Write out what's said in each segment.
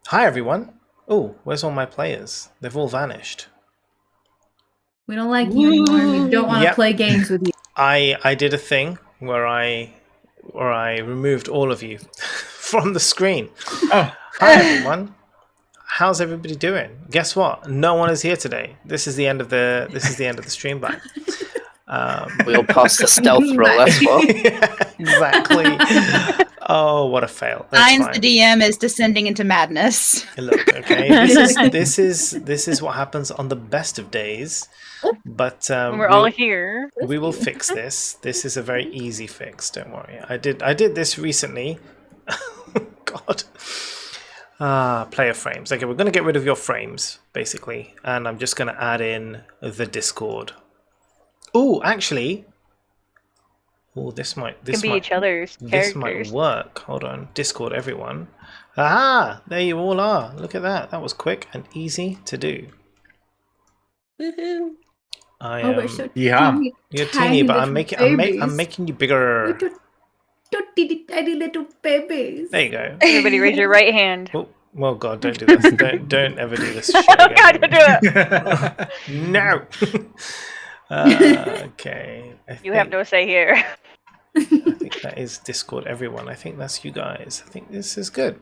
Hi everyone. Oh, where's all my players? They've all vanished. We don't like you anymore. We don't want to play games with you. I did a thing where I removed all of you from the screen. Oh, hi everyone. How's everybody doing? Guess what? No one is here today. This is the end of the stream back. We'll pass the stealth roll as well. Yeah, exactly. Oh, what a fail! Signs the DM is descending into madness. Look, okay, this is what happens on the best of days. But we're all here. We will fix this. This is a very easy fix. Don't worry. I did this recently. God. Player frames. Okay, we're going to get rid of your frames basically, and I'm just going to add in the Discord. Oh, actually. Oh, this might each other's characters. This might work. Hold on. Discord, everyone. Aha! There you all are. Look at that. That was quick and easy to do. Woohoo! We're so tiny. You're teeny, but I'm making you bigger. Tiny little babies. There you go. Everybody raise your right hand. Oh, well, God, don't do this. don't ever do this. Oh God, don't do it. No. Okay. You have no say here. I think that is Discord, everyone. I think that's you guys. I think this is good.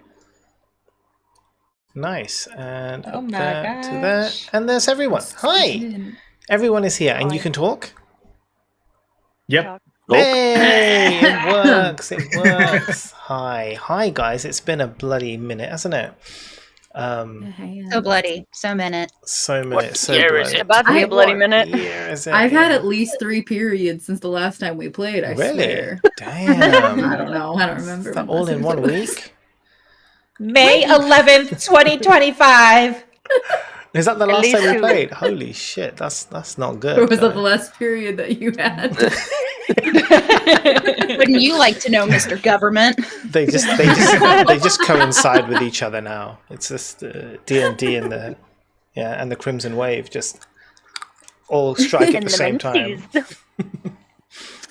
Nice. And up there to there. And there's everyone. Hi. Everyone is here, and you can talk? Yep. Hey, it works. It works. Hi, guys. It's been a bloody minute, hasn't it? So bloody. So minute. So minute. So year bloody. is it? About to be a bloody minute. Year is it? I've had at least 3 periods since the last time we played. I swear. Damn. I don't know. I don't remember. Is that all in 1 week? May 11th, 2025. Is that the last time we played? Holy shit, that's not good. Or was that the last period that you had? Wouldn't you like to know, Mr. Government? They just coincide with each other now. It's just D&D and the Crimson Wave just all strike at the same time.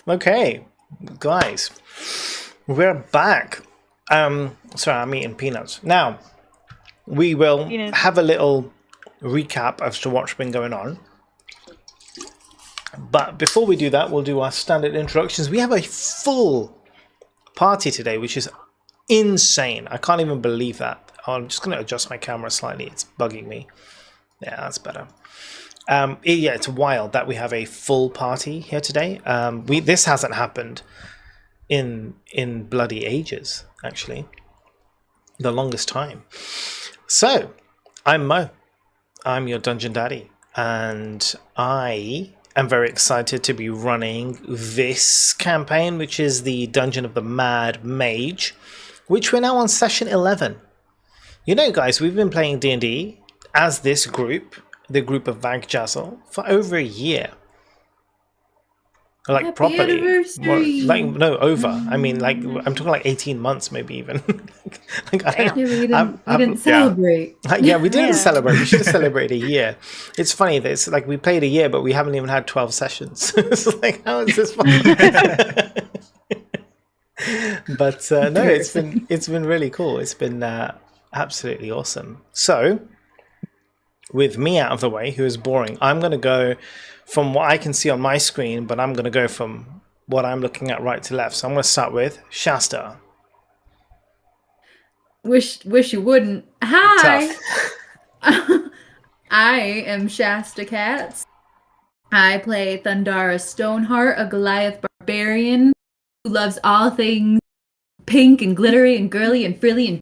Okay, guys, we're back. Sorry, I'm eating peanuts. Now, we will have a little recap as to what's been going on. But before we do that, we'll do our standard introductions. We have a full party today, which is insane. I can't even believe that. I'm just going to adjust my camera slightly. It's bugging me. Yeah, that's better. Yeah, it's wild that we have a full party here today. This hasn't happened in bloody ages, actually. The longest time. So, I'm Mo. I'm your Dungeon Daddy. And I am very excited to be running this campaign, which is the Dungeon of the Mad Mage, which we're now on session 11. You know, guys, we've been playing D&D as this group, the group of Vagjazzle, for over a year. Like Happy properly. anniversary. Over. I mean, like, I'm talking like 18 months, maybe even. We didn't celebrate. Yeah, we didn't celebrate. We should have celebrated a year. It's funny that it's like we played a year, but we haven't even had 12 sessions. It's like, how is this fun? But no, it's been really cool. It's been absolutely awesome. So, with me out of the way, who is boring, I'm going to go from what I can see on my screen, but I'm going to go from what I'm looking at right to left. So I'm going to start with Shasta. Wish you wouldn't. Hi. I am Shasta Katz. I play Thundara Stoneheart, a Goliath barbarian who loves all things pink and glittery and girly and frilly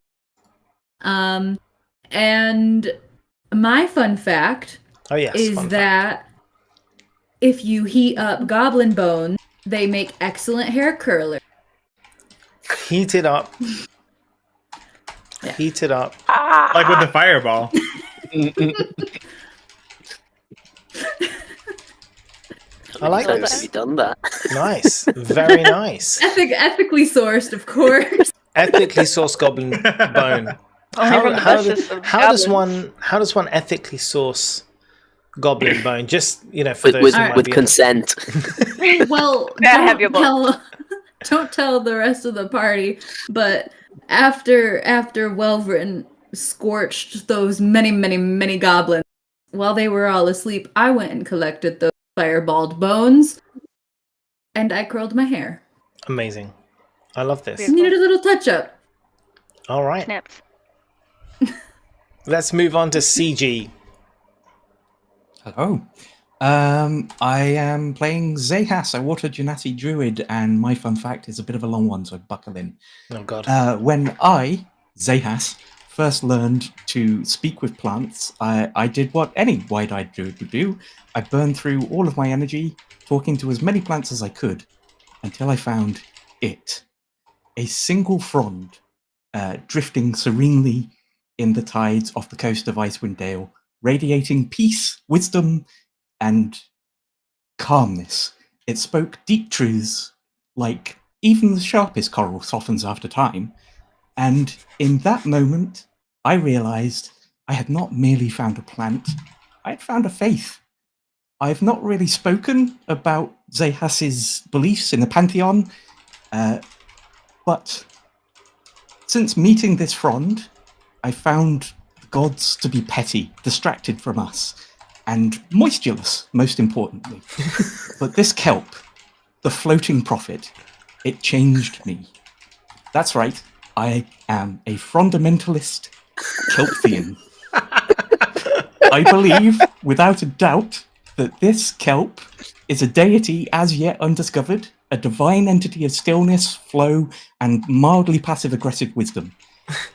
and my fun fact is that if you heat up goblin bones, they make excellent hair curlers. Heat it up. Yeah. Heat it up. Like with the fireball. I like this. Have you done that? Nice. Very nice. Ethically sourced, of course. Ethically sourced goblin bone. How does one ethically source goblin bone? Just, you know, for those with consent. Well, don't tell the rest of the party, but after Welvrin scorched those many, many, many goblins. While they were all asleep, I went and collected those fireballed bones, and I curled my hair. Amazing. I love this. Beautiful. Needed a little touch-up. All right. Snaps. Let's move on to CG. Hello. I am playing Zehas, a water genasi druid, and my fun fact is a bit of a long one, so buckle in. Oh, God. When I, Zehas, first learned to speak with plants, I did what any wide-eyed druid would do. I burned through all of my energy, talking to as many plants as I could, until I found it. A single frond, drifting serenely in the tides off the coast of Icewind Dale, radiating peace, wisdom, and calmness. It spoke deep truths, like even the sharpest coral softens after time. And in that moment, I realized I had not merely found a plant, I had found a faith. I've not really spoken about Zehas's beliefs in the Pantheon, but since meeting this frond, I found the gods to be petty, distracted from us, and moistureless, most importantly. But this kelp, the floating prophet, it changed me. That's right, I am a fundamentalist kelpthian. I believe, without a doubt, that this kelp is a deity as yet undiscovered, a divine entity of stillness, flow, and mildly passive-aggressive wisdom.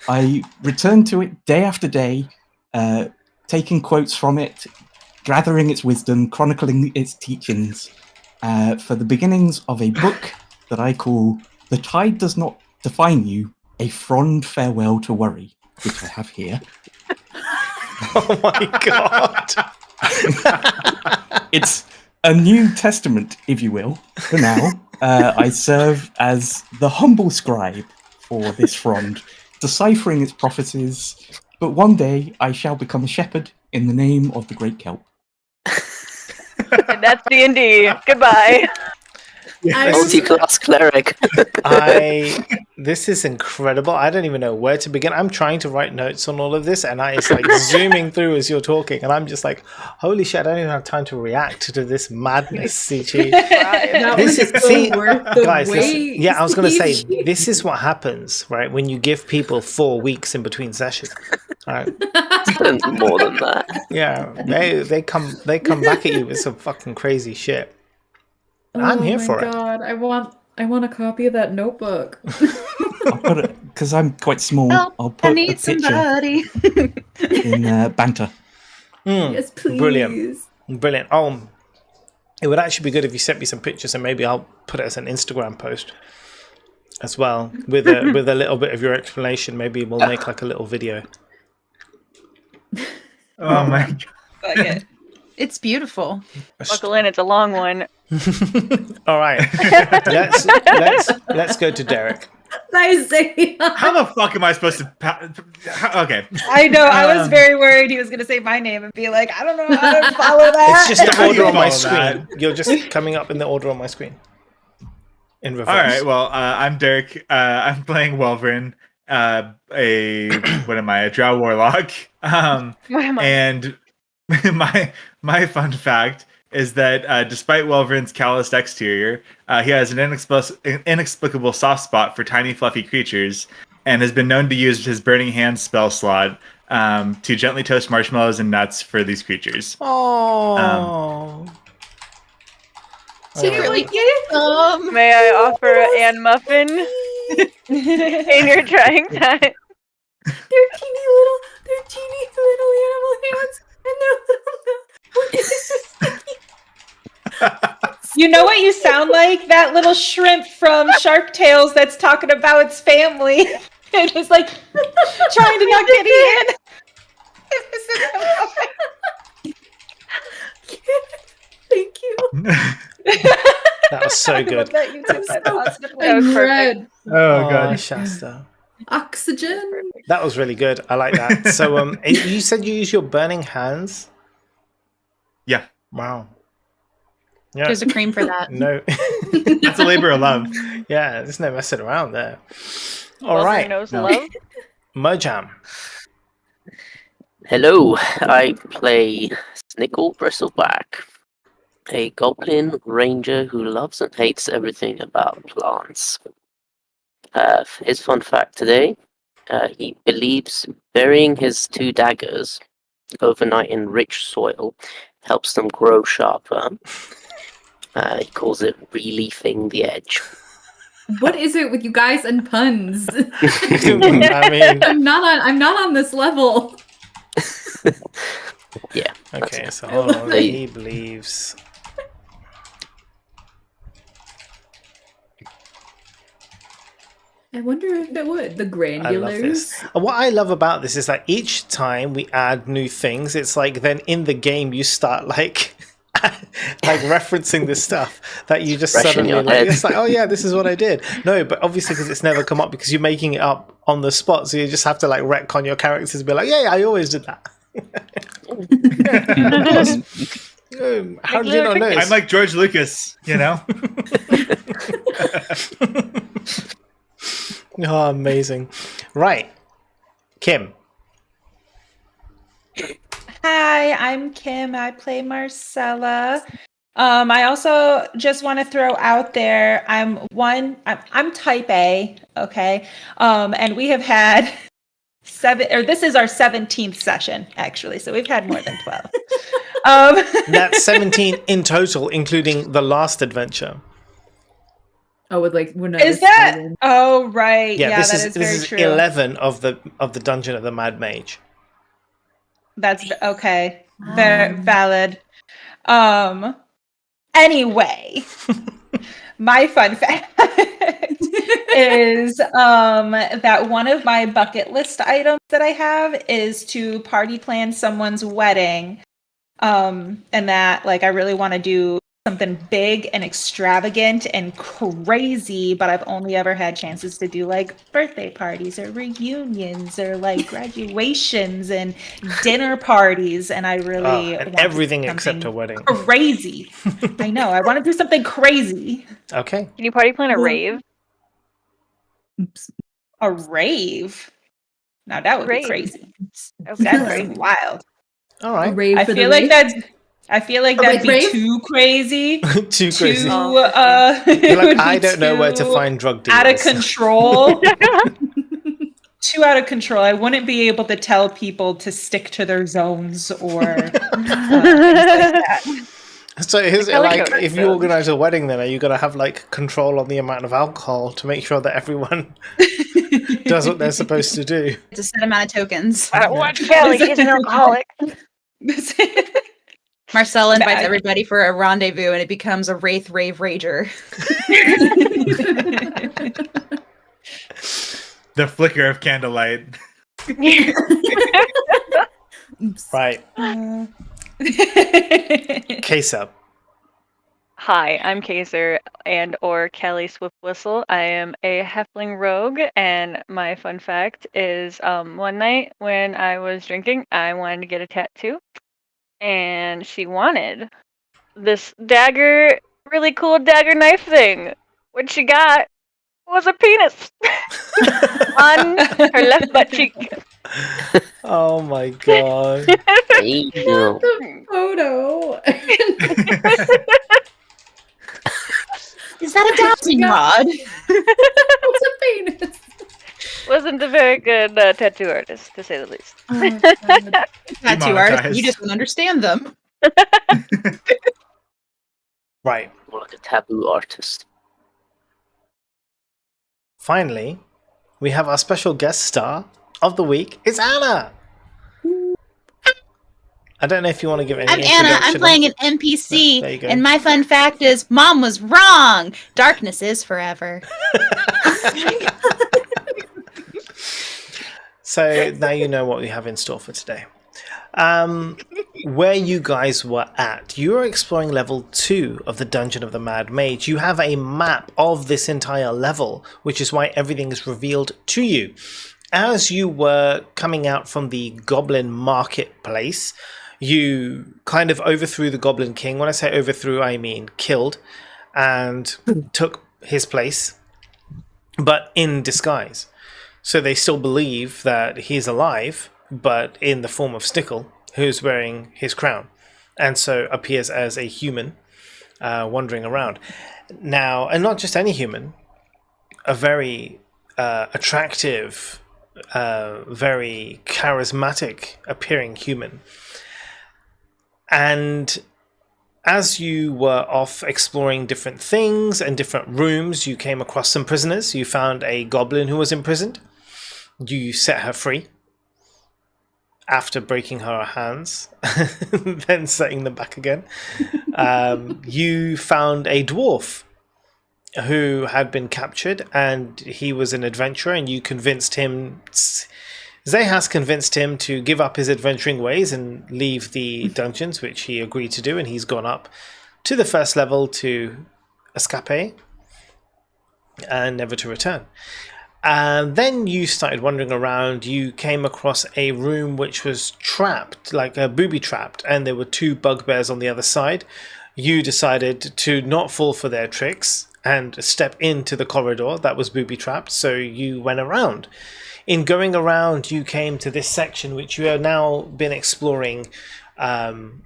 I return to it day after day, taking quotes from it, gathering its wisdom, chronicling its teachings, for the beginnings of a book that I call The Tide Does Not Define You, A Frond Farewell to Worry, which I have here. Oh my God. It's a New Testament, if you will, for now. I serve as the humble scribe for this frond, deciphering its prophecies, but one day I shall become a shepherd in the name of the great kelp. And that's D&D. Goodbye. Multi-class cleric. This is incredible. I don't even know where to begin. I'm trying to write notes on all of this, and it's like zooming through as you're talking, and I'm just like, holy shit, I don't even have time to react to this madness, CG. This is guys. I was going to say, this is what happens, right, when you give people 4 weeks in between sessions. Right? More than that. Yeah, they come back at you with some fucking crazy shit. I'm here for it. God, I want a copy of that notebook. I'll put it, because I'm quite small, I'll put I a need picture somebody. in banter. Yes, please. Brilliant. It would actually be good if you sent me some pictures, and maybe I'll put it as an Instagram post as well, with a little bit of your explanation. Maybe we'll make like a little video. Oh my God. Okay. It's beautiful. Buckle in, it's a long one. All right, let's go to Derek. Nice. How the fuck am I supposed to? Okay. I know. I was very worried he was going to say my name and be like, I don't know how to follow that. It's just the order on my Follow that. screen. You're just coming up in the order on my screen. In reverse. All right. Well, I'm Derek. I'm playing Welvrin. A drow warlock. What am I? And my fun fact is that despite Welvrin's calloused exterior, he has an inexplicable soft spot for tiny fluffy creatures, and has been known to use his Burning Hands spell slot to gently toast marshmallows and nuts for these creatures. Oh. Secretly, May I offer Anne Muffin in your trying time? They're teeny little animal hands, and they're You know what you sound like? That little shrimp from Shark Tales that's talking about its family. And it's like trying to not get in. Thank you. That was so good. That you took that positively. That was And perfect. red Oh god. Shasta. oxygen. That was really good. I like that. So, you said you use your burning hands. Yeah. Wow. Yeah. There's a cream for that. No. That's a labor of love. Yeah, there's no messing around there. All Welvrin right. knows love. Mojam. Hello, I play Snickle Bristleback, a goblin ranger who loves and hates everything about plants. His fun fact today, he believes burying his 2 daggers overnight in rich soil helps them grow sharper. He calls it reliefing the edge. What is it with you guys and puns? I mean, I'm not on this level. Yeah. okay, so hold on. He believes. I wonder if it would. The I love this. granulars. And what I love about this is that each time we add new things, it's like then in the game you start like referencing this stuff that you just Fresh in suddenly your like. head. It's like, oh yeah, this is what I did. No, but obviously because it's never come up because you're making it up on the spot, so you just have to like retcon your characters and be like, yeah, I always did that. Of course. How did you not know? I'm like George Lucas, you know? Oh, amazing. Right. Kim. Hi, I'm Kim. I play Marcella. I also just want to throw out there, I'm type A, okay? And we have had this is our 17th session, actually, so we've had more than 12. That's 17 in total, including the last adventure. Oh, with like when I Is was that? starting. Oh, right. Yeah, Yeah, this that is is very this is true. 11 of the Dungeon of the Mad Mage. That's okay. Very valid. Anyway, my fun fact is that one of my bucket list items that I have is to party plan someone's wedding. And that like I really want to do something big and extravagant and crazy, but I've only ever had chances to do like birthday parties or reunions or like graduations and dinner parties, and I really And want everything to do except a something wedding. crazy. I know. I want to do something crazy. Okay. Can you party plan a rave? Oops. A rave. Now that would Rave. be crazy. Okay. That's Rave. wild. All A right. rave I for the feel like rave? that'd rave be rave? too crazy. Too crazy. Oh. You're It would like, be I don't know where to too find drug dealers. out of control. Too out of control. I wouldn't be able to tell people to stick to their zones or things like that. So is it color like coded, if you so- organize a wedding, then are you gonna have like control on the amount of alcohol to make sure that everyone does what they're supposed to do? It's a set amount of tokens. I don't watch Kelly. She's an alcoholic. Marcella invites Bad. everybody for a rendezvous and it becomes a Wraith Rave Rager. The flicker of candlelight. Oops. Right. Case up. Hi, I'm Kaiser and or Kelly Swiftwhistle. I am a Hefling rogue, and my fun fact is one night when I was drinking, I wanted to get a tattoo, and she wanted this dagger, really cool dagger knife thing. What she got was a penis on her left butt cheek. Oh my god. Hey, you know, The photo. Is that a dowsing rod? What's a penis? Wasn't a very good tattoo artist, to say the least. Tattoo artists, you Demonetized. just don't understand them. Right. more like a taboo artist. Finally, we have our special guest star of the week. It's Anna. I don't know if you want to give any I'm Anna. I'm introduction. playing an NPC, There you go. and my fun fact is, Mom was wrong. Darkness is forever. So now you know what we have in store for today. Where you guys were at, you were exploring level 2 of the Dungeon of the Mad Mage. You have a map of this entire level, which is why everything is revealed to you. As you were coming out from the Goblin Marketplace, you kind of overthrew the Goblin King. When I say overthrew, I mean killed, and took his place, but in disguise. So they still believe that he's alive, but in the form of Snickle, who's wearing his crown, and so appears as a human wandering around. Now, and not just any human, a very attractive, very charismatic appearing human. And as you were off exploring different things and different rooms, you came across some prisoners. You found a goblin who was imprisoned. You set her free after breaking her hands, then setting them back again. You found a dwarf who had been captured, and he was an adventurer, and you convinced him... Zahas convinced him to give up his adventuring ways and leave the dungeons, which he agreed to do, and he's gone up to the first level to escape and never to return. And then you started wandering around. You came across a room which was trapped, like booby-trapped, and there were 2 bugbears on the other side. You decided to not fall for their tricks and step into the corridor that was booby-trapped, so you went around. In going around, you came to this section which you have now been exploring, and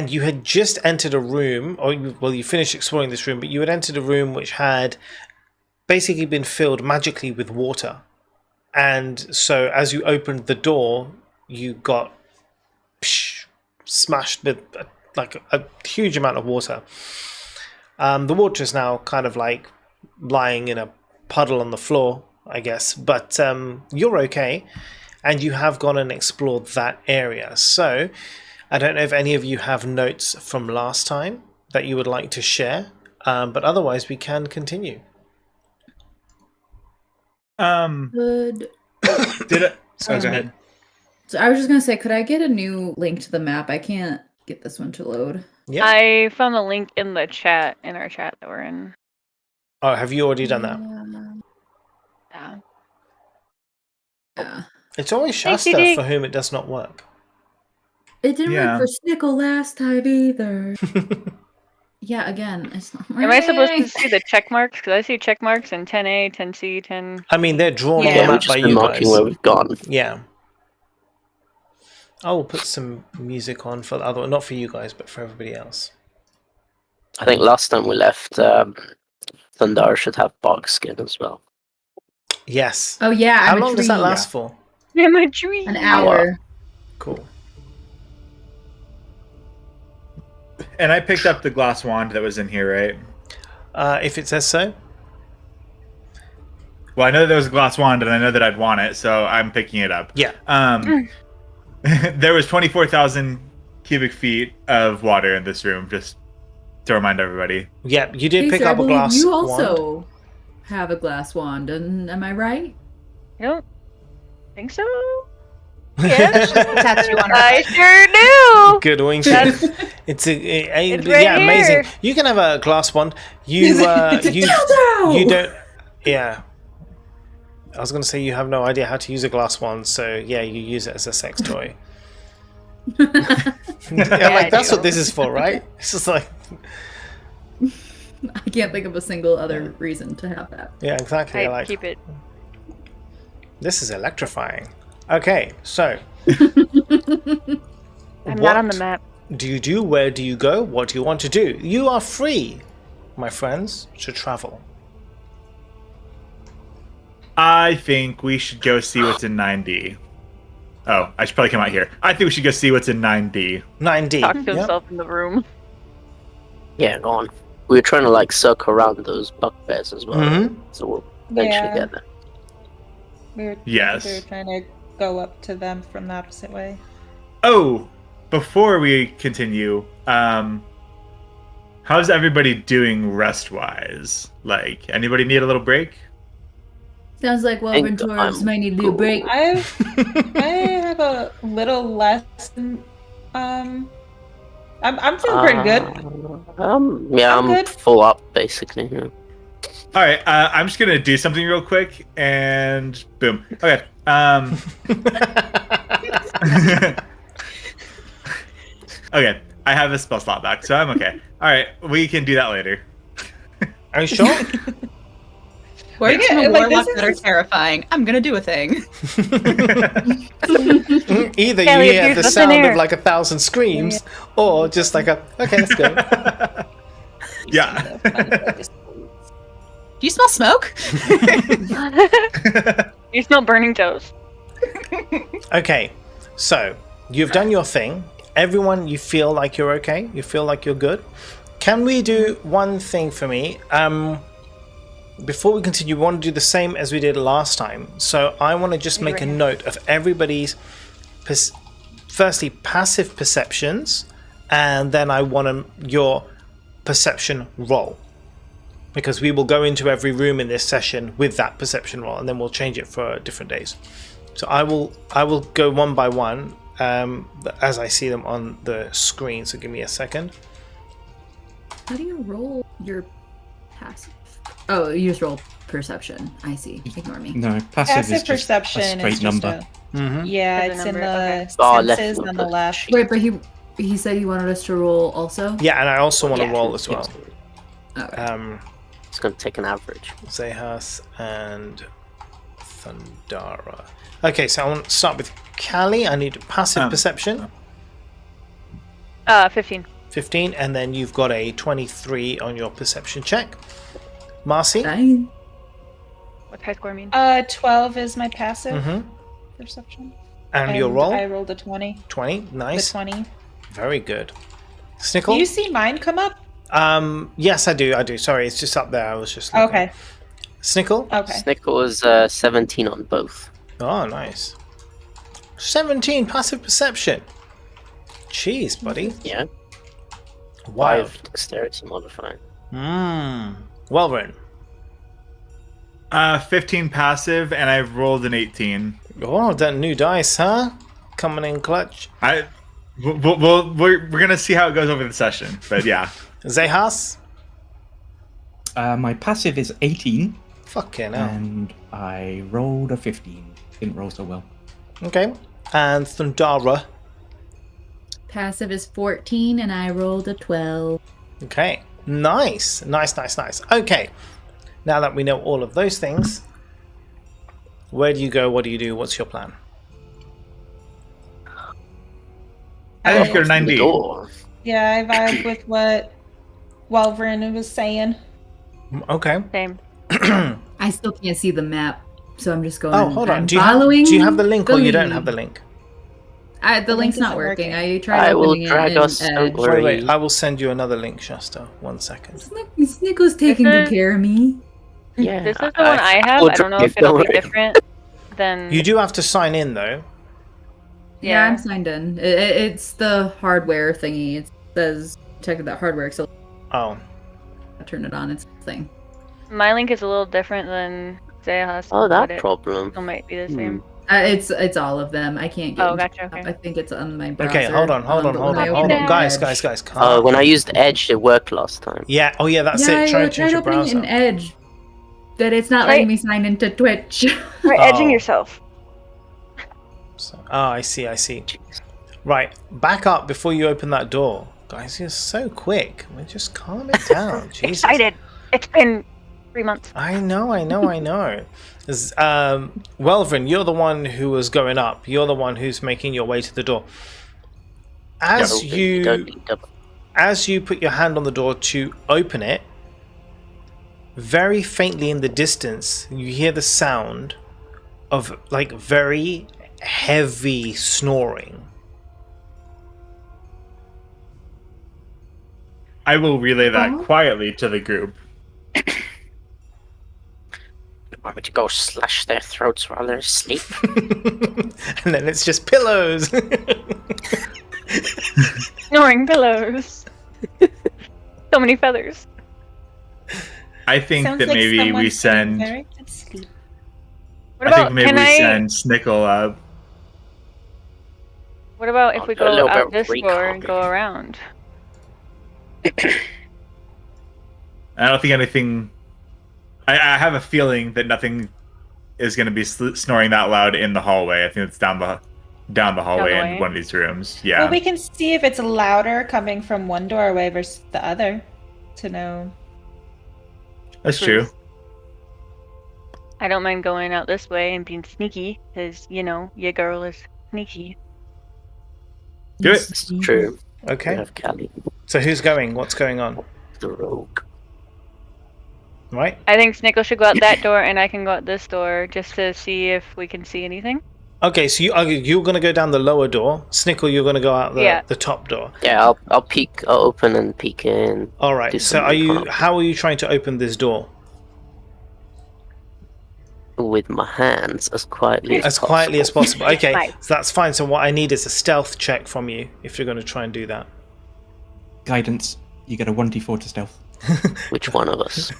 you had just entered a room, you finished exploring this room, but you had entered a room which had basically been filled magically with water. And so as you opened the door, you got smashed with like a huge amount of water. The water is now kind of like lying in a puddle on the floor, I guess, but you're okay, and you have gone and explored that area. So I don't know if any of you have notes from last time that you would like to share, but otherwise we can continue. Good. Did it? Oh, go ahead. So I was just gonna say, could I get a new link to the map? I can't get this one to load. Yeah. I found the link in the chat, in our chat that we're in. Oh, have you already done that? Yeah. Yeah. It's always Shasta TCD. for whom it does not work. It didn't Yeah. work for Snickle last time either. Yeah, again, it's not. Am I supposed to see the check marks? Because I see check marks in 10A, 10C, 10... I mean, they're drawn on Yeah. the We've map just by been you marking guys. where we've gone. Yeah. I will put some music on for the other, not for you guys, but for everybody else. I think last time we left, Thundar should have bog skin as well. Yes. Oh yeah, How I'm a long does that tree. last for? I'm a tree. An hour. Cool. And I picked up the glass wand that was in here, right? If it says so. Well, I know that there was a glass wand, and I know that I'd want it, so I'm picking it up. Yeah. There was 24,000 cubic feet of water in this room, just to remind everybody. Yeah, you did pick Casey, I up a believe glass you wand. also have a glass wand, and am I right? I don't think so. It's just a tattoo on her I foot. sure do. Good wing. That's- It's It's right yeah, amazing. here. You can have a glass wand. You It's a dildo! you don't. Yeah. I was going to say you have no idea how to use a glass wand, so yeah, you use it as a sex toy. Yeah, I that's do. what this is for, right? It's just like, I can't think of a single other reason to have that. yeah, exactly. I Like, keep it. this is electrifying. Okay, so I'm not on the map. do you do? Where do you go? What do you want to do? You are free, my friends, to travel. I think we should go see what's in 9D. Oh, I should probably come out here. I think we should go see what's in 9D. 9D. Talk to Yep. himself in the room. Yeah, go on. We were trying to like circle around those bugbears as well, Mhm. so we'll eventually Yeah. get there. Yes. We were trying to go up to them from the opposite way. Oh, before we continue, how's everybody doing rest-wise? Like, anybody need a little break? Sounds like think Welvin Torres I'm might need to do a cool. break. I have a little less. I'm feeling pretty good. Yeah, I'm I'm good. full up basically. Yeah. All right, I'm just gonna do something real quick, and boom. Okay. Okay, I have a spell slot back, so I'm okay. All right, we can do that later. Are you sure? Words from a like, warlock this that are is- terrifying. I'm gonna do a thing. Either you Kelly, hear abuse the the thin sound air. of like 1,000 screams, or just like a, okay, let's go. Yeah. Do you smell smoke? You smell burning toast. Okay, so you've done your thing. Everyone, you feel like you're okay? You feel like you're good? Can we do one thing for me? Before we continue, we want to do the same as we did last time. So I want to just make a note of everybody's, firstly, passive perceptions, and then I want your perception roll. Because we will go into every room in this session with that perception roll, and then we'll change it for different days. So I will go one by one as I see them on the screen. So give me a second. How do you roll your passive? Oh, you just roll perception. I see. Ignore me. No, passive is Passive just perception a straight is just number. yeah, As a it's in number, the okay. Bar left senses on the number. left. Wait, but he said he wanted us to roll also. Yeah, and I also want to Yeah. roll as well. Okay. It's going to take an average. Zehas and Thundara. Okay, so I want to start with Callie. I need passive perception, 15. 15, and then you've got a 23 on your perception check. Marcy? Fine. What's high score mean? 12 is my passive Mm-hmm. perception. And your roll? I rolled a 20. 20. The Nice. 20. Very good. Do Snickle? you see mine come up? Yes, I do. Sorry, it's just up there. I was just looking. Okay. Snickle? Okay. Snickle was 17 on both. Oh, nice. 17 passive perception. Jeez, buddy. Yeah. Wow. 5 dexterity modifier. Well run. 15 passive, and I rolled an 18. Oh, that new dice, huh? Coming in clutch. We're gonna see how it goes over the session, but yeah. Zehas? My passive is 18, Fucking hell. and I rolled a 15. Didn't roll so well. Okay. And Thundara. Passive is 14, and I rolled a 12. Okay. Nice. Okay. Now that we know all of those things, where do you go? What do you do? What's your plan? I think you're The 90. door. Yeah, I vibe with what Wolverine was saying. Okay. Same. I still can't see the map, so I'm just going. Oh, hold on. I'm Do you have the link or you don't have the link? The link's not isn't working. working. I tried I will opening drag it in us, don't Edge. worry. Wait. I will send you another link, Shasta. 1 second. Snickle's taking good care of me. Yeah. This is the one I have. will I don't know drag if it'll you, be don't worry. different than. You do have to sign in, though. Yeah, I'm signed in. It's the hardware thingy. It says check that hardware, so Oh. I turn it on. It's a thing. My link is a little different than Zayah's. Oh, but that it problem. still might be the same. It's all of them. I can't get. Oh, into gotcha, it. okay. I think it's on my browser. Okay, hold on. but when I open it Guys, in Edge- calm. When I used Edge, it worked last time. Yeah, oh yeah, that's Yeah, it. Try I to change tried your opening browser. an Edge, but it's not Try- letting me sign into Twitch. Try edging Oh. yourself. I see. Right, back up before you open that door. Guys, you're so quick. Just calm it down. Jesus. Excited. It's been 3 months. I know. Welvin, you're the one who was going up. You're the one who's making your way to the door. As Don't need double. as you put your hand on the door to open it, very faintly in the distance, you hear the sound of like very heavy snoring. I will relay that quietly to the group. Why would you go slash their throats while they're asleep? And then it's just pillows. Snoring pillows. So many feathers. I think Sounds that like maybe we someone's send. getting very good sleep. What I about think maybe can we I? send Snickle up. What about if I'll we do a go little out bit of this door and recon. go around? I don't think anything. I have a feeling that nothing is going to be snoring that loud in the hallway. I think it's down the hallway way? in one of these rooms. Yeah. Well, we can see if it's louder coming from one doorway versus the other to know. That's true. I don't mind going out this way and being sneaky, because, you know, your girl is sneaky. Do it. It's true. We Okay. have Callie, So who's going? What's going on? the rogue. Right? I think Snickle should go out that door, and I can go out this door just to see if we can see anything. Okay, so you're going to go down the lower door. Snickle, you're going to go out the top door. Yeah, I'll peek. I'll open and peek in. All right. Do So some recon how are you trying to open this door? with my hands as quietly as As possible. quietly as possible. Okay, Right. so that's fine. So what I need is a stealth check from you if you're going to try and do that. Guidance. You get a 1d4 to stealth. Which one of us?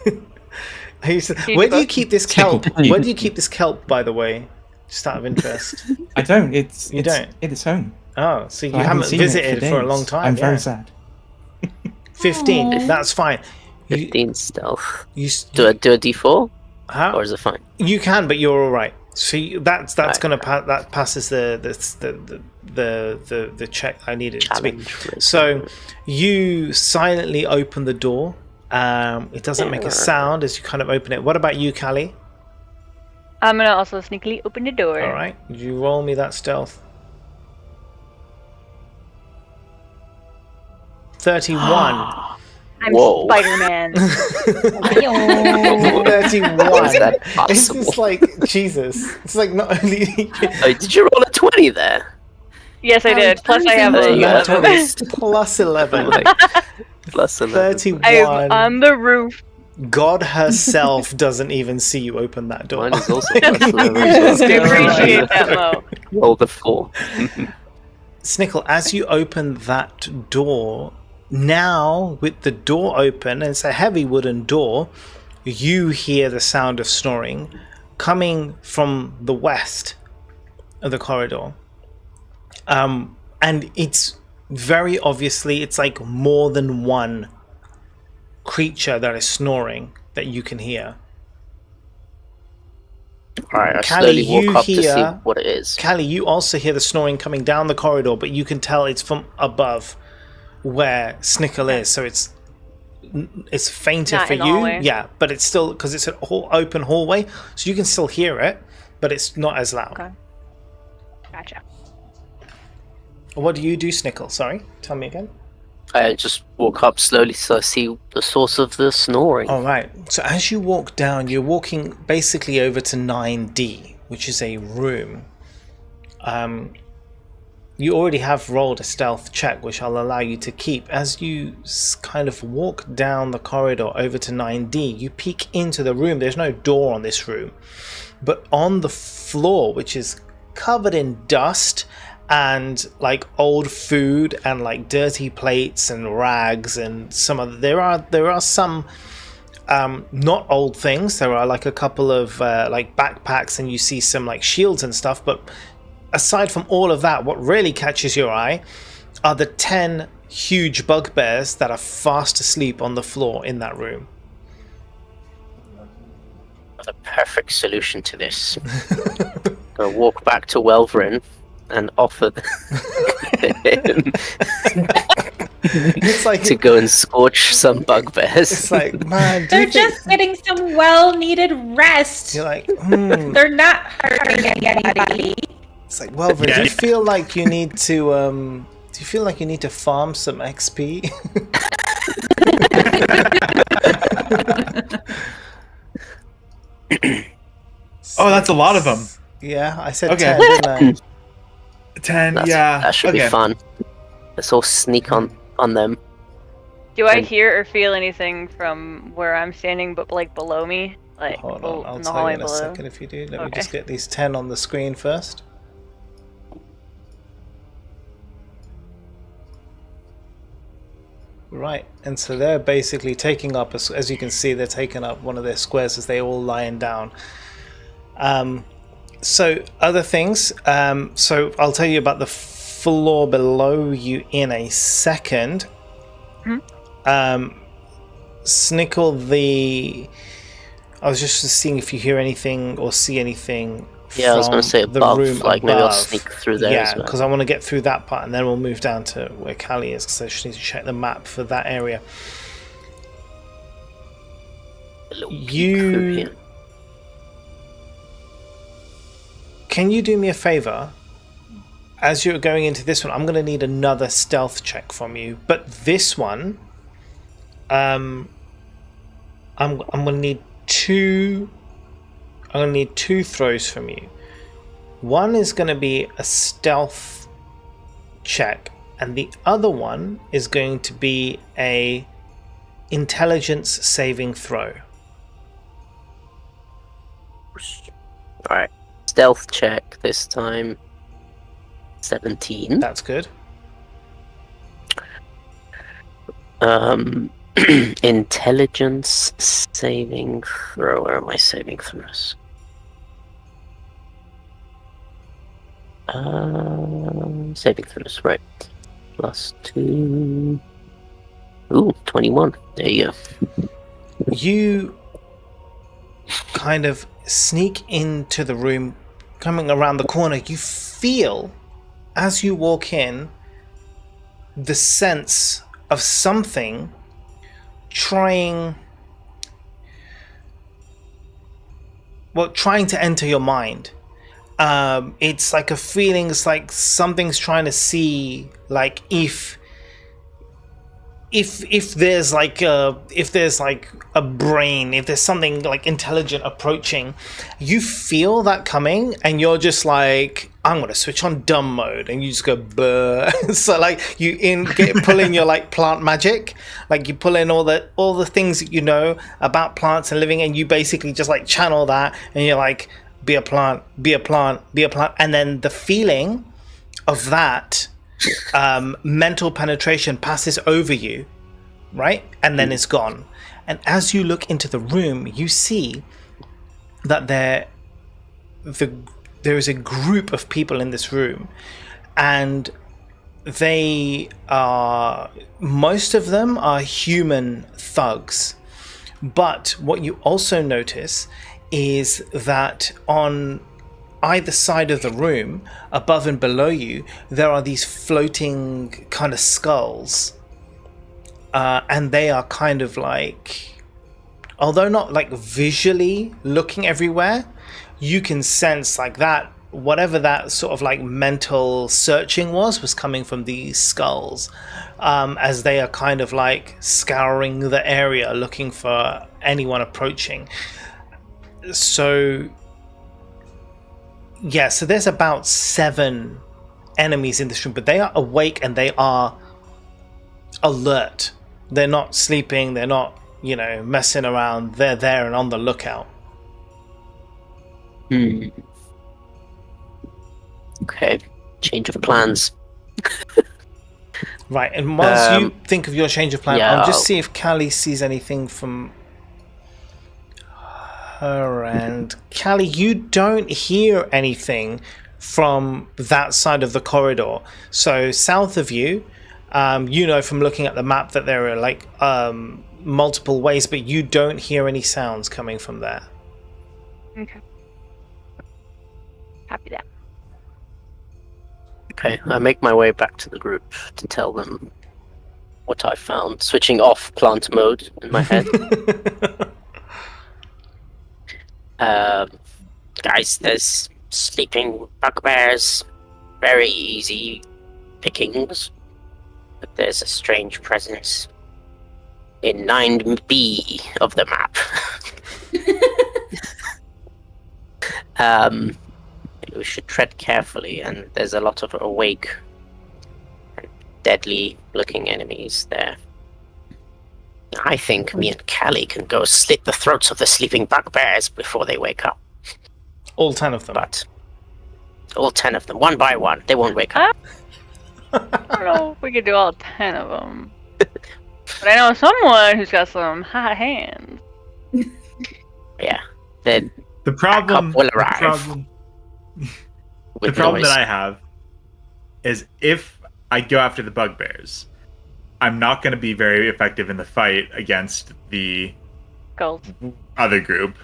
Where do you keep this kelp? Snickle. Where do you keep this kelp, by the way? Just out of interest. I don't. It's You don't? in its home. Oh, so you I haven't seen it visited for a days. long time. I'm very yeah. sad. 15. That's fine. 15 stealth. You, Do I do a d4? how? Or is it fine? You can, but you're all right. So that's Right. gonna that passes the check I needed it to be. Challenge. So you silently open the door. It doesn't make a sound as you kind of open it. What about you, Callie? I'm gonna also sneakily open the door. All right, you roll me that stealth. 31. I'm Whoa. Spider-Man. 31. that It's possible? just like Jesus. It's like not only Oh, did you roll a 20 there? Yes, I did. Plus, I have There you a go. plus 11. Like, plus 11. 31. I'm on the roof. God herself doesn't even see you open that door. Mine is also plus 11. Just I go appreciate right. that, Mo. Roll the 4. Snickle, as you open that door, now with the door open, and it's a heavy wooden door, you hear the sound of snoring coming from the west of the corridor. And it's very obviously, it's like more than one creature that is snoring that you can hear. Alright, I Callie, slowly you walk up to see hear- what it is. Callie, you also hear the snoring coming down the corridor, but you can tell it's from above where Snickle is, so it's fainter Not for in the you. hallway. Yeah, but it's still, because it's an open hallway, so you can still hear it, but it's not as loud. Okay. Gotcha. What do you do, Snickle? Sorry, tell me again. I just walk up slowly so I see the source of the snoring. All right. So as you walk down, you're walking basically over to 9D, which is a room. You already have rolled a stealth check, which I'll allow you to keep. As you kind of walk down the corridor over to 9D, you peek into the room. There's no door on this room, but on the floor, which is covered in dust and like old food and like dirty plates and rags and some other, there are some not old things. There are like a couple of like backpacks, and you see some like shields and stuff, but aside from all of that, what really catches your eye are the 10 huge bugbears that are fast asleep on the floor in that room. The perfect solution to this. I'll walk back to Welverin and offer him It's like to go and scorch some bugbears. it's like, man, do They're you think just getting some well-needed rest. you're like, They're not hurting anybody. it's like, well, do you feel like you need to farm some XP? Oh, that's a lot of them. Yeah, I said Okay. 10, didn't I? 10, That's- yeah. That should be Okay. fun. Let's all sneak on them. Do I And- hear or feel anything from where I'm standing, but like below me? Like Hold bel- on, I'll in the tell you hallway in a below? second if you do. Let me Okay. just get these 10 on the screen first. Right, and so they're basically taking up, as you can see, they're taking up one of their squares as they all lying down. So other things, so I'll tell you about the floor below you in a second. Snickle, I was just seeing if you hear anything or see anything. Yeah, I was going from to say the above, room like maybe I'll above. sneak through there Yeah, as well. because I want to get through that part, and then we'll move down to where Callie is, because I just need to check the map for that area. A little peek through here. can you do me a favor? As you're going into this one, I'm going to need another stealth check from you. But this one, I'm going to need two. I'm going to need 2 throws from you. One is going to be a stealth check, and the other one is going to be a intelligence saving throw. Alright. Stealth check this time. 17. That's good. Intelligence saving throw. Where are my saving throws? Saving throws, right. +2. Ooh, 21. There you go. You kind of sneak into the room, coming around the corner. You feel, as you walk in, the sense of something trying to enter your mind. It's like a feeling, it's like something's trying to see, like if there's like a brain, if there's something like intelligent approaching, you feel that coming, and you're just like, I'm gonna switch on dumb mode, and you just go burr. So like you pull in your like plant magic, like you pull in all the things that you know about plants and living, and you basically just like channel that, and you're like, be a plant, be a plant, be a plant, and then the feeling of that mental penetration passes over you, right? And then it's gone. And as you look into the room, you see that there is a group of people in this room, and they are, most of them are human thugs. But what you also notice is that on either side of the room, above and below you, there are these floating kind of skulls. And they are kind of like, although not like visually looking everywhere, you can sense like that, whatever that sort of like mental searching was coming from these skulls, as they are kind of like scouring the area looking for anyone approaching. So yeah, so there's about 7 enemies in this room, but they are awake and they are alert. They're not sleeping, they're not, messing around. They're there and on the lookout. Okay, change of plans. Right, and whilst you think of your change of plan, yeah, I'll just see if Callie sees anything from her end. Callie, you don't hear anything from that side of the corridor. So south of you, from looking at the map that there are like multiple ways, but you don't hear any sounds coming from there. Okay. Copy that. Okay, I make my way back to the group to tell them what I found, switching off plant mode in my head. Guys, there's sleeping bugbears, very easy pickings, but there's a strange presence in 9B of the map. We should tread carefully, and there's a lot of awake and deadly looking enemies there. I think me and Callie can go slit the throats of the sleeping bugbears before they wake up. All 10 of them. But all 10 of them, one by one, they won't wake up. I don't know if we could do all 10 of them. But I know someone who's got some hot hands. Yeah. Then The problem will arrive. The problem that I have is if I go after the bugbears, I'm not going to be very effective in the fight against the Gold. other group.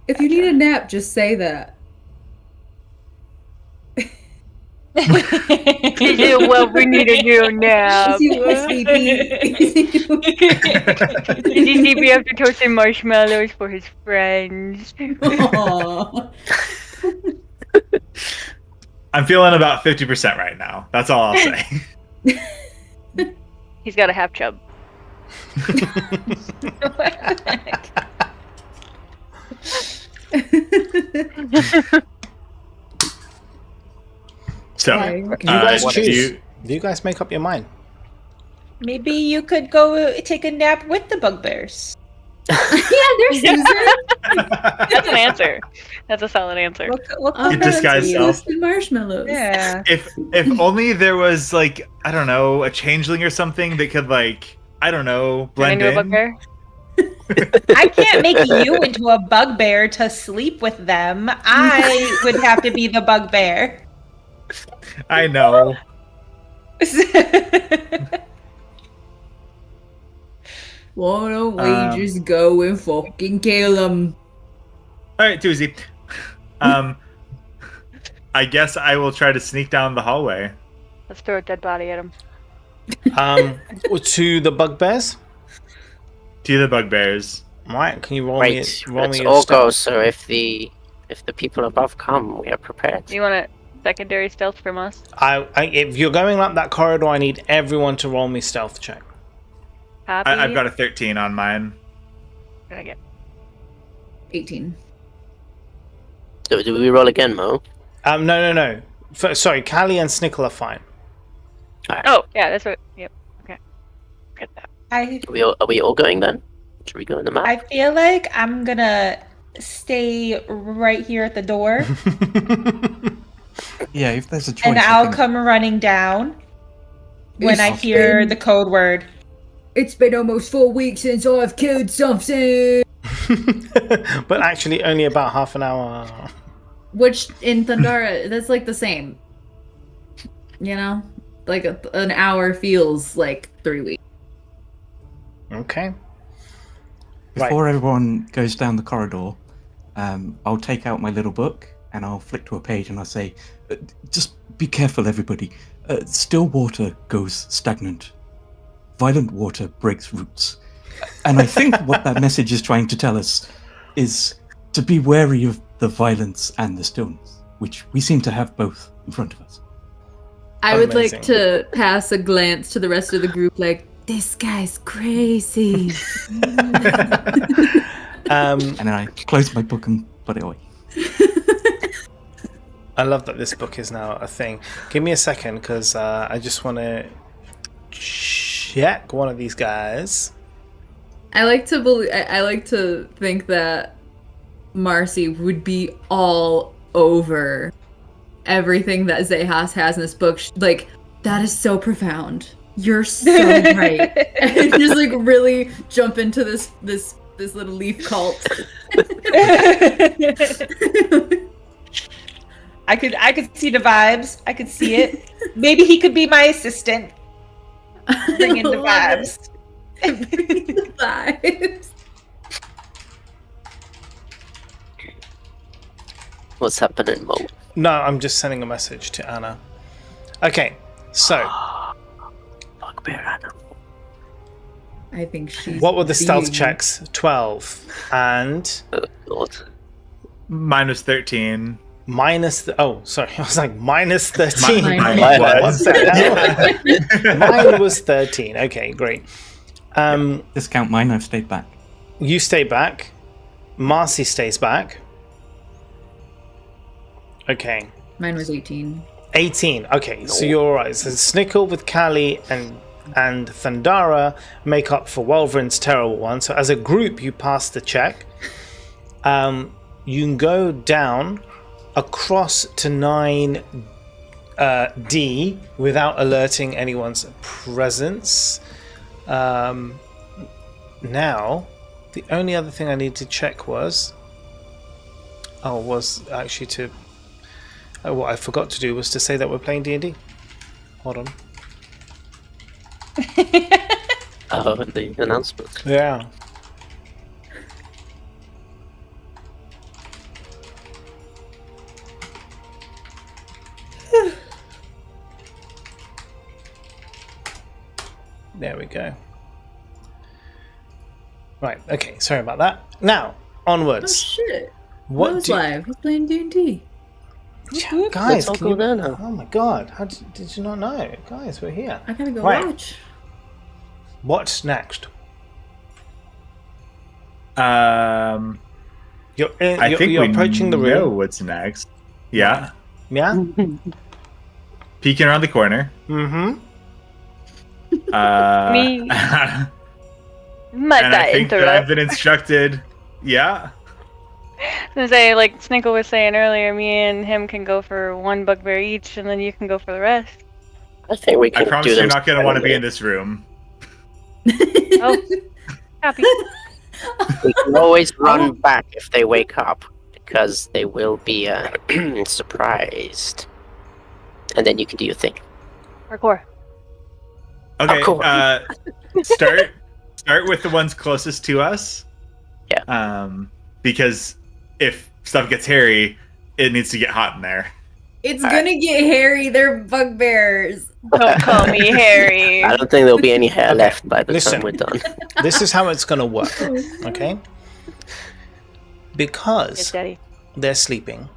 If you need a nap, just say that. Well, we need to do now. You were sleepy. DCB have to toast some marshmallows for his friends. Aw. I'm feeling about 50% right now. That's all I'll say. He's got a half chub. So, Okay. You guys do choose. you- Do you guys make up your mind? Maybe you could go take a nap with the bugbears. Yeah, there's Susan. That's an answer. That's a solid answer. We'll Oh, You disguise let's self. roast marshmallows. Yeah. if only there was like, I don't know, a changeling or something that could like, I don't know, Turn blend into a in. bugbear. I can't make you into a bugbear to sleep with them. I would have to be the bugbear. I know. Why don't we Um, just go and fucking kill them? All right, Tuesday. I guess I will try to sneak down the hallway. Let's throw a dead body at him. To the bugbears. To the bugbears. Right, can you roll Right, me? Roll let's me all your go. stealth. So if the people above come, we are prepared. You want a secondary stealth from us? If you're going up that corridor, I need everyone to roll me stealth check. Copy. I've got a 13 on mine. What did I get? 18. Do we roll again, Mo? No. Sorry, Callie and Snickle are fine. Oh, yeah, that's what. Yep. Okay. Get that. Are we all going then? Should we go in the map? I feel like I'm gonna stay right here at the door, Yeah, if there's a choice. and I I'll think- come running down when I It's hear been- the code word. It's been almost 4 weeks since I've killed something. But actually, only about half an hour. Which in Thundara, that's like the same. You know, like an hour feels like 3 weeks. Okay. Before everyone goes down the corridor, I'll take out my little book and I'll flick to a page and I'll say, just be careful, everybody. Still water goes stagnant. Violent water breaks roots. And I think what that message is trying to tell us is to be wary of the violence and the stillness, which we seem to have both in front of us. I would Amazing. like to pass a glance to the rest of the group, like, this guy's crazy. And then I close my book and put it away. I love that this book is now a thing. Give me a second, because I just want to check one of these guys. I like to believe. I like to think that Marcy would be all over everything that Zehas has in this book. Like, that is so profound. You're so right. And just like really jump into this little leaf cult. I could see the vibes. I could see it. Maybe he could be my assistant. Bring in the Love vibes. it. Vibes. What's happening, Mo? No, I'm just sending a message to Anna. Okay, so Bugbear Anna. I think she's. what were the stealth being- checks? 12 and Oh, God. Mine was 13. minus. Oh, sorry, I was like minus 13. Mine What was. the hell? Mine was 13. Okay, great. Discount mine, I've stayed back. You stay back. Marcy stays back. Okay. Mine was 18. 18. Okay, so you're alright. So Snickle with Callie and Thundara make up for Welverin's terrible one. So as a group, you pass the check. You can go down across to 9D without alerting anyone's presence. Now, the only other thing I need to check was actually to. What I forgot to do was to say that we're playing D&D. Hold on. Oh, and the announcement. Yeah. There we go. Right, okay, sorry about that. Now, Oh onwards. shit! What Mo's do live. He's playing D&D. Yeah, guys, Let's all can go you... there now. Oh my god, how did you not know? Guys, we're here. I gotta go Right. watch. What's next? I think you're we approaching the know room. what's next. Yeah. Yeah? Peeking around the corner. Mm-hmm. Me. Might And I that think that interrupt? I've been instructed. Yeah. I was gonna say, like Snickle was saying earlier, me and him can go for one bugbear each, and then you can go for the rest. I think we I can promise do you're them not going to want to be in separately. this room. Oh, happy. We can always run back if they wake up, because they will be surprised. And then you can do your thing. Parkour. Okay. cool. Start with the ones closest to us. Yeah. Because if stuff gets hairy, it needs to get hot in there. It's gonna get hairy. They're bugbears. Don't call me Harry. I don't think there'll be any hair Okay, left by the listen. time we're done. This is how it's going to work, okay? Yes, Because Daddy. they're sleeping,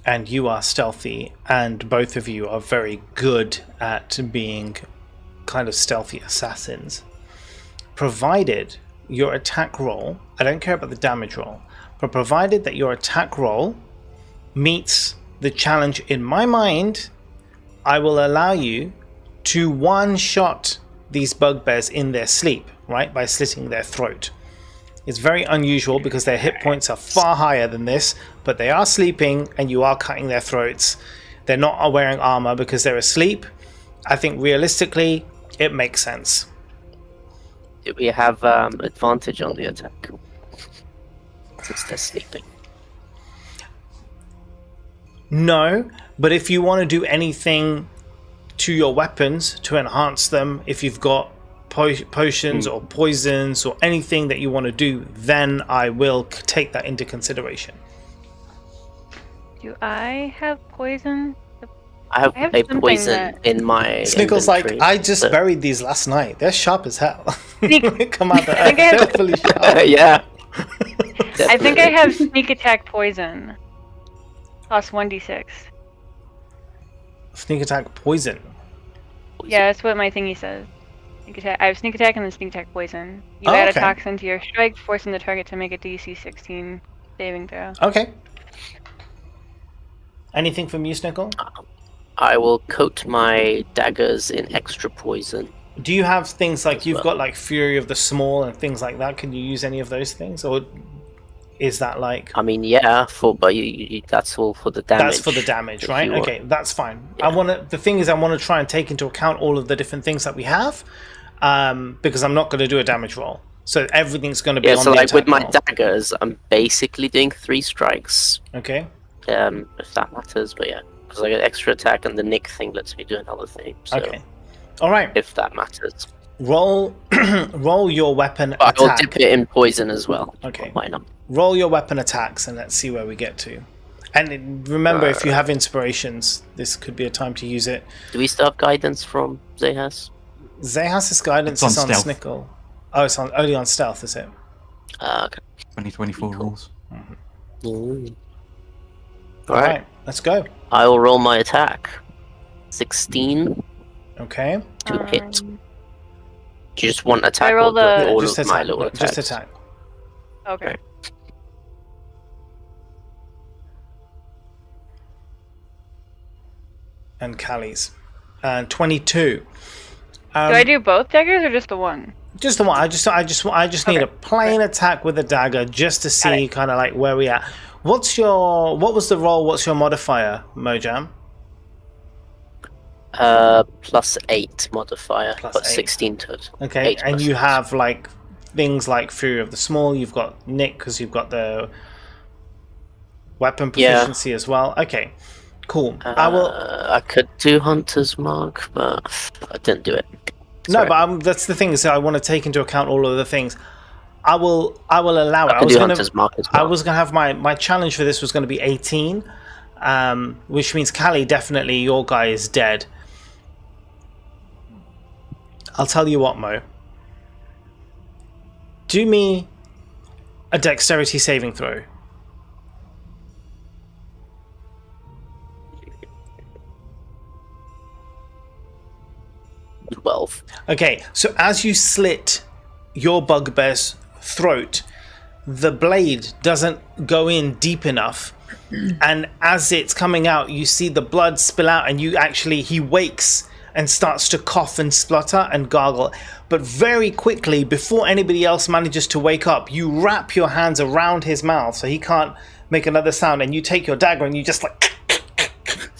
and you are stealthy, and both of you are very good at being kind of stealthy assassins. Provided your attack roll, I don't care about the damage roll, but provided that your attack roll meets the challenge in my mind, I will allow you to one-shot these bugbears in their sleep, right, by slitting their throat. It's very unusual because their hit points are far higher than this, but they are sleeping and you are cutting their throats. They're not wearing armor because they're asleep. I think realistically, it makes sense. Do we have advantage on the attack? Since they're sleeping. No, but if you want to do anything to your weapons to enhance them, if you've got potions or poisons or anything that you want to do, then I will take that into consideration. Do I have poison? I have, I have a something poison that- in my Snickle's like, inventory, I just so- buried these last night. They're sharp as hell. Sneak- Come out the I think I have- They're fully sharp. yeah. I think I have sneak attack poison. Cost 1d6. Sneak attack poison. Yeah, that's what my thingy says. Sneak attack. I have sneak attack and then sneak attack poison. You Oh, add okay. a toxin to your strike, forcing the target to make a DC 16 saving throw. Okay. Anything from you, Snickle? I will coat my daggers in extra poison. Do you have things like As you've well. got like Fury of the Small and things like that? Can you use any of those things, or is that like I mean, yeah, but you, that's all for the damage. that's for the damage, if right? you want. Okay, that's fine. Yeah. I want to. The thing is, I want to try and take into account all of the different things that we have, because I'm not going to do a damage roll, so everything's going to be Yeah, on so the like with attack my roll. daggers, I'm basically doing 3 strikes. Okay. If that matters, but yeah, because I get extra attack and the nick thing lets me do another thing. So Okay. All right. if that matters, Roll. Roll your weapon but I'll attack. dip it in poison as well. Okay. Why not? Roll your weapon attacks and let's see where we get to. And remember, if you have inspirations, this could be a time to use it. Do we still have guidance from Zehas? Zehas's guidance It's is on on stealth. Snickle. Oh, it's only on stealth, is it? Okay. 2024 rules. All right, let's go. I will roll my attack. 16 Okay. to hit. Um, Do you just want attack roll or the- all Just of my attack. little Just attacks? attack. Okay. Right. And Callie's. And 22. Do I do both daggers or just the one? Just the one. I just need Okay. a plain attack with a dagger just to Got see it. kind of like where we at. What was the roll? What's your modifier, Mojam? +8 modifier, Plus but 8. 16 total. Okay, 8 and plus you 6. have like things like Fury of the Small. You've got Nick because you've got the weapon Yeah. proficiency as well. Okay, cool. I will. I could do Hunter's Mark, but I didn't do it. No, Sorry. but that's the thing is I want to take into account all of the things. I will allow it. I could do Hunter's Mark as I well. was gonna have my challenge for this was going to be 18, which means Callie definitely your guy is dead. I'll tell you what, Mo. Do me a dexterity saving throw. 12. Okay, so as you slit your bugbear's throat, the blade doesn't go in deep enough, and as it's coming out, you see the blood spill out, and he wakes and starts to cough and splutter and gargle. But very quickly, before anybody else manages to wake up, you wrap your hands around his mouth so he can't make another sound, and you take your dagger and you just like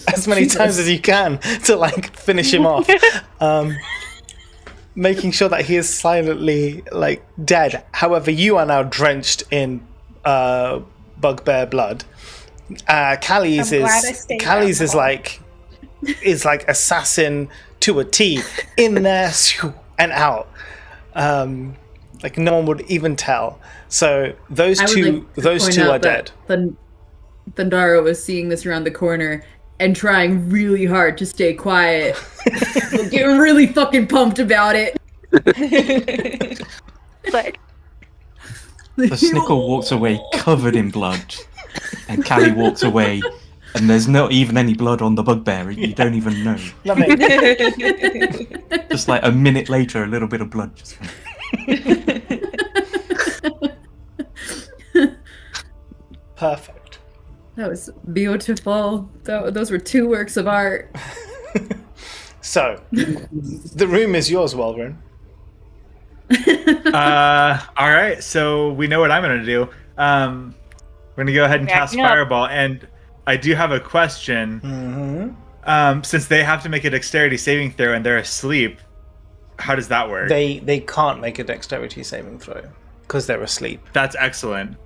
as many times as you can to like finish him off, making sure that he is silently like dead. However, you are now drenched in bugbear blood. Callie's is like assassin to a T, in there and out, like no one would even tell. So those two are dead. Thundara was seeing this around the corner and trying really hard to stay quiet, getting really fucking pumped about it. Like, The Snickle walks away covered in blood, and Callie walks away, and there's not even any blood on the bugbear. You don't even know. Just like a minute later, a little bit of blood just went. Perfect. That was beautiful. Those were 2 works of art. So, the room is yours, Welvin. All right, so we know what I'm going to do. We're going to go ahead and cast Fireball, and I do have a question. Mm-hmm. Since they have to make a dexterity saving throw and they're asleep, how does that work? They can't make a dexterity saving throw because they're asleep. That's excellent.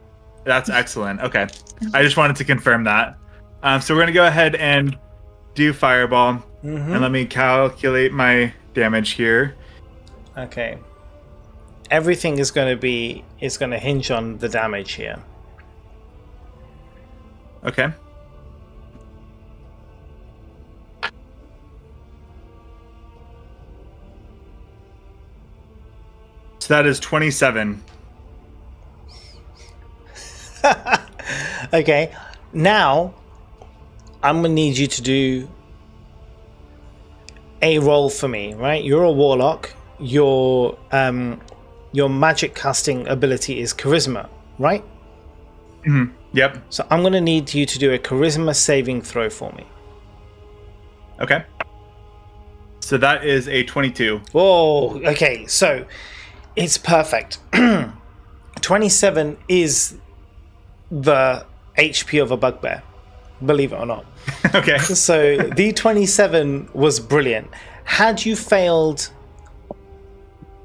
Okay. I just wanted to confirm that. So we're going to go ahead and do Fireball. Mm-hmm. And let me calculate my damage here. Okay. Everything is going to hinge on the damage here. Okay. So that is 27. Okay. Now, I'm going to need you to do a roll for me, right? You're a warlock. Your magic casting ability is charisma, right? Mm-hmm. Yep. So I'm going to need you to do a charisma saving throw for me. Okay. So that is a 22. Whoa, okay, so it's perfect. 27 is the HP of a bugbear, believe it or not. Okay. So the 27 was brilliant. Had you failed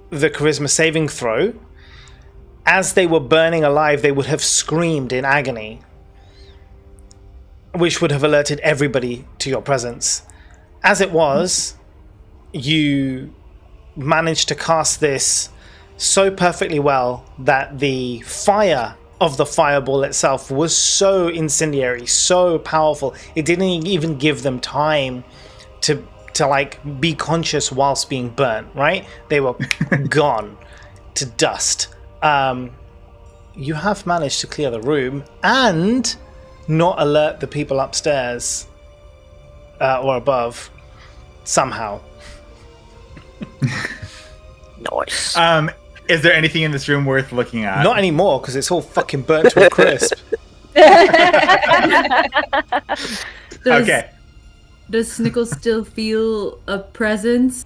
the charisma saving throw, as they were burning alive, they would have screamed in agony, which would have alerted everybody to your presence. As it was, you managed to cast this so perfectly well that the fire of the fireball itself was so incendiary, so powerful, it didn't even give them time to like be conscious whilst being burnt, right? They were gone to dust. You have managed to clear the room and not alert the people upstairs or above somehow. Nice. Is there anything in this room worth looking at? Not anymore, because it's all fucking burnt to a crisp. Okay. Does Snickle still feel a presence?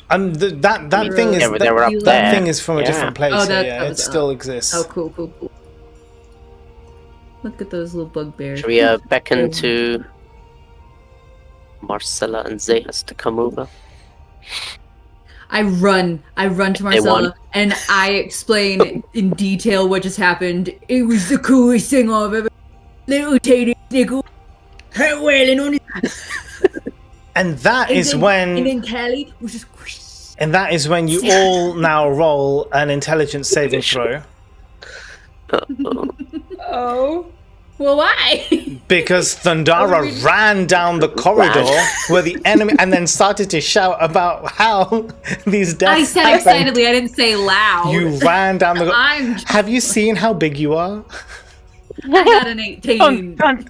That thing is they were up that there. thing is from a different place. Oh, so that yeah, it was still exists. Oh, cool. Look at those little bugbears. Should we beckon to Marcella and Zehas to come over? I run to Marcella and I explain in detail what just happened. It was the coolest thing I've ever. Little Tater Snickle, her wailing on his. And that is when. And then Callie was just. And that is when you all now roll an intelligence saving throw. Oh. Well, why? Because Thundara ran down the corridor where the enemy, and then started to shout about how these deaths I said happened. excitedly. I didn't say loud. You ran down the. I'm. Have you seen how big you are? I got an 18. Dun.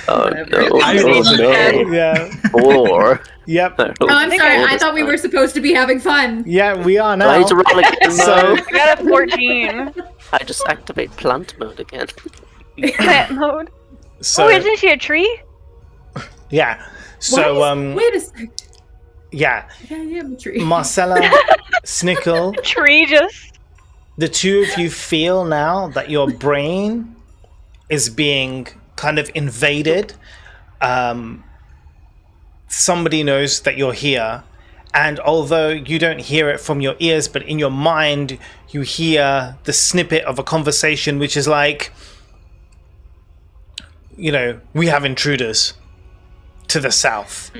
Oh no! I Oh, rolled no. an Yeah. 4. Yep. Oh, I'm think sorry. I I thought we were supposed to be having fun. Yeah, we are Do I now. need to roll again? So- So I got a 14. I just activate plant mode again. Plant mode. So Oh, isn't she a tree? yeah. So Wait a second. yeah, Yeah, I am a tree. Marcella, Snickle, Tree just. the two of you feel now that your brain is being kind of invaded. Somebody knows that you're here, and although you don't hear it from your ears, but in your mind you hear the snippet of a conversation which is like, you know, we have intruders to the south.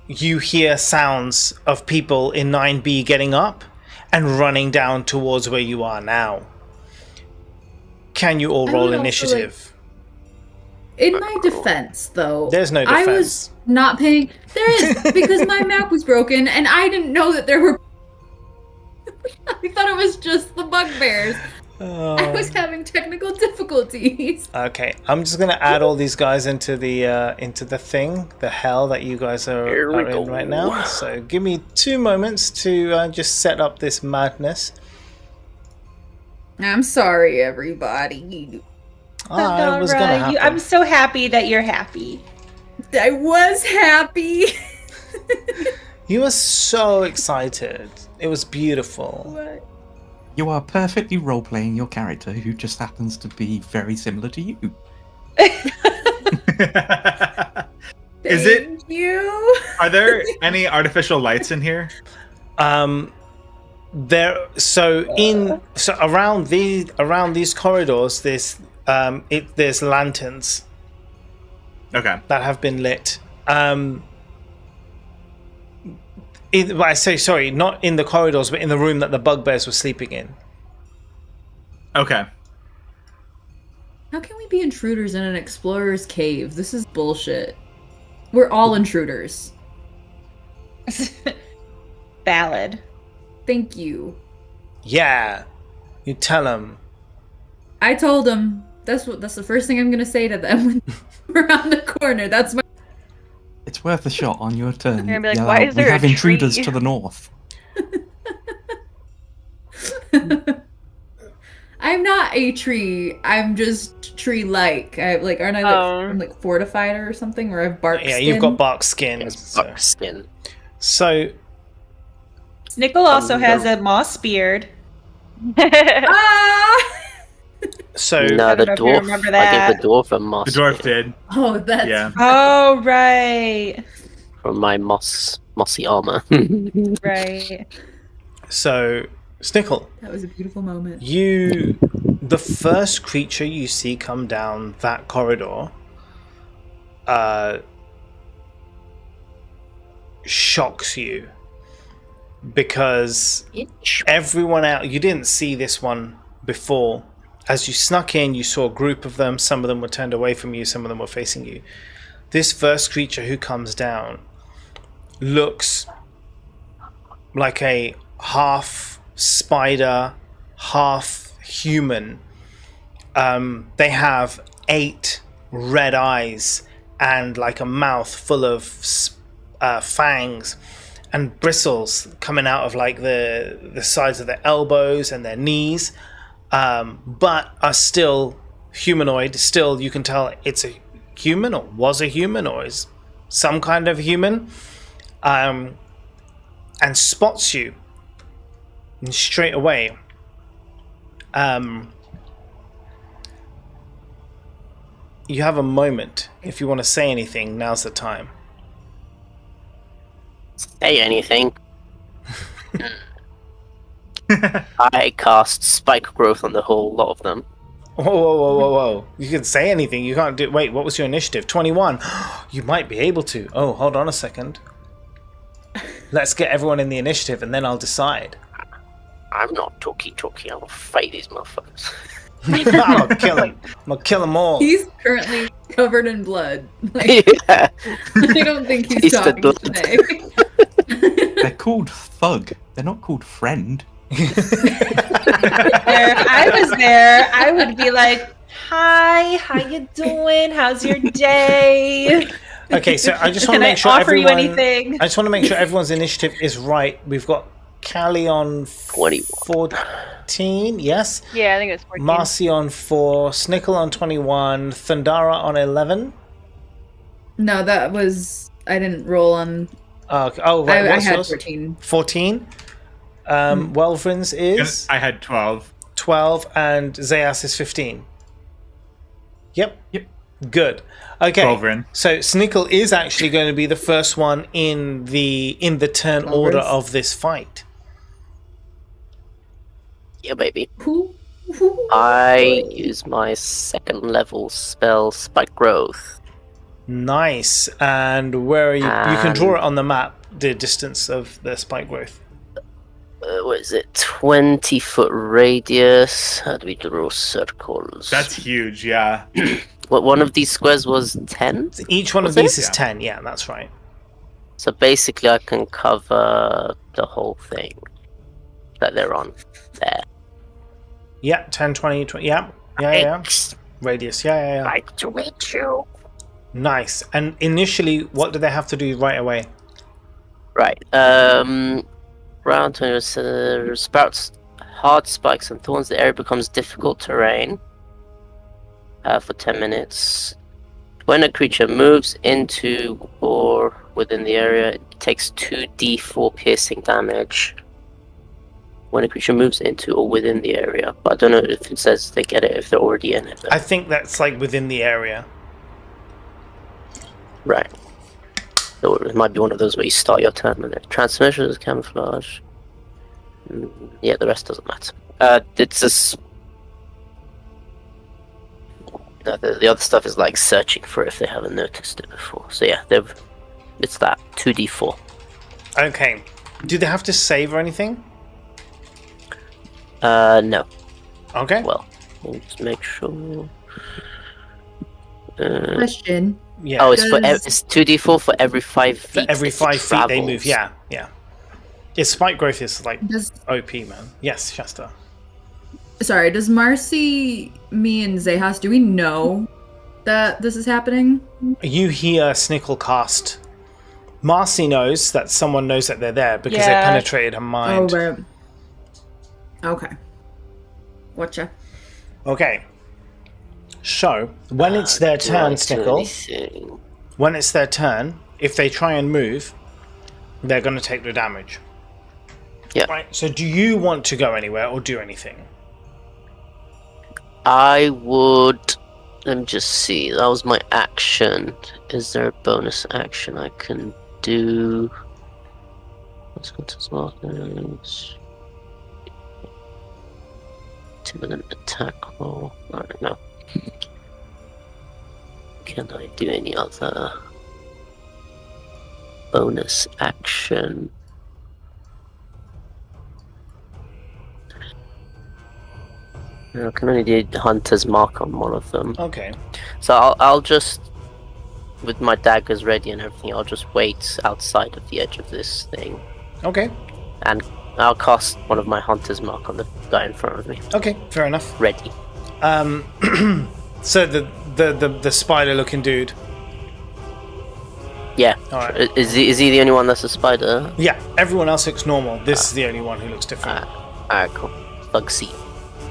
You hear sounds of people in 9B getting up and running down towards where you are now. Can you all I roll would also initiative? In my defense, though, There's no I was defense. not paying. There is, because my map was broken and I didn't know that there were. I thought it was just the bugbears. I was having technical difficulties. Okay, I'm just gonna add all these guys into the thing, the hell that you guys Here we are in go. right now. So give me 2 moments to just set up this madness. I'm sorry, everybody. I was gonna happen. I'm so happy that you're happy. I was happy. You were so excited. It was beautiful. What? You are perfectly role-playing your character, who just happens to be very similar to you. Is it? Thank you. Are there any artificial lights in here? Around these corridors, there's lanterns Okay. that have been lit. I say sorry, not in the corridors, but in the room that the bugbears were sleeping in. Okay. How can we be intruders in an explorer's cave? This is bullshit. We're all intruders. Ballad. Thank you. Yeah, you tell them. I told them. That's the first thing I'm gonna say to them when we're around the corner. That's my. It's worth a shot on your turn. You're gonna be like, Yell "Why out, is we there a have intruders tree?" to the north. I'm not a tree. I'm just tree-like. Aren't I I'm like fortified or something, or I have bark Yeah, skin? you've got bark skin. It's So, buck skin. so Snickle also has a moss beard. Ah! so No, I the don't know if you dwarf. remember I that. gave the dwarf a moss. The dwarf skin did. Oh, that's Yeah. Oh, right. from my mossy armor. Right. so Snickle, that was a beautiful moment. the first creature you see come down that corridor shocks you because everyone out, you didn't see this one before. As you snuck in, you saw a group of them. Some of them were turned away from you, some of them were facing you. This first creature who comes down looks like a half spider, half human. They have 8 red eyes and like a mouth full of fangs and bristles coming out of like the sides of their elbows and their knees, but are still humanoid. Still, you can tell it's a human, or was a human, or is some kind of human, and spots you. And straight away, you have a moment. If you want to say anything, now's the time. Say anything. I cast spike growth on the whole lot of them. Whoa. You can say anything. You can't do... Wait, what was your initiative? 21. You might be able to. Oh, hold on a second. Let's get everyone in the initiative and then I'll decide. I'm not talky. I will fight these motherfuckers. I'm gonna kill him. I'm gonna kill them all. He's currently covered in blood. Like, Yeah. I don't think he's Tasted talking blood. today. They're called thug. They're not called friend. If I was there, I would be like, "Hi, how you doing? How's your day?" Okay, so I just want Can to I make sure offer you everyone. anything? I just want to make sure everyone's initiative is right. We've got Callie on 21. 14, yes. Yeah, I think it's 14. Marcy on 4, Snickle on 21, Thundara on 11. No, that was I didn't roll on. Okay. Oh, right. I What's had yours? 14. 14. Welvrin's is I had 12. 12, and Zayas is 15. Yep. Yep. Good. Okay. 12 in. So Snickle is actually going to be the first one in the turn order of this fight. Yeah, baby. Who? I use my 2nd level spell, Spike Growth. Nice. And where are you? You can draw it on the map, the distance of the spike growth. What is it? 20-foot radius. How do we draw circles? That's huge, yeah. What, one of these squares was 10? Each one of Was it? these is Yeah. 10. Yeah, that's right. So basically I can cover the whole thing that they're on there. Yeah, 10, 20, 20. Yeah. Yeah. Radius. Yeah. Like to meet you. Nice. And initially, what do they have to do right away? Right. Round 20 sprouts hard spikes and thorns. The area becomes difficult terrain for 10 minutes. When a creature moves into or within the area, it takes 2d4 piercing damage. When a creature moves into or within the area, but I don't know if it says they get it if they're already in it. I think that's like within the area. Right. So it might be one of those where you start your turn with it. Transformation is camouflage. Yeah, the rest doesn't matter. It's just... No, the other stuff is like searching for it if they haven't noticed it before. So yeah, it's that 2d4. Okay. Do they have to save or anything? No. Okay. Well, let's make sure. Question. Yeah. Oh, it's Does- it's 2d4 for every 5 For feet. every if it 5 feet they travels. move. Yeah. Its spike growth is like Does OP, man. Yes, Shasta. sorry, does Marcy, me, and Zehas, do we know that this is happening? You hear Snickle cast. Marcy knows that someone knows that they're there because Yeah. they penetrated her mind. Oh, right. Okay. Gotcha. Okay. So, when it's their Do I turn, do Snickle, anything? when it's their turn, if they try and move, they're going to take the damage. Yeah. Right. So, do you want to go anywhere or do anything? I would. Let me just see. That was my action. Is there a bonus action I can do? Let's go to smartness. Timid attack roll. I don't know. Can I do any other bonus action? I can only do Hunter's Mark on one of them. Okay. So I'll just, with my daggers ready and everything, I'll just wait outside of the edge of this thing. Okay. And I'll cast one of my Hunter's Mark on the guy in front of me. Okay. Fair enough. Ready. So the spider-looking dude. Yeah. All right. Is he the only one that's a spider? Yeah. Everyone else looks normal. This is the only one who looks different. Alright, cool. Bugsy.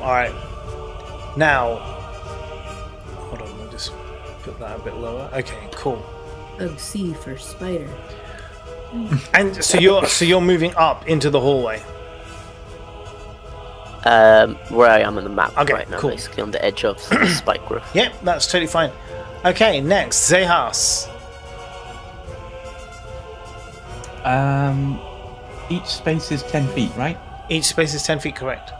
All right. Now, hold on. I'll just put that a bit lower. Okay. Cool. C for spider. And so you're moving up into the hallway. Where I am on the map Okay, right now, cool. basically on the edge of the spike growth. Yep, that's totally fine. Okay, next, Zehas. Each space is 10 feet, right? Each space is 10 feet, correct.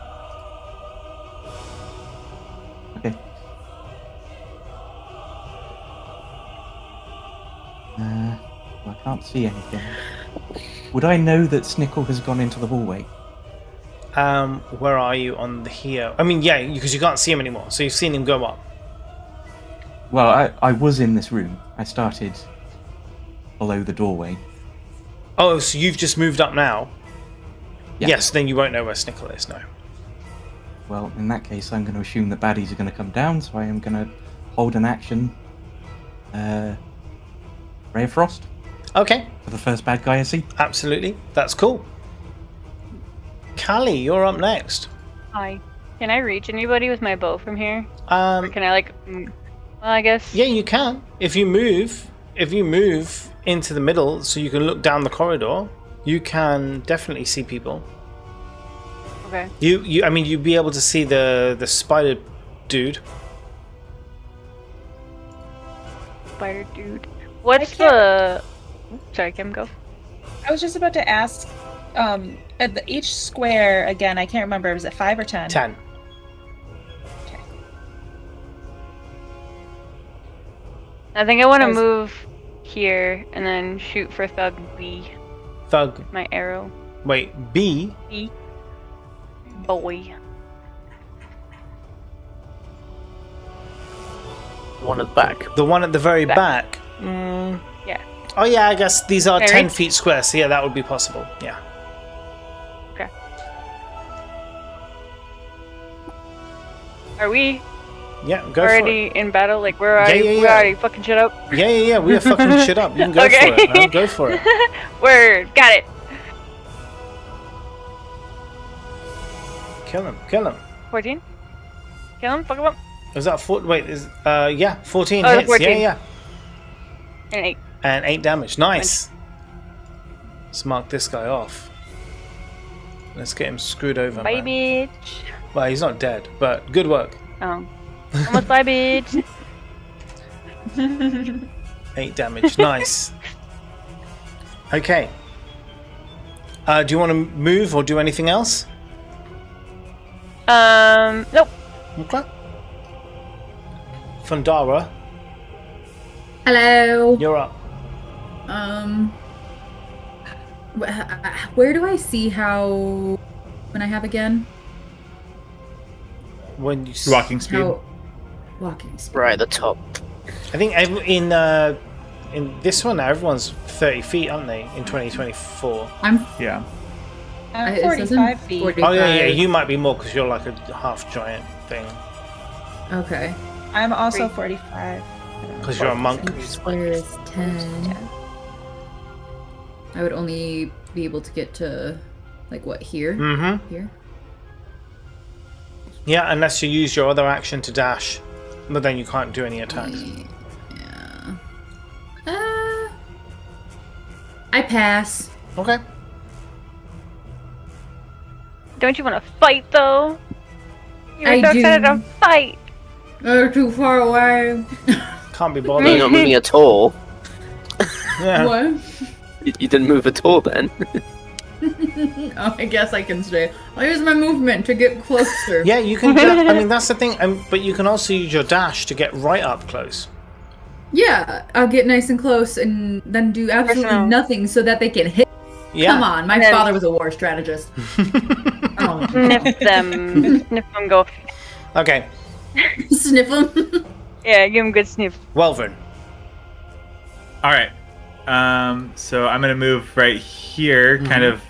Okay. Well, I can't see anything. Would I know that Snickle has gone into the hallway? Where are you on the here? I mean, yeah, because you can't see him anymore, so you've seen him go up. Well, I was in this room. I started below the doorway. Oh, so you've just moved up now? Yeah. Yes, then you won't know where Snickle is, no. Well, in that case, I'm going to assume the baddies are going to come down, so I am going to hold an action. Ray of Frost Okay, for the first bad guy I see. absolutely. That's cool. Callie, you're up next. Hi. Can I reach anybody with my bow from here? Or Um, can I like? Well, I guess. yeah, you can. If you move into the middle so you can look down the corridor, you can definitely see people. Okay. I mean, you'd be able to see the spider dude. Spider dude. What's can't- the? Sorry, Kim, go. I was just about to ask. At each square again, I can't remember. Was it 5 or 10? 10. Okay. I think I want to Guys- move here and then shoot for Thug B. Thug. My arrow. Wait, B. B. Boy. One at the back. The one at the very Back. back. Mm. Yeah. Oh yeah, I guess these are Mary? 10 feet square, so yeah, that would be possible. Yeah. Okay. Are we Yeah, go already in battle? Like we're already, yeah, we're yeah. already fucking shit up. for it. Yeah, we are fucking shit up. You can go Okay. for it, man. Go for it. Word. Got it. Kill him. 14. Kill him. Fuck him up. Was that 4? Wait, 14 Oh, hits. 14. Yeah. And 8. And 8 damage. Nice. Let's mark this guy off. Let's get him screwed over, Bye, man. bitch. Well, he's not dead, but good work. Oh. Almost bye, bitch. 8 damage. Nice. Okay. Do you want to move or do anything else? Nope. Okay. Fundara, Hello. you're up. Where do I see how when I have again? When you Walking speed. How walking speed. Right at the top. I think in this one now, everyone's 30 feet, aren't they? In 2024. I'm Yeah. I'm it says 45 feet. 45. Oh yeah, you might be more because you're like a half giant thing. Okay. I'm also 45. Because you're a monk. Each square is 10. I would only be able to get to, like, what, here? Mm-hmm. Here? Yeah, unless you use your other action to dash, but then you can't do any attacks. Yeah. I pass. Okay. Don't you want to fight though? You're I so excited do. to fight. They're too far away. Can't be You're bothered. not moving at all. Yeah. What? You didn't move at all then. Oh, I guess I can stay. I'll use my movement to get closer. Yeah, you can. I mean, that's the thing. But you can also use your dash to get right up close. Yeah, I'll get nice and close and then do absolutely Personal. nothing so that they can hit. Yeah. Come on, my And then- father was a war strategist. Oh. Sniff them. Sniff them. Go. Okay. Sniff them. Yeah, give them a good sniff. Welvern. All right. So I'm gonna move right here, kind of,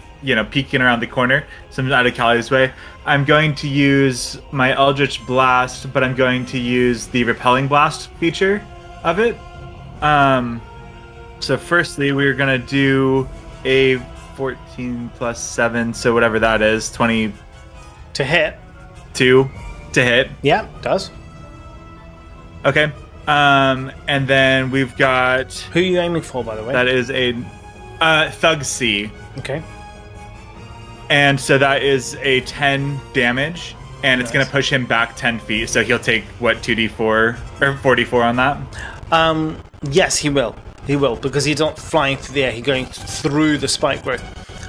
peeking around the corner, so I'm out of Callie's way. I'm going to use my Eldritch Blast, but I'm going to use the Repelling Blast feature of it. So firstly, we're gonna do a 14 plus 7, so whatever that is, 22 To hit. to hit. Yeah, does. Okay. And then we've got Who are you aiming for, by the way? that is a Thug C. Okay. And so that is a 10 damage, and it's Nice. going to push him back 10 feet, so he'll take, 2d4, or 4d4 on that? Yes, he will. He will, because he's not flying through the air, he's going through the spike growth.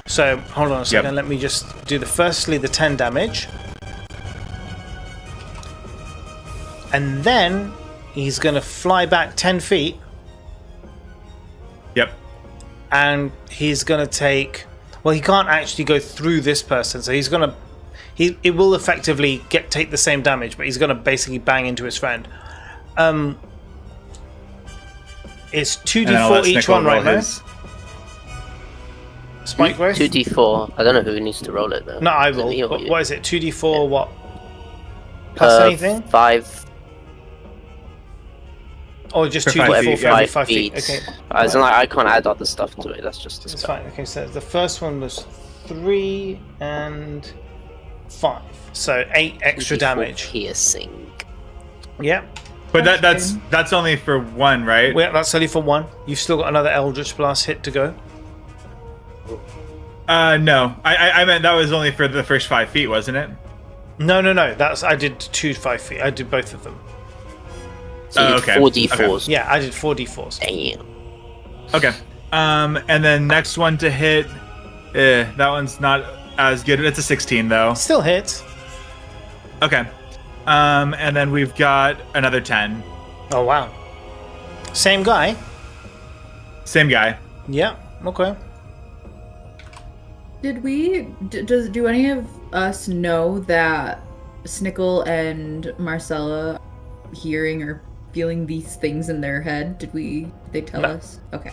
So, hold on a second, let me just do the 10 damage. And then, he's going to fly back 10 feet, Yep. and he's going to take... Well, he can't actually go through this person, so he's going to... It will effectively take the same damage, but he's going to basically bang into his friend. It's And then I'll let 2d4 each Snickle one, roll right now? his. Spike growth? 2d4. I don't know who needs to roll it though. No, I Is it me will. or you? What is it? 2d4 what? Plus anything? 5. Or just For 2d4 5 for every 5 5 feet. feet. Okay. As in, like, I can't add other stuff to it. That's just the That's spell. fine. Okay, so the first one was 3 and 5. So 8 extra 2d4 damage. Piercing. Yeah. But that's only for one, right? Well, that's only for 1. You've still got another Eldritch Blast hit to go. No. I meant that was only for the first 5 feet, wasn't it? No. I did 2 5 feet. I did both of them. So you okay. did 4d4s. Yeah, I did 4d4s. Damn. Okay. And then next one to hit. That one's not as good. It's a 16 though. Still hits. Okay. And then we've got another 10. Oh wow. Same guy. Same guy. Yeah. Okay. Did we? Do any of us know that Snickle and Marcella are hearing or feeling these things in their head? Did they tell us? Okay.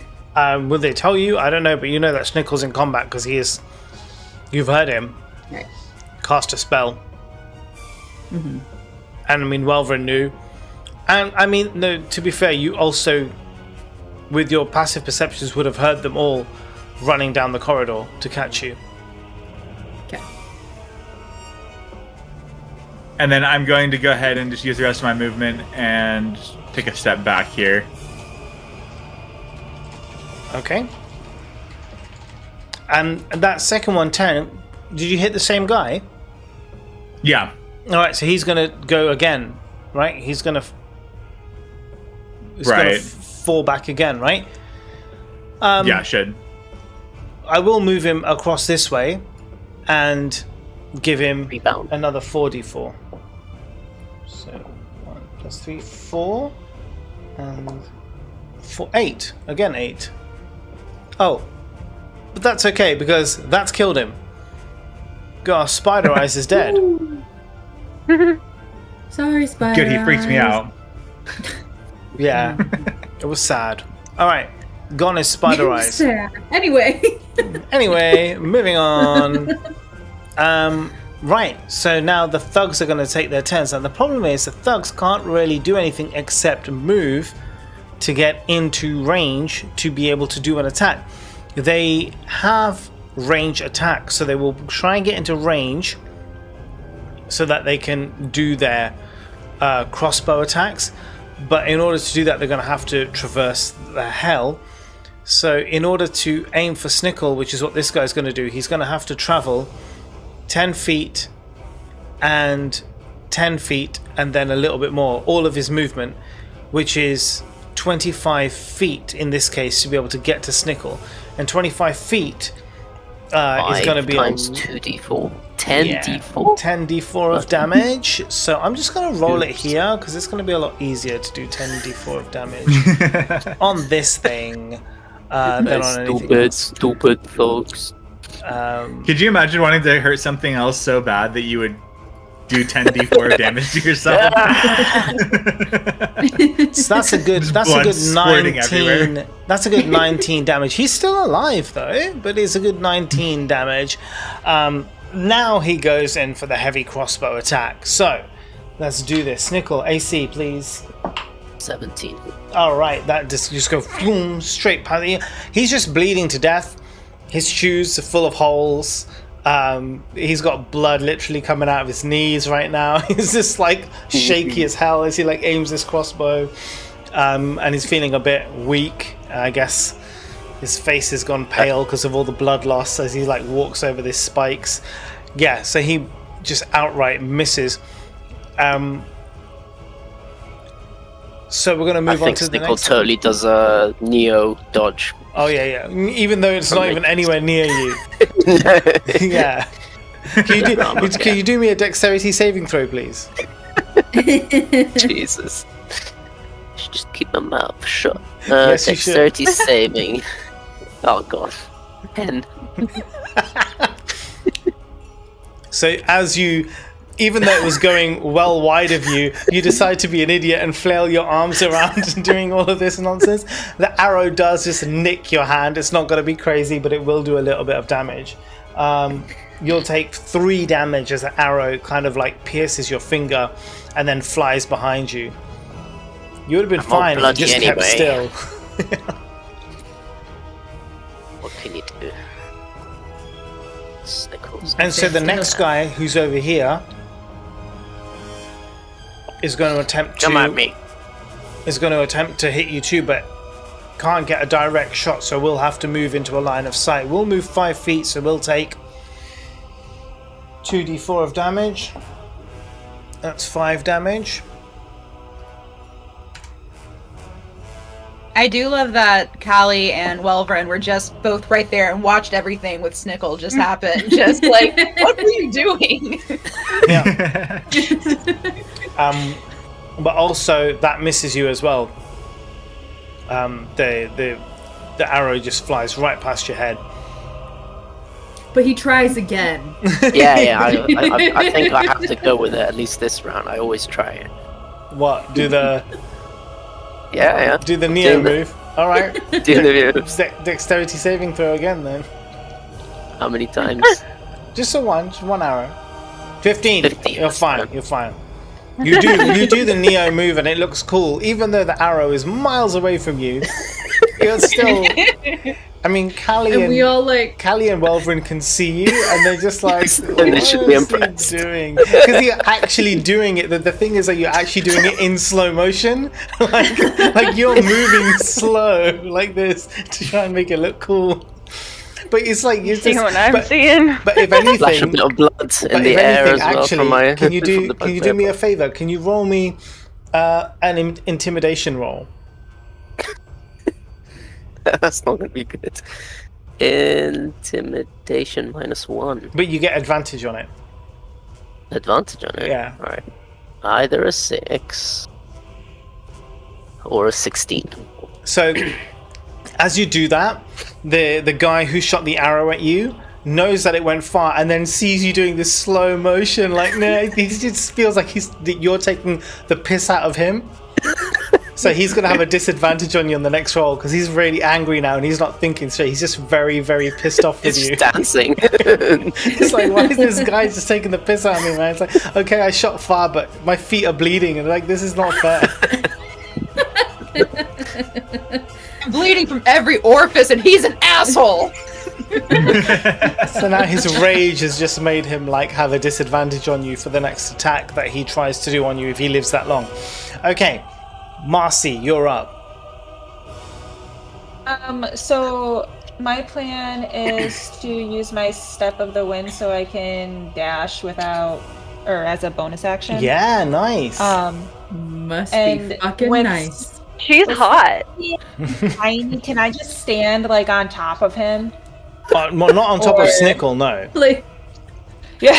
Would they tell you? I don't know, but you know that Snickle's in combat because he is. You've heard him Right. cast a spell, Mm-hmm. and I mean, Welvrin knew, and I mean, no. To be fair, you also, with your passive perceptions, would have heard them all running down the corridor to catch you. Okay. And then I'm going to go ahead and just use the rest of my movement and take a step back here. Okay. And that second one, 10. Did you hit the same guy? Yeah. All right, so he's gonna go again, right? He's gonna Right. fall back again, right? Yeah, should. I will move him across this way and give him Rebound. another 4d4. So 1 plus 3, 4, and 4, 8. Again 8. Oh, but that's okay because that's killed him. God, Spider Eyes is dead. Sorry, Spider. Good, he freaked me out. Yeah, it was sad. All right, gone is Spider Eyes. Sad. Anyway. Anyway, moving on. Right, so now the thugs are going to take their turns. Now the problem is the thugs can't really do anything except move to get into range to be able to do an attack. They have range attack, so they will try and get into range so that they can do their crossbow attacks. But in order to do that, they're going to have to traverse the hell. So in order to aim for Snickle, which is what this guy's going to do, he's going to have to travel 10 feet and 10 feet and then a little bit more, all of his movement, which is 25 feet in this case to be able to get to Snickle. And 25 feet is going to be 2d4. 10d4? 10d4 of damage. So I'm just going to roll it here because it's going to be a lot easier to do 10d4 of damage on this thing than on anything else. Stupid thugs. Could you imagine wanting to hurt something else so bad that you would do 10d4 of damage to yourself? So that's a good. That's a blood good squirting 19. everywhere. That's a good 19 damage. He's still alive though, but it's a good 19 damage. Now he goes in for the heavy crossbow attack. So let's do this. Snickle, AC, please. 17. All right, that just go boom, straight past you. He's just bleeding to death. His shoes are full of holes. He's got blood literally coming out of his knees right now. He's just like shaky as hell as he like aims this crossbow, and he's feeling a bit weak. I guess his face has gone pale because of all the blood loss as he like walks over these spikes. Yeah, so he just outright misses. So we're gonna move on to the Snickle next. totally does a Neo dodge. Oh yeah. Even though it's not even anywhere near you. Yeah. Can you do me a dexterity saving throw, please? Jesus. Should just keep my mouth shut. Yes, you should. Dexterity saving. Oh god. 10. So as you, even though it was going well wide of you, you decide to be an idiot and flail your arms around and doing all of this nonsense. The arrow does just nick your hand. It's not going to be crazy, but it will do a little bit of damage. You'll take 3 damage as the arrow kind of like pierces your finger and then flies behind you. You would have been I'm all fine if you bloody just kept anyway. still. What can you do? Snickles. And so the next guy who's over here is going to attempt Come at me. to hit you too, but can't get a direct shot, so we'll have to move into a line of sight. We'll move 5 feet, so we'll take 2d4 of damage. That's 5 damage. I do love that Callie and Welvrin were just both right there and watched everything with Snickle just happen. Just like, what were you doing? Yeah. But also that misses you as well. The arrow just flies right past your head. But he tries again. Yeah. I think I have to go with it at least this round. I always try it. What? Do the Yeah. do the Neo Doing the- move? All right. Do the moves. Dexterity saving throw again then. How many times? Just one arrow. 15. 15, You're that's fine. fine. You're fine. You do the Neo move and it looks cool, even though the arrow is miles away from you. You're still. I mean, Callie And we all like. Callie and Welvrin can see you, and they're just like, And they should be "What is he impressed." doing?" Because you're actually doing it. The thing is that you're actually doing it in slow motion, like you're moving slow like this to try and make it look cool. But it's like you're See just. what I'm but, seeing? but if Flash a anything, bit of blood but in the if air anything, as well actually, from my. can you do from the me a bugbear. favor? Can you roll me an intimidation roll? That's not gonna be good. Intimidation -1. But you get advantage on it. Advantage on it. Yeah. Right. Either a 6 or a 16. So, as you do that, the guy who shot the arrow at you knows that it went far, and then sees you doing this slow motion. Like, no, he just feels like that you're taking the piss out of him. So he's gonna have a disadvantage on you on the next roll because he's really angry now and he's not thinking straight. He's just very, very pissed off with It's you. just dancing. It's like, why is this guy just taking the piss out of me, man? It's like, okay, I shot far, but my feet are bleeding, and like, this is not fair. I'm bleeding from every orifice, and he's an asshole. So now his rage has just made him like have a disadvantage on you for the next attack that he tries to do on you if he lives that long. Okay, Marcy, you're up. So my plan is to use my Step of the Wind so I can dash without, or as a bonus action. Yeah, nice. Must be And fucking with- nice. She's hot. Tiny, can I just stand like on top of him? Well, not on top of or- Snickle, no. Like, Yeah.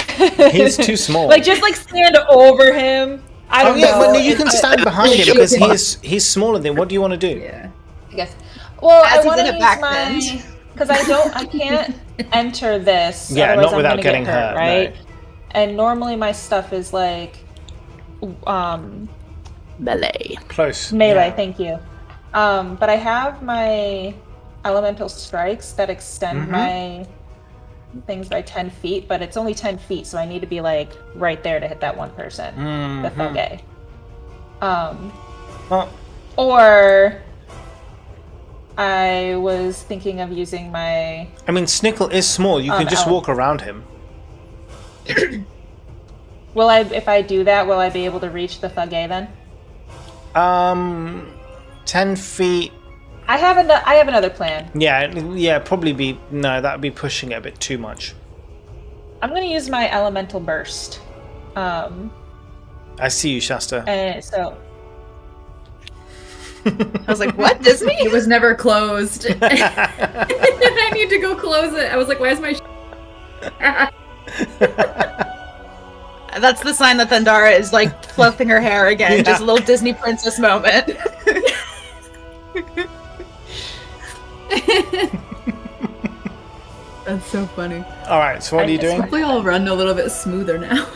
He's too small. Like just like stand over him. I Oh don't yeah, know. well, no, you can stand behind him shoot because him. he's smaller than. What do you want to do? yeah. I guess. Well, As I he's want in to a use back my bend. because I can't enter this. Yeah, otherwise not I'm without gonna getting get hurt, right? no. And normally my stuff is like, Melee. Close. melee. Yeah. Thank you. But I have my elemental strikes that extend Mhm. my things by 10 feet, but it's only 10 feet, so I need to be like right there to hit that one person, the Mhm. Thugay. Well, Or I was thinking of using my. I mean, Snickle is small. You can just Ele- walk around him. Will I, if I do that, will I be able to reach the Thugay then? 10 feet. I have another plan. Yeah, probably be. No, that would be pushing it a bit too much. I'm gonna use my elemental burst. I see you, Shasta. And so I was like, what, Disney? It was never closed. I need to go close it. I was like, why is my That's the sign that Thundara is like fluffing her hair again. Yeah. Just a little Disney princess moment. That's so funny. All right. So what are you doing? Hopefully I'll run a little bit smoother now.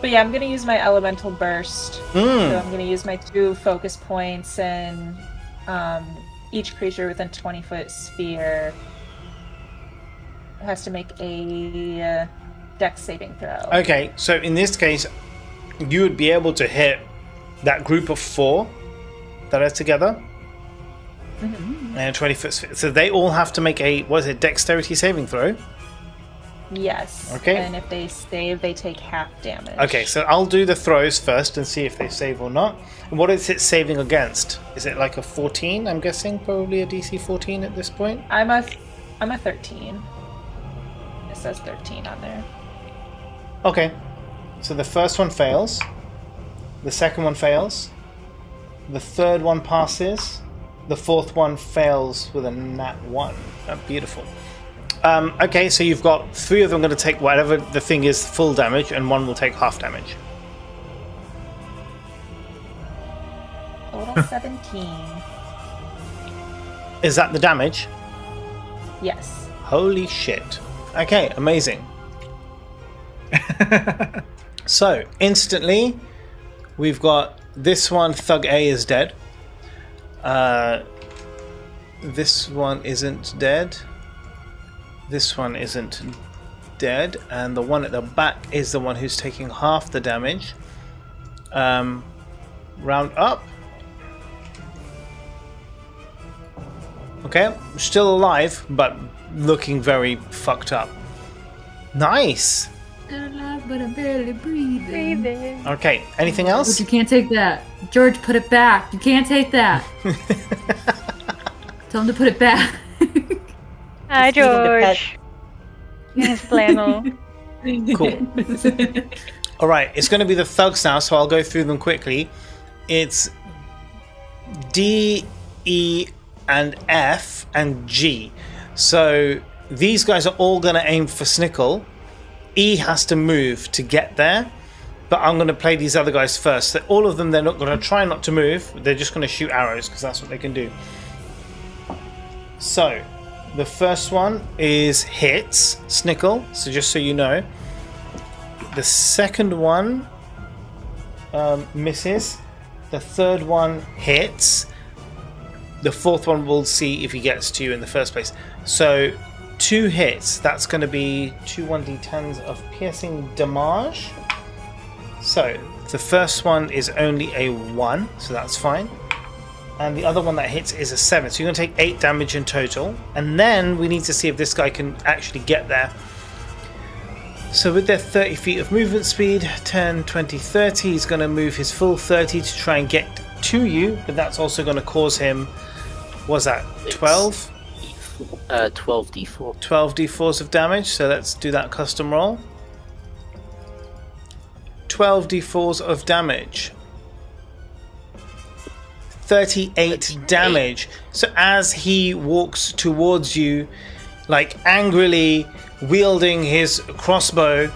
but yeah, I'm gonna use my elemental burst. So Mm. I'm gonna use my 2 focus points, and each creature within 20-foot sphere has to make a Dex saving throw. Okay. So in this case, you would be able to hit that group of 4 that are together. And a 20-foot sphere. So they all have to make a, what is it, dexterity saving throw? Yes. Okay. And if they save, they take half damage. Okay, so I'll do the throws first and see if they save or not. What is it saving against? Is it like a 14? I'm guessing probably a DC 14 at this point. I'm a 13. It says 13 on there. Okay, so the first one fails. The second one fails. The third one passes. The fourth one fails with a nat 1. Oh, beautiful. Okay, so you've got 3 of them going to take whatever the thing is full damage, and 1 will take half damage. Total 17. Is that the damage? Yes. Holy shit. Okay, amazing. So, instantly, we've got this one, Thug A is dead. This one isn't dead. This one isn't dead. And the one at the back is the one who's taking half the damage. Round up. Okay, still alive, but looking very fucked up. Nice! Still alive, but I'm barely breathing. Okay, anything else? But you can't take that. George, put it back. You can't take that. Tell him to put it back. Hi, George. Yes, flannel. Cool. Alright, it's going to be the thugs now, so I'll go through them quickly. It's D, E, and F, and G. So these guys are all going to aim for Snickle. E has to move to get there, but I'm going to play these other guys first. So all of them, they're not going to try not to move. They're just going to shoot arrows, because that's what they can do. So the first one is hits Snickle, so just so you know. The second one misses. The third one hits. The fourth one we'll see if he gets to you in the first place. So 2 hits, that's going to be 2 1d10s of piercing damage. So the first one is only a 1, so that's fine. And the other one that hits is a 7, so you're going to take 8 damage in total. And then we need to see if this guy can actually get there. So with their 30 feet of movement speed, 10, 20, 30, he's going to move his full 30 to try and get to you, but that's also going to cause him, what's that, 12? 12d4. 12 d4s of damage, so let's do that custom roll. 12 d4s of damage. 38 damage. So as he walks towards you, like angrily wielding his crossbow,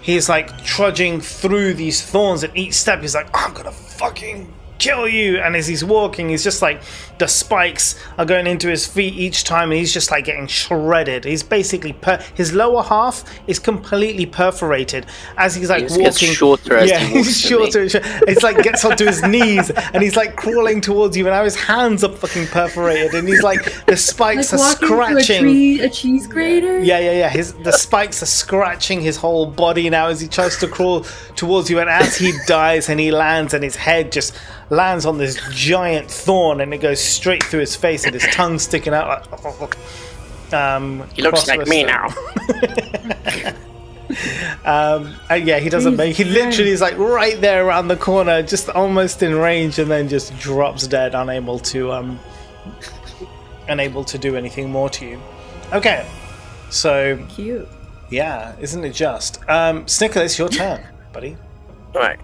he's like trudging through these thorns. At each step he's like, I'm gonna fucking kill you. And as he's walking, he's just like, the spikes are going into his feet each time, and he's just like getting shredded. He's basically his lower half is completely perforated as he's like walking. Gets shorter as he walks. He's shorter. It's like gets onto his knees, and he's like crawling towards you, and now his hands are fucking perforated, and he's like, the spikes Like are walking scratching. through a cheese grater? Yeah. The spikes are scratching his whole body now as he tries to crawl towards you, and as he dies and he lands, and his head just lands on this giant thorn, and it goes straight through his face, and his tongue sticking out like. He looks like me now. Yeah, he doesn't make. He literally is like right there around the corner, just almost in range, and then just drops dead, unable to do anything more to you. Okay, so Cute. yeah, isn't it just? Snickle, it's your turn, buddy. Right.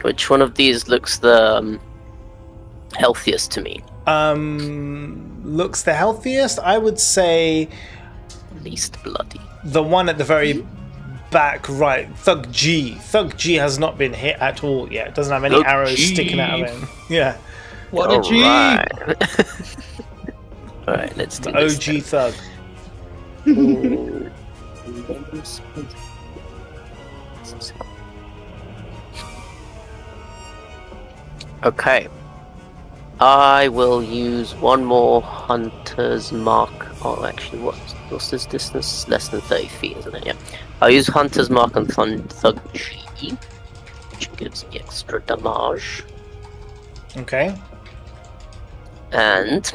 Which one of these looks the healthiest to me? Looks the healthiest, I would say. Least bloody. The one at the very back right, Thug G. Thug G has not been hit at all yet. Doesn't have any Thug arrows G. sticking out of him. Yeah. What a G! Alright, let's do The this. OG Thug. Okay. I will use one more Hunter's Mark. Oh, actually, what's this distance? Less than 30 feet, isn't it? Yeah. I'll use Hunter's Mark on Thug G. which gives me extra damage. Okay. And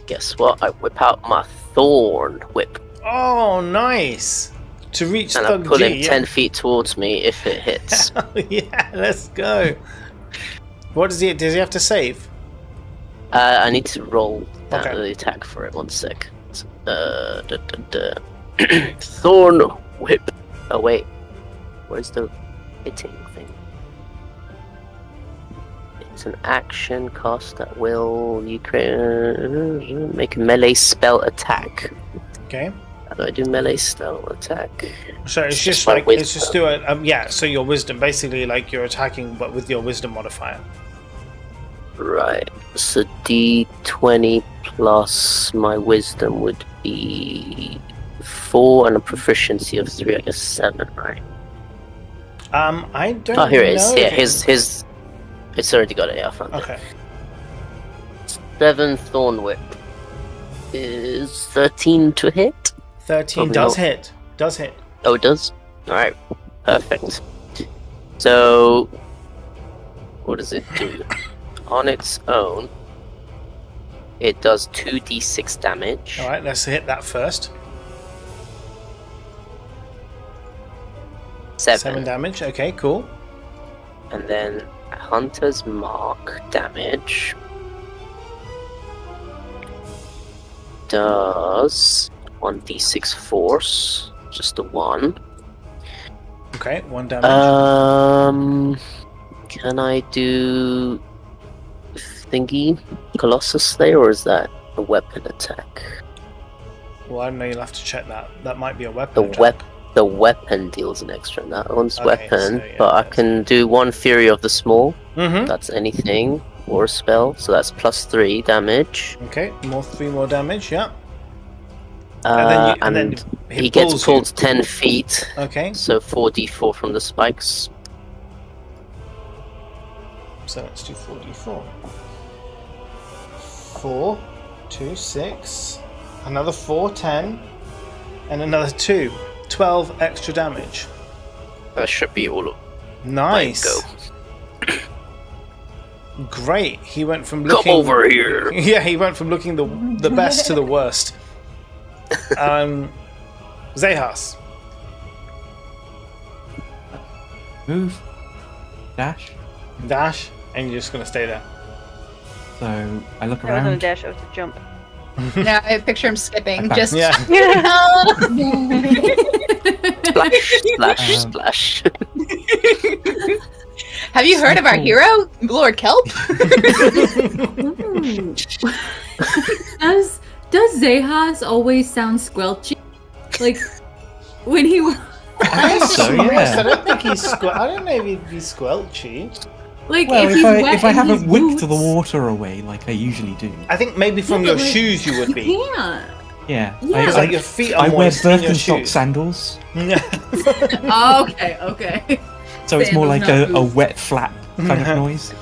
guess what? I whip out my Thorn Whip. Oh, nice. To reach And I Thug pull G. him 10 feet towards me if it hits. Yeah, let's go. What does he? Does he have to save? I need to roll Okay. the attack for it. 1 sec. Thorn Whip. Oh wait, where's the hitting thing? It's an action cost that will you make a melee spell attack. Okay. How do I do melee spell attack? So it's just my like it's just wisdom. do it. Yeah. So your wisdom, basically, like you're attacking, but with your wisdom modifier. Right. So D20 plus my wisdom would be 4 and a proficiency of 3. I guess 7, right? I don't. Oh, here it is. know Yeah, if his. It's already got it. Yeah, I found Okay. it. 7 Thorn Whip is 13 to hit. 13 Probably does not. hit. Does hit. Oh, it does? Alright, perfect. So, what does it do? On its own, it does 2d6 damage. All right. Let's hit that first. 7 damage. Okay. Cool. And then Hunter's Mark damage does 1d6 force, just a 1. Okay. 1 damage. Can I do thingy Colossus Slayer, or is that a weapon attack? Well, I don't know. You'll have to check that. That might be a weapon. The attack. The weapon deals an extra. That one's Okay, weapon, so yeah, but I that's- can do 1 Fury of the Small. Mm-hmm. That's anything or a spell, so that's plus 3 damage. Okay. 3 more damage. Yeah. And then he gets pulls pulled 10 feet, you. Okay. so 4d4 from the spikes. So let's do 44. 4, 2, 6, another 4, 10, and another 2. 12 extra damage. That should be all of Nice. go. Great. He went from Come looking. over here! Yeah, he went from looking the best to the worst. Zehas. Move. Dash. Dash, and you're just gonna stay there. So I look I wasn't a around. dash, I was a jump. Now I picture him skipping. Okay. Just Yeah. Splash, splash, Um, splash. Have you heard of our Cool. hero, Lord Kelp? Ooh. Does Zehas always sound squelchy? Like when he was I guess so, I yeah. don't think he's I don't know if he'd be squelchy. like Well, if he's wet if I in haven't his whipped the boots, water away like I usually do. I think maybe from Yeah, your but, like, shoes you would be. Yeah. Yeah. Yeah. Because like your feet are I wear moist in your Birkenstock shoes. sandals, Okay. Okay. so it's more Sandals, like not a boots. wet flap kind of noise.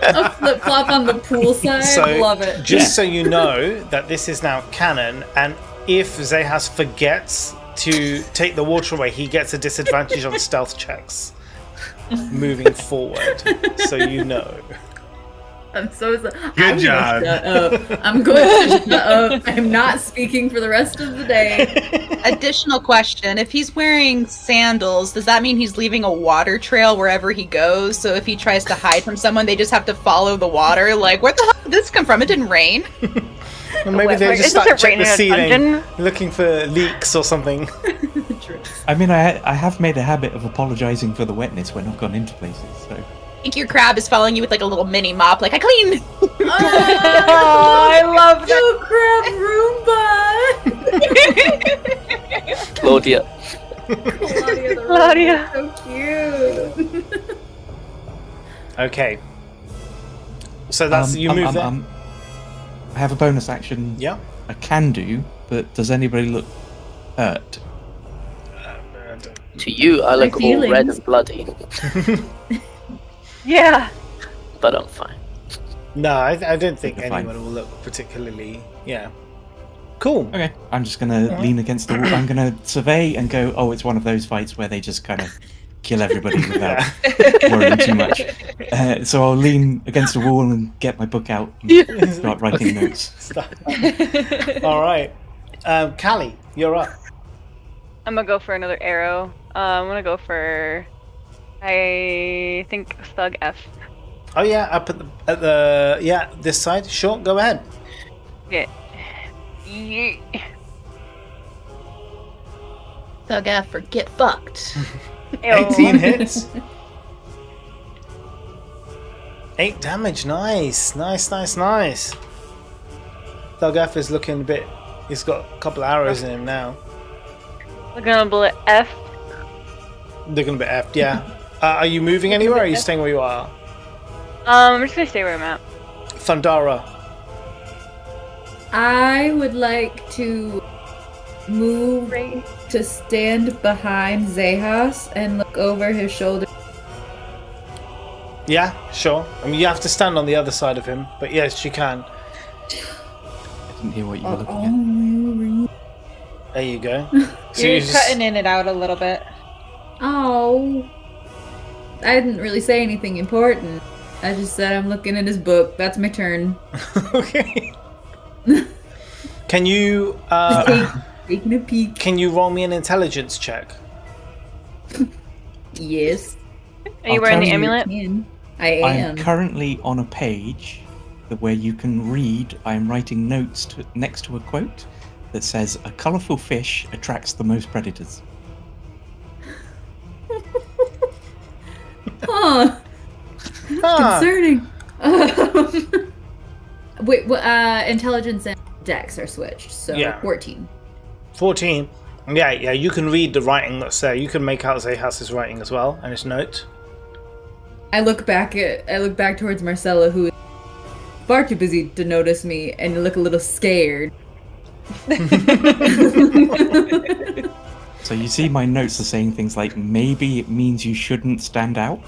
A flip flop on the poolside. So, Love it. just so you know that this is now canon, and if Zehas forgets to take the water away, he gets a disadvantage on stealth checks moving forward. So you know. I'm so sorry. Good job. Shut up. I'm going to shut up. I'm not speaking for the rest of the day. Additional question: if he's wearing sandals, does that mean he's leaving a water trail wherever he goes? So if he tries to hide from someone, they just have to follow the water. Like, where the hell did this come from? It didn't rain. Or maybe Wait, they wait, just isn't start it check raining the in a ceiling, dungeon? looking for leaks or something. I mean, I have made a habit of apologising for the wetness when I've gone into places. So I think your crab is following you with like a little mini mop. Like, I clean. Oh, I love You crab Roomba. Claudia. Claudia. The Claudia. Roomba, so cute. Okay. So that's you move there. I have a bonus action Yeah. I can do, but does anybody look hurt? To you, I look all red feelings. and bloody, Yeah. but I'm fine. No, I don't think You're fine. anyone will look particularly. Yeah. Cool. Okay, I'm just gonna lean against the wall. I'm gonna survey and go, oh, it's one of those fights where they just kind of kill everybody without worrying too much. So I'll lean against the wall and get my book out and start writing notes. All right. Callie, you're up. I'm gonna go for another arrow. I'm gonna go for, I think, Thug F. Oh yeah, up at the this side. Sure, go ahead. Yeah. Thug F or get fucked. 18 hits. 8 damage. Nice. Thug F is looking a bit. He's got a couple arrows in him now. We're gonna bullet F. They're gonna be effed. Yeah. Are you moving anywhere? Or are you staying where you are? I'm just gonna stay where I'm at. Thundara. I would like to move to stand behind Zehas and look over his shoulder. Yeah, sure. I mean, you have to stand on the other side of him, but yes, you can. I didn't hear what you were looking at. There you go. So You're you just- cutting in and out a little bit. Oh. I didn't really say anything important. I just said I'm looking at his book. That's my turn. Okay. Can you Taking a peek. can you roll me an intelligence check? Yes. Are you I'll wearing the tell you- amulet? I am. I'm currently on a page where you can read. I'm writing notes next to a quote that says, "A colourful fish attracts the most predators." Huh. Concerning. Wait, intelligence and dex are switched, so Yeah. 14. 14. Yeah, you can read the writing that's there. You can make out Zehas's writing as well and his note. I look back towards Marcella, who is far too busy to notice me, and look a little scared. So you see my notes are saying things like, maybe it means you shouldn't stand out.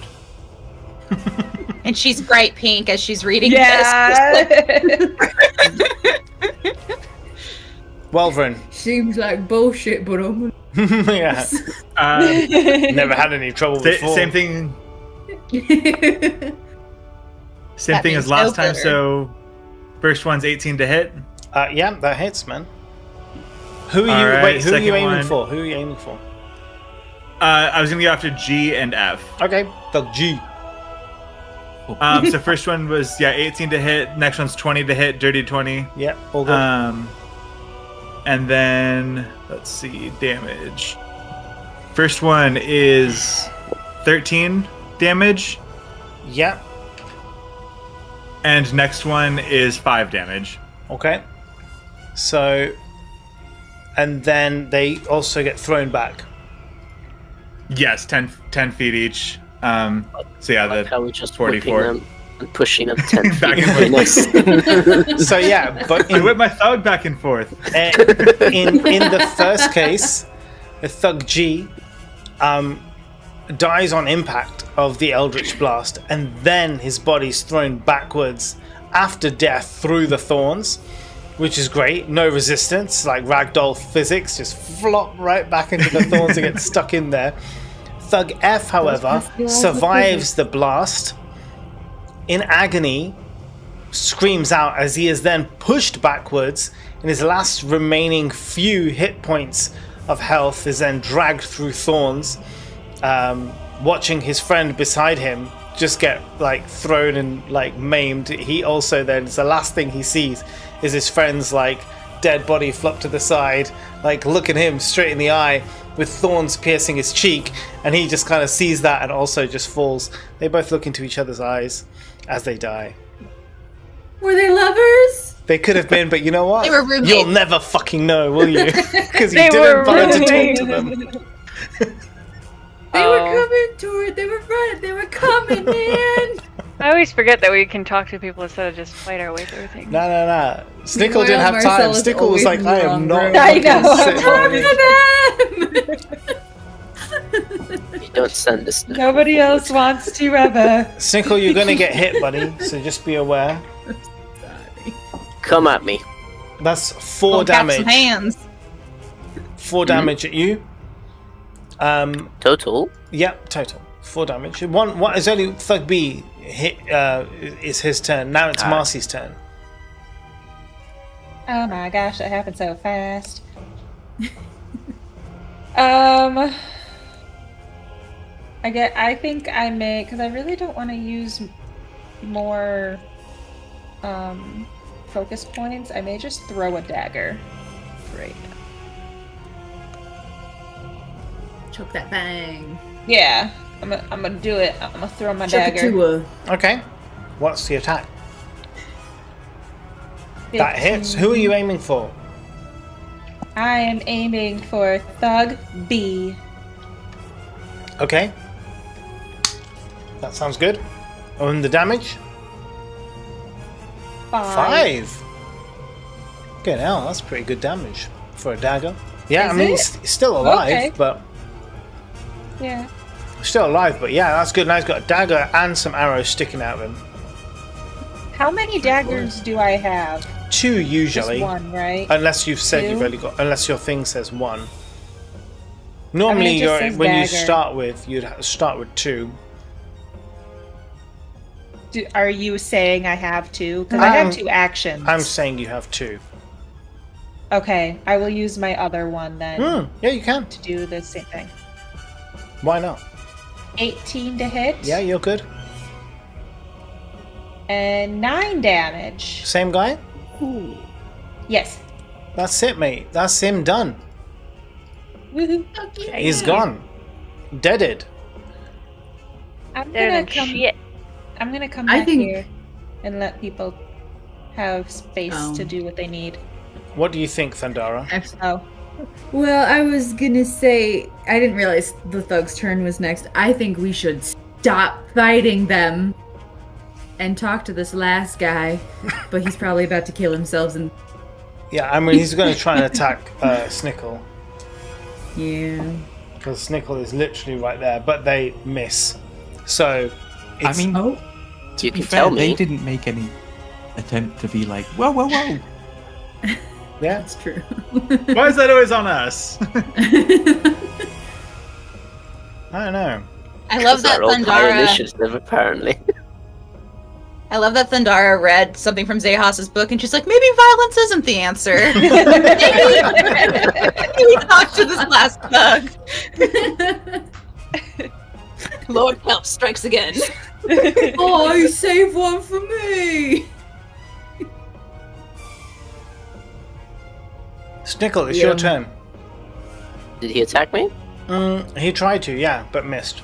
And she's bright pink as she's reading Yeah. this. Welvern. Seems like bullshit, but I'm Yeah. Never had any trouble before. Same thing. Same That thing as means last no time. glitter. So, first one's 18 to hit. Yeah, that hits, man. Who are you? Alright, wait, who are you second aiming one. for? Who are you aiming for? I was gonna go after G and F. Okay, Thug G. So first one was 18 to hit. Next one's 20 to hit. Dirty 20. Yeah, all good. And then let's see damage. First one is 13 damage, Yeah. and next one is 5 damage. Okay. So, and then they also get thrown back. Yes, 10 feet each. So yeah, Like how the we're just 44. whipping them and pushing them 10 feet. Back and Very nice. So yeah, but I in, whip my thug back and forth. in the first case, the Thug G dies on impact of the Eldritch Blast, and then his body's thrown backwards after death through the thorns, which is great. No resistance, like ragdoll physics, just flop right back into the thorns and get stuck in there. Thug F, however, survives the blast. In agony, screams out as he is then pushed backwards, and his last remaining few hit points of health is then dragged through thorns, watching his friend beside him just get like thrown and like maimed. He also then, the last thing he sees is his friend's like dead body flop to the side, like looking him straight in the eye with thorns piercing his cheek, and he just kind of sees that and also just falls. They both look into each other's eyes as they die. Were they lovers? They could have been, but you know what? They were roommates. You'll never fucking know, will you? Because you They didn't were bother to talk to roommates. them. They were coming toward. They were running. They were coming, man. I always forget that we can talk to people instead of just fight our way through things. No. Snickle Meanwhile, didn't have time. Marcella's Snickle was like, always in the I am wrong not. room. I fucking know. sitting on you. You don't send this. Nobody else wants to ever. Snickle, you're gonna get hit, buddy. So just be aware. Come at me. That's 4 Gonna cap some damage. hands. 4 damage at you. Total. Yep, total. 4 damage. One is only Thug B hit. Is his turn. Now it's Marcy's turn. Oh my gosh, that happened so fast. I think I may, because I really don't want to use more focus points. I may just throw a dagger. Great. Choke that bang. Yeah, I'm gonna do it. I'm gonna throw my Choke it dagger. to a... Okay. What's the attack? That hits. 15. Who are you aiming for? I am aiming for Thug B. Okay. That sounds good. And the damage? 5. Okay, now that's pretty good damage for a dagger. Yeah, Is I mean, it? it's still alive, Okay. but Yeah. still alive. But yeah, that's good. Now he's got a dagger and some arrows sticking out of him. How many daggers do I have? 2 usually, Just one, right? unless you've said you've 2? only got. Unless your thing says 1. Normally, it just says when you dagger. start with, you'd start with 2. Are you saying I have 2? Because I have 2 actions. I'm saying you have 2. Okay, I will use my other one then Yeah, you can. to do the same thing. Why not? 18 to hit. Yeah, you're good. And 9 damage. Same guy. Yes. That's it, mate. That's him done. Woohoo. He's gone. Deaded. I'm Better gonna than come. shit. I'm gonna come I back think- here and let people have space Oh. to do what they need. What do you think, Thandara? Oh, Well, I was gonna say, I didn't realize the thug's turn was next. I think we should stop fighting them and talk to this last guy, but he's probably about to kill himself and... Yeah, I mean, he's going to try and attack Snickle. Yeah. Because Snickle is literally right there, but they miss. So, I it's, mean, Oh, to You be can fair, tell they me. didn't make any attempt to be like, whoa, whoa, whoa. yeah. that's true. Why is that always on us? I don't know. I love that Our old higher Thundara. initiative, apparently. I love that Thundara read something from Zahas's book, and she's like, maybe violence isn't the answer. Maybe talk to this last thug. Lord help strikes again. Oh, you saved one for me! Snickle, it's Yeah. your turn. Did he attack me? He tried to, yeah, but missed.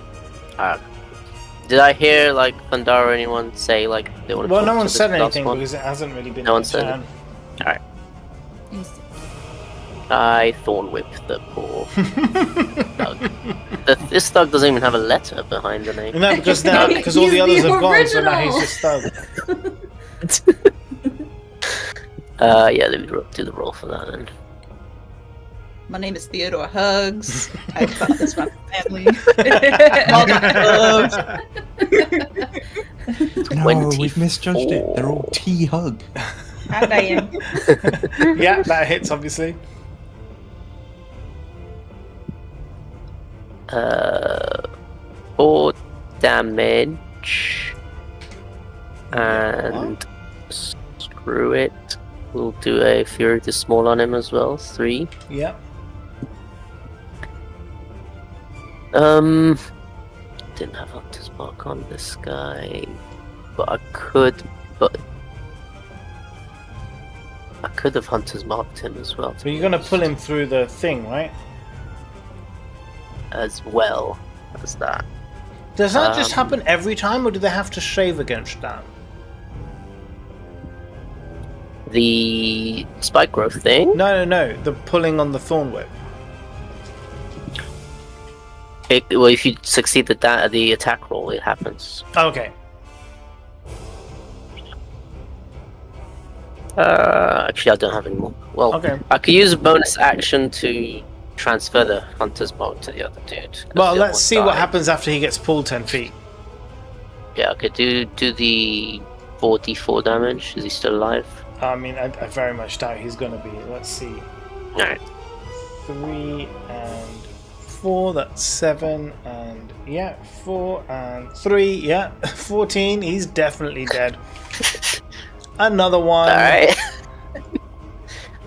Did I hear like Thundara or anyone say like they want to? Well, talk no to one this said last anything one? because it hasn't really been No one their said turn. I thorn whip the poor thug. This thug doesn't even have a letter behind the name. No, because now because all He's the others the have gone, so now original. he's just thug. Yeah, let me do the roll for that then. My name is Theodore Hugs. I got this from my family. All the hugs. No, we've misjudged it. They're all T-hug. how damn. Yeah, that hits obviously. 4 damage. And screw it. We'll do a Fury to Small on him as well. 3. Yeah. Didn't have Hunter's Mark on this guy. But I could have Hunter's Marked him as well. So you're gonna pull him through the thing, right? As well as that. Does that just Um, happen every time, or do they have to shave against that? The spike growth thing. No. The pulling on the thorn whip. Well, if you succeed the attack roll, it happens. Okay. Actually, I don't have any more. Well, Okay. I could use a bonus action to transfer the hunter's mark to the other dude. 'cause Well, the let's other see one what died. happens after he gets pulled 10 feet. Yeah, I could do the 4d4 damage. Is he still alive? I mean, I very much doubt he's going to be. Let's see. Alright. 3 and 4, that's 7, and 4 and 3, 14. He's definitely dead. Another one. Alright.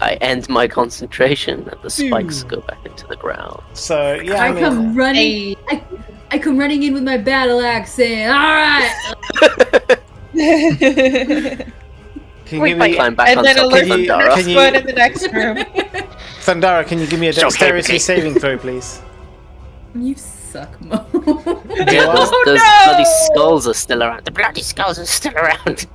I end my concentration and the spikes go back into the ground. So yeah, I come running. I come running in with my battle axe, saying, "All right." Can you give me, Climb back And on then top of alert the Thundara. next one in the next room. Thundara, can you give me a It's okay, dexterity okay. saving throw, please? You suck, Mo. Yeah, those no! bloody skulls are still around. The bloody skulls are still around.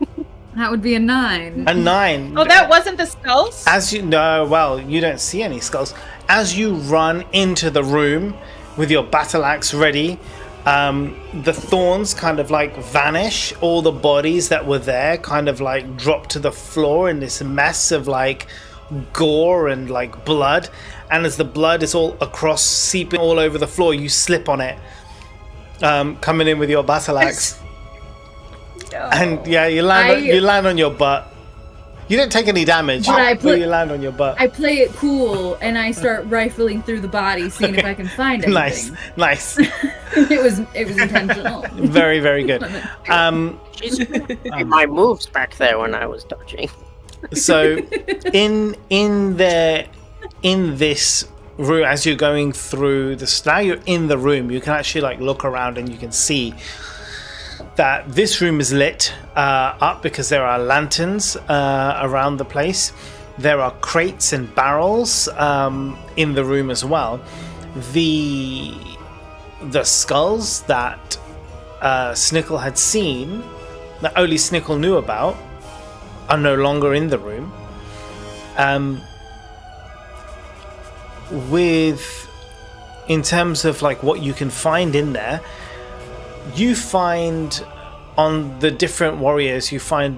That would be a 9. A 9. Oh, that wasn't the skulls? As you know, well, you don't see any skulls. As you run into the room with your battle axe ready, the thorns kind of like vanish. All the bodies that were there kind of like drop to the floor in this mess of like gore and like blood. And as the blood is all across, seeping all over the floor, you slip on it, coming in with your battle axe. And yeah, you land on your butt. You don't take any damage, But but you land on your butt. I play it cool and I start rifling through the body, seeing if I can find anything. Nice. it was intentional. Very, very good. She's my moves back there when I was dodging. So, in this room, as you're going through now you're in the room. You can actually like look around and you can see that this room is lit up because there are lanterns around the place. There are crates and barrels in the room as well. The skulls that Snickle had seen, that only Snickle knew about, are no longer in the room. In terms of like what you can find in there, you find on the different warriors, you find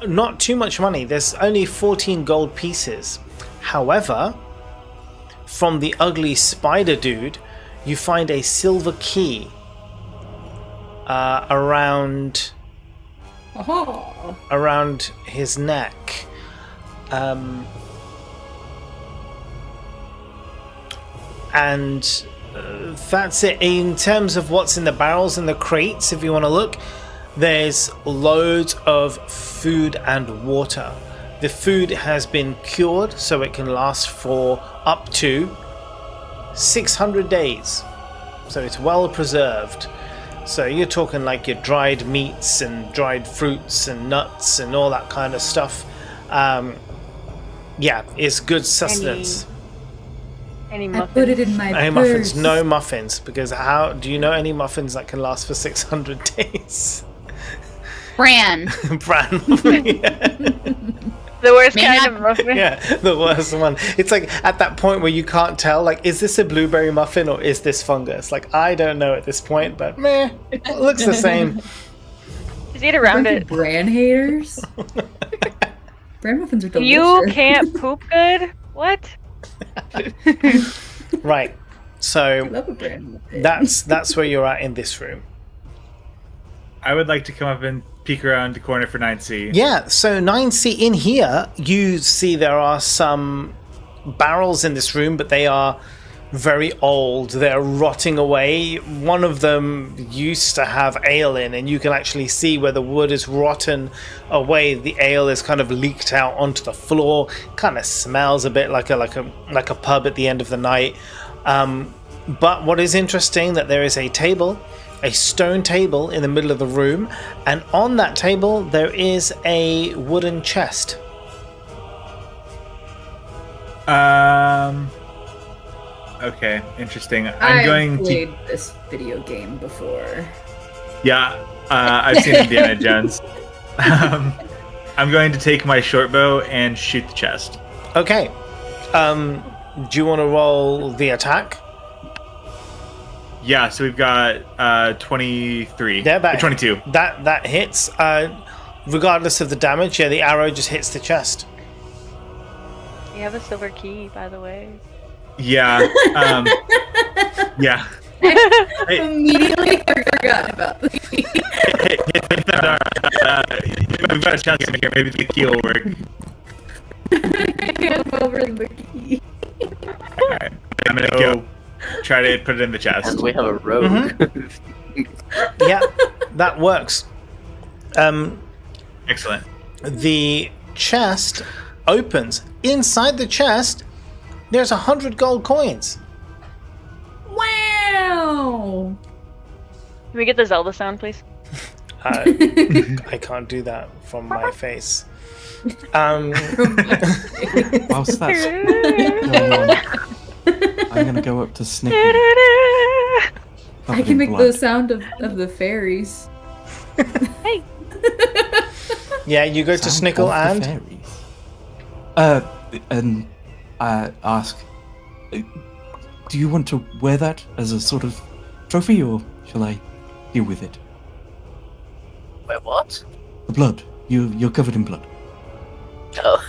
not too much money. There's only 14 gold pieces. However, from the ugly spider dude, you find a silver key around his neck. And that's it. In terms of what's in the barrels and the crates, if you want to look, there's loads of food and water. The food has been cured so it can last for up to 600 days. So it's well preserved. So you're talking like your dried meats and dried fruits and nuts and all that kind of stuff. Yeah, it's good sustenance. Any I muffins? put it in my Any purse. muffins? No muffins, because how do you know any muffins that can last for 600 days? Bran. Bran muffin, yeah. The worst May kind not- of muffin. Yeah, the worst one. It's like at that point where you can't tell, like, is this a blueberry muffin or is this fungus? Like, I don't know at this point, but meh, it looks the same. Just eat around Bunch of it. Bran haters. Bran muffins are delicious. You can't poop good? What? Right. I So love a Bran muffin. that's where you're at in this room. I would like to come up and peek around the corner for 9C. Yeah, so 9C in here, you see there are some barrels in this room, but they are very old. They're rotting away. One of them used to have ale in, and you can actually see where the wood is rotten away. The ale is kind of leaked out onto the floor. Kind of smells a bit like a pub at the end of the night. But what is interesting that there is a table, a stone table in the middle of the room, and on that table there is a wooden chest. Okay, interesting. I've going to. played this video game before. Yeah, I've seen Indiana Jones. I'm going to take my short bow and shoot the chest. Okay. Do you want to roll the attack? Yeah, so we've got 23. Yeah, Or 22. That hits. Regardless of the damage, yeah, the arrow just hits the chest. You have a silver key, by the way. Yeah. Yeah. Immediately forgot about this. We've got a chance in here. Maybe the key will work. Hand over the key. Alright. I'm gonna go try to put it in the chest. And we have a rogue. Yeah, that works. Excellent. The chest opens. Inside the chest, there's 100 gold coins. Wow! Can we get the Zelda sound, please? I can't do that from my face. Whilst that's going on, I'm going to go up to Snickle. I can make the sound of the fairies. Hey. Yeah, you go to Snickle and ask, do you want to wear that as a sort of trophy, or shall I deal with it? Wait, what? The blood. You're covered in blood. Oh.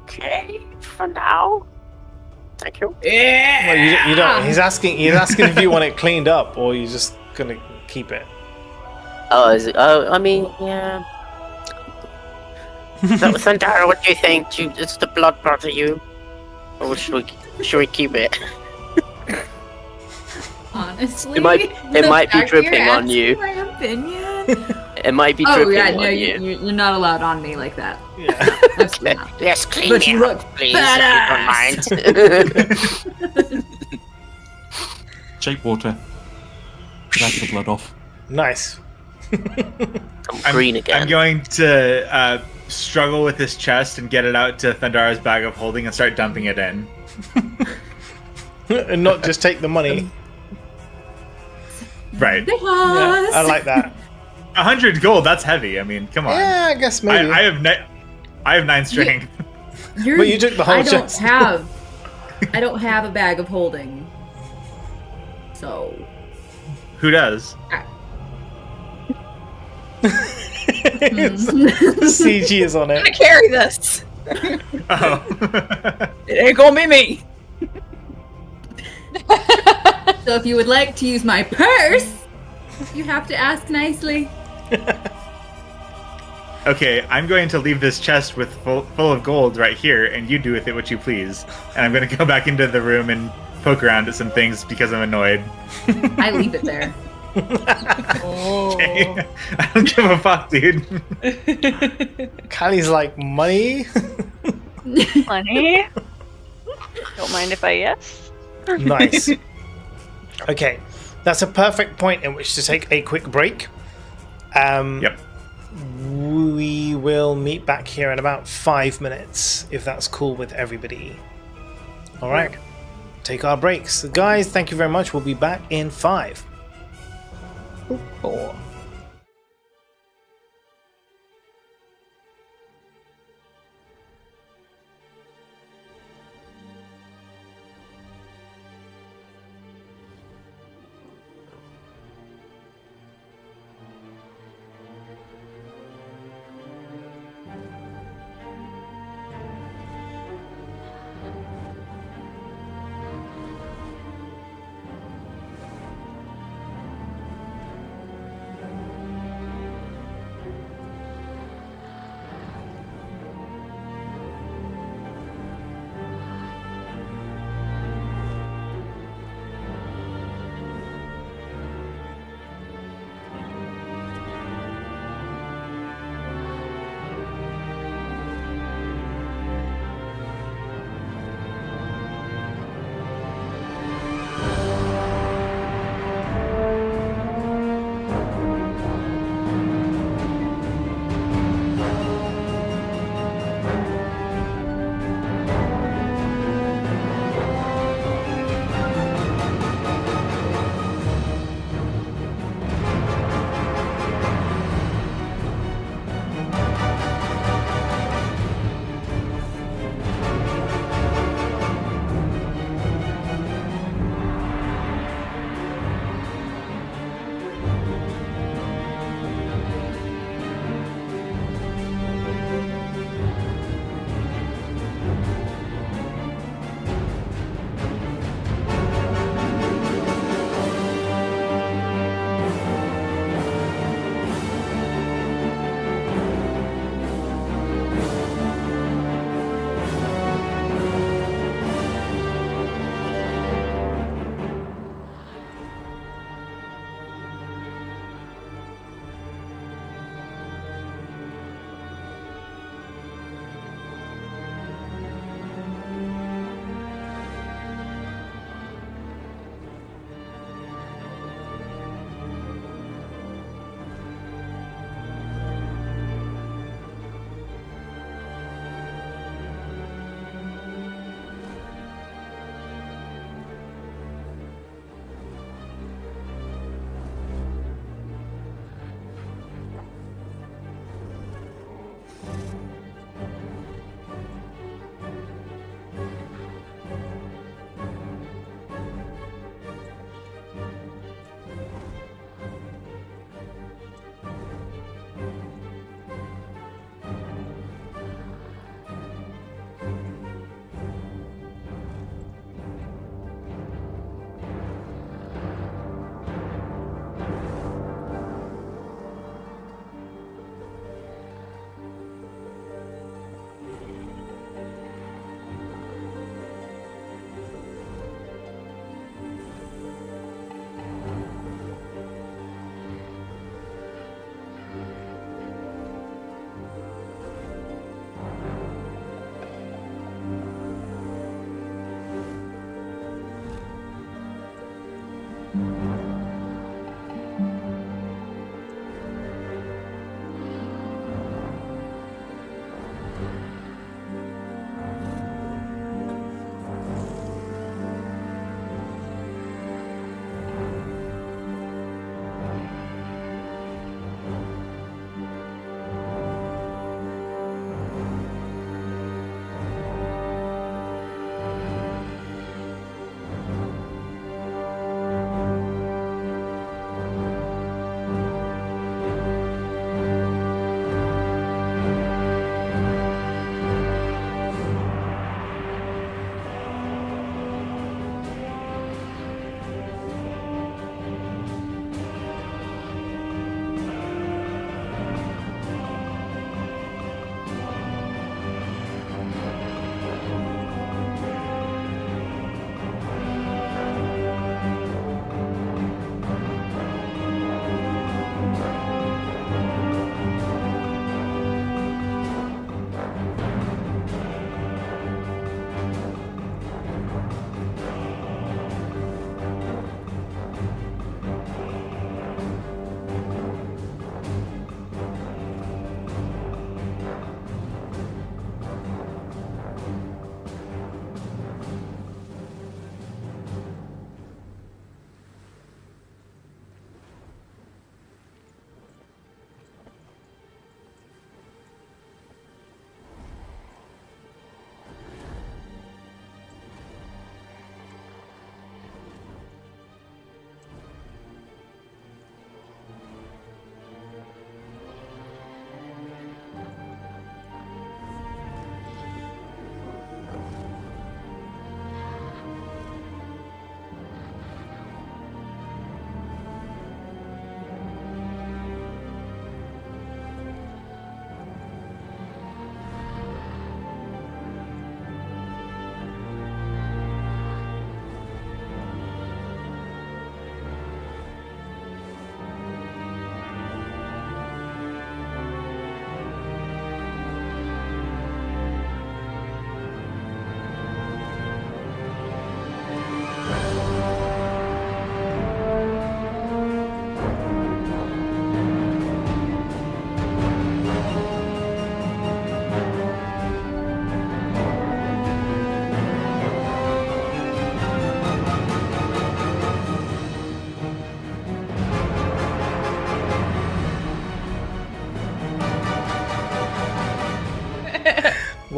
Okay, for now. Thank you. well, you don't. He's asking if you want it cleaned up or you're just gonna keep it. Oh, is it? Oh, I mean, yeah. So, Sandara, what do you think? Is the blood bother you? Or should we keep it? Honestly, It might be dripping on you. My opinion. It might be Oh dripping yeah, on no, you. you're not allowed on me like that. Yeah. Absolutely not. Yes, clean But me you up, look please, badass. if you don't mind. Shape water. Wipe the blood off. Nice. I'm green again. I'm going to struggle with this chest and get it out to Thundara's bag of holding and start dumping it in. And not just take the money. Right. Yeah, I like that. 100 gold, that's heavy. I mean, come on. Yeah, I guess maybe. I have 9 strength. But you took the whole chest. I don't have a bag of holding. So. Who does? CG is on I'm it. gonna carry this. Oh. It ain't gonna be me. So if you would like to use my purse, you have to ask nicely. Okay, I'm going to leave this chest with full of gold right here, and you do with it what you please. And I'm going to go back into the room and poke around at some things because I'm annoyed. I leave it there. Okay. I don't give a fuck, dude. Callie's like, money? Money? Don't mind if I yes? Nice. Okay, that's a perfect point in which to take a quick break. Yep. We will meet back here in about 5 minutes, if that's cool with everybody. All right, take our breaks. Guys, thank you very much. We'll be back in 5. 4.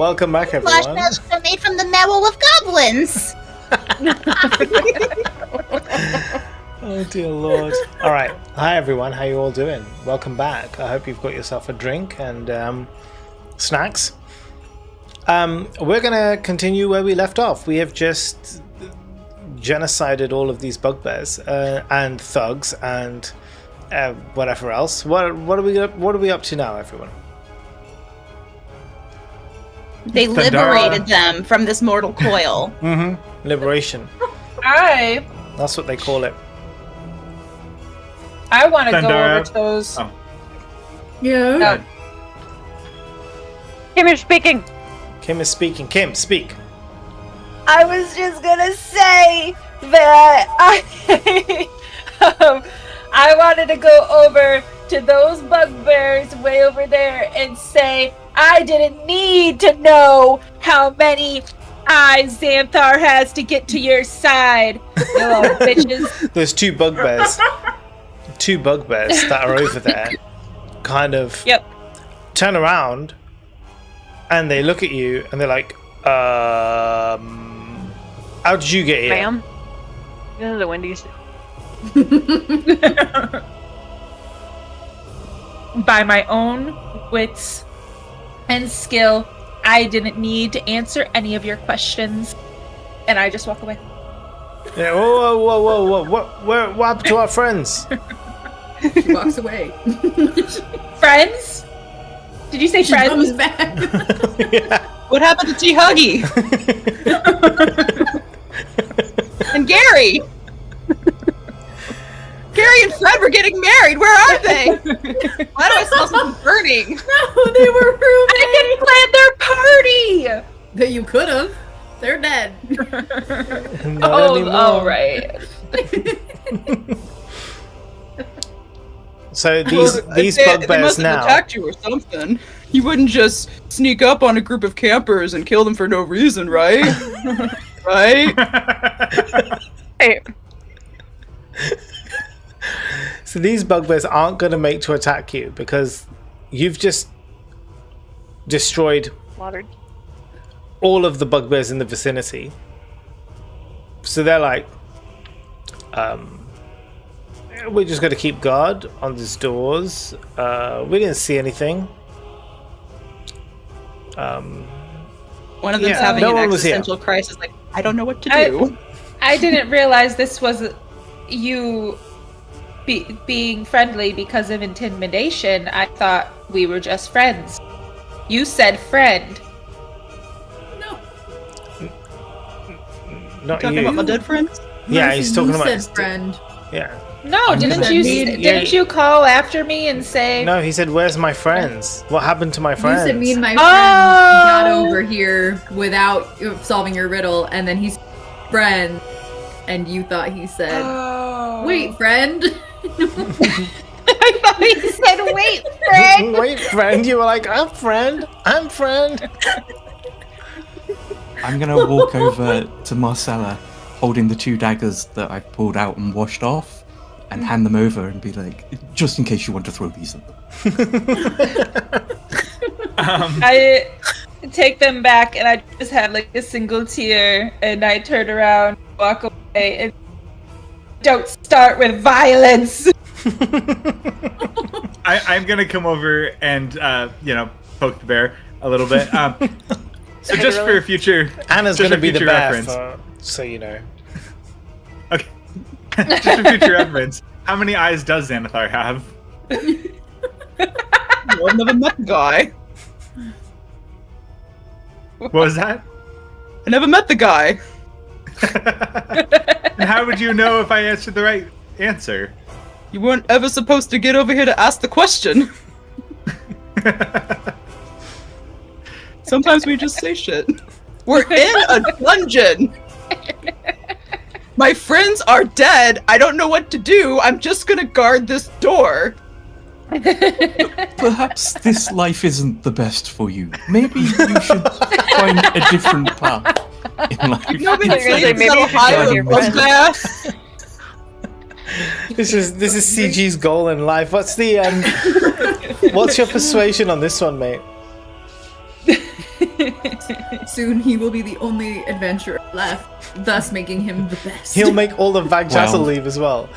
welcome back, everyone. Marshmallows are made from the marrow of goblins. Oh dear lord. Alright, hi everyone, how you all doing? Welcome back. I hope you've got yourself a drink and snacks. We're gonna continue where we left off. We have just genocided all of these bugbears and thugs and whatever else. What are we up to now, everyone? They liberated them from this mortal coil. Mm-hmm. Liberation. That's what they call it. I want to go Thundara. over to those. Oh. Yeah. Kim, you're speaking. Kim is speaking. Kim, speak. I was just gonna say that I wanted to go over to those bugbears way over there and say I didn't need to know how many eyes Xanthar has to get to your side, you little bitches. There's two bugbears that are over there kind of turn around and they look at you and they're like, how did you get here? Ma'am? This is the Wendy's. By my own wits and skill, I didn't need to answer any of your questions. And I just walk away. Yeah, whoa. What happened to our friends? She walks away. Friends? Did you say She friends? comes back. Yeah. What happened to T. Huggy? And Gary? Gary and Fred were getting married. Where are they? Why do I smell something burning? No, they were roommates. I didn't plan their party! That you could have. They're dead. Not anymore. Oh, right. So these They bugbears must have now. attacked you or something. You wouldn't just sneak up on a group of campers and kill them for no reason, right? Right? Hey, So these bugbears aren't going to make to attack you because you've just destroyed slaughtered. all of the bugbears in the vicinity. So they're like, we're just going to keep guard on these doors. We didn't see anything. One of them's Yeah, having no an one was here. existential crisis, like, I don't know what to do. I didn't realize this was you being friendly because of intimidation. I thought we were just friends. You said friend. No. Not Talking you. about my dead friends? Yeah, Mercy, he's talking you about said his friend. Yeah. No, I'm didn't gonna- you? Yeah. Didn't you call after me and say? No, he said, "Where's my friends? What happened to my You friends?" said me and my friend Oh! got over here without solving your riddle, and then he's friend, and you thought he said, Oh. "Wait, friend." I thought he said, "Wait, friend." Wait, friend. You were like, "I'm friend. I'm friend." I'm gonna walk over to Marcella, holding the two daggers that I pulled out and washed off, and hand them over and be like, just in case you want to throw these at them. I take them back and I just have like a single tear and I turn around, walk away, and don't start with violence. I'm gonna come over and poke the bear a little bit. So just for a future, Anna's just going to for be the future bear, reference. so you know. Okay. Just for future reference, how many eyes does Xanathar have? Well, I've never met the guy. What was that? I never met the guy. And how would you know if I answered the right answer? You weren't ever supposed to get over here to ask the question. Sometimes we just say shit. We're in a dungeon. My friends are dead. I don't know what to do. I'm just gonna guard this door. Perhaps this life isn't the best for you. Maybe you should find a different path in life. Nobody You're gonna say sleeps maybe in you should Ohio join your friends. bugbear. This is CG's goal in life. What's the what's your persuasion on this one, mate? Soon he will be the only adventurer left, thus making him the best. He'll make all the Vagjazzle Wow. leave as well.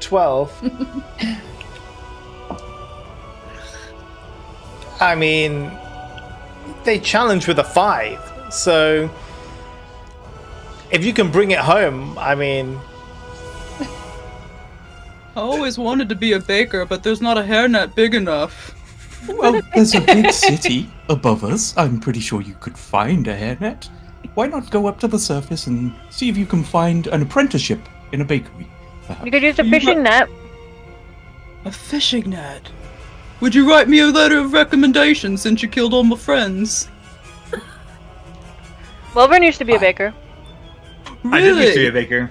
12. I mean, they challenge with a 5. So, if you can bring it home, I mean... I always wanted to be a baker, but there's not a hairnet big enough. Well, there's a big city above us. I'm pretty sure you could find a hairnet. Why not go up to the surface and see if you can find an apprenticeship in a bakery? You could use a fishing net. A fishing net? Would you write me a letter of recommendation since you killed all my friends? Welvern used to be a baker. I did used to be Really? a baker.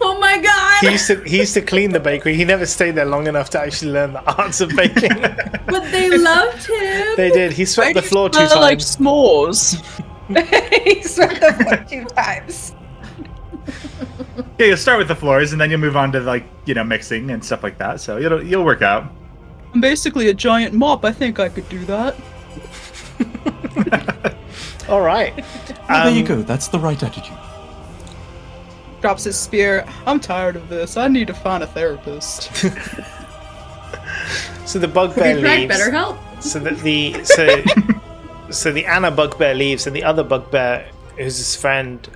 Oh my god! He used to clean the bakery. He never stayed there long enough to actually learn the arts of baking. But they loved him! They did. He Why swept the do you floor 2 smell like times. s'mores. He swept the floor 2 times. Yeah, you'll start with the floors, and then you'll move on to mixing and stuff like that. So you'll work out. I'm basically a giant mop. I think I could do that. All right. Well, there you go. That's the right attitude. Drops his spear. I'm tired of this. I need to find a therapist. So the bugbear Have you tried leaves. BetterHelp? So the Anna bugbear leaves, and the other bugbear, who's his friend,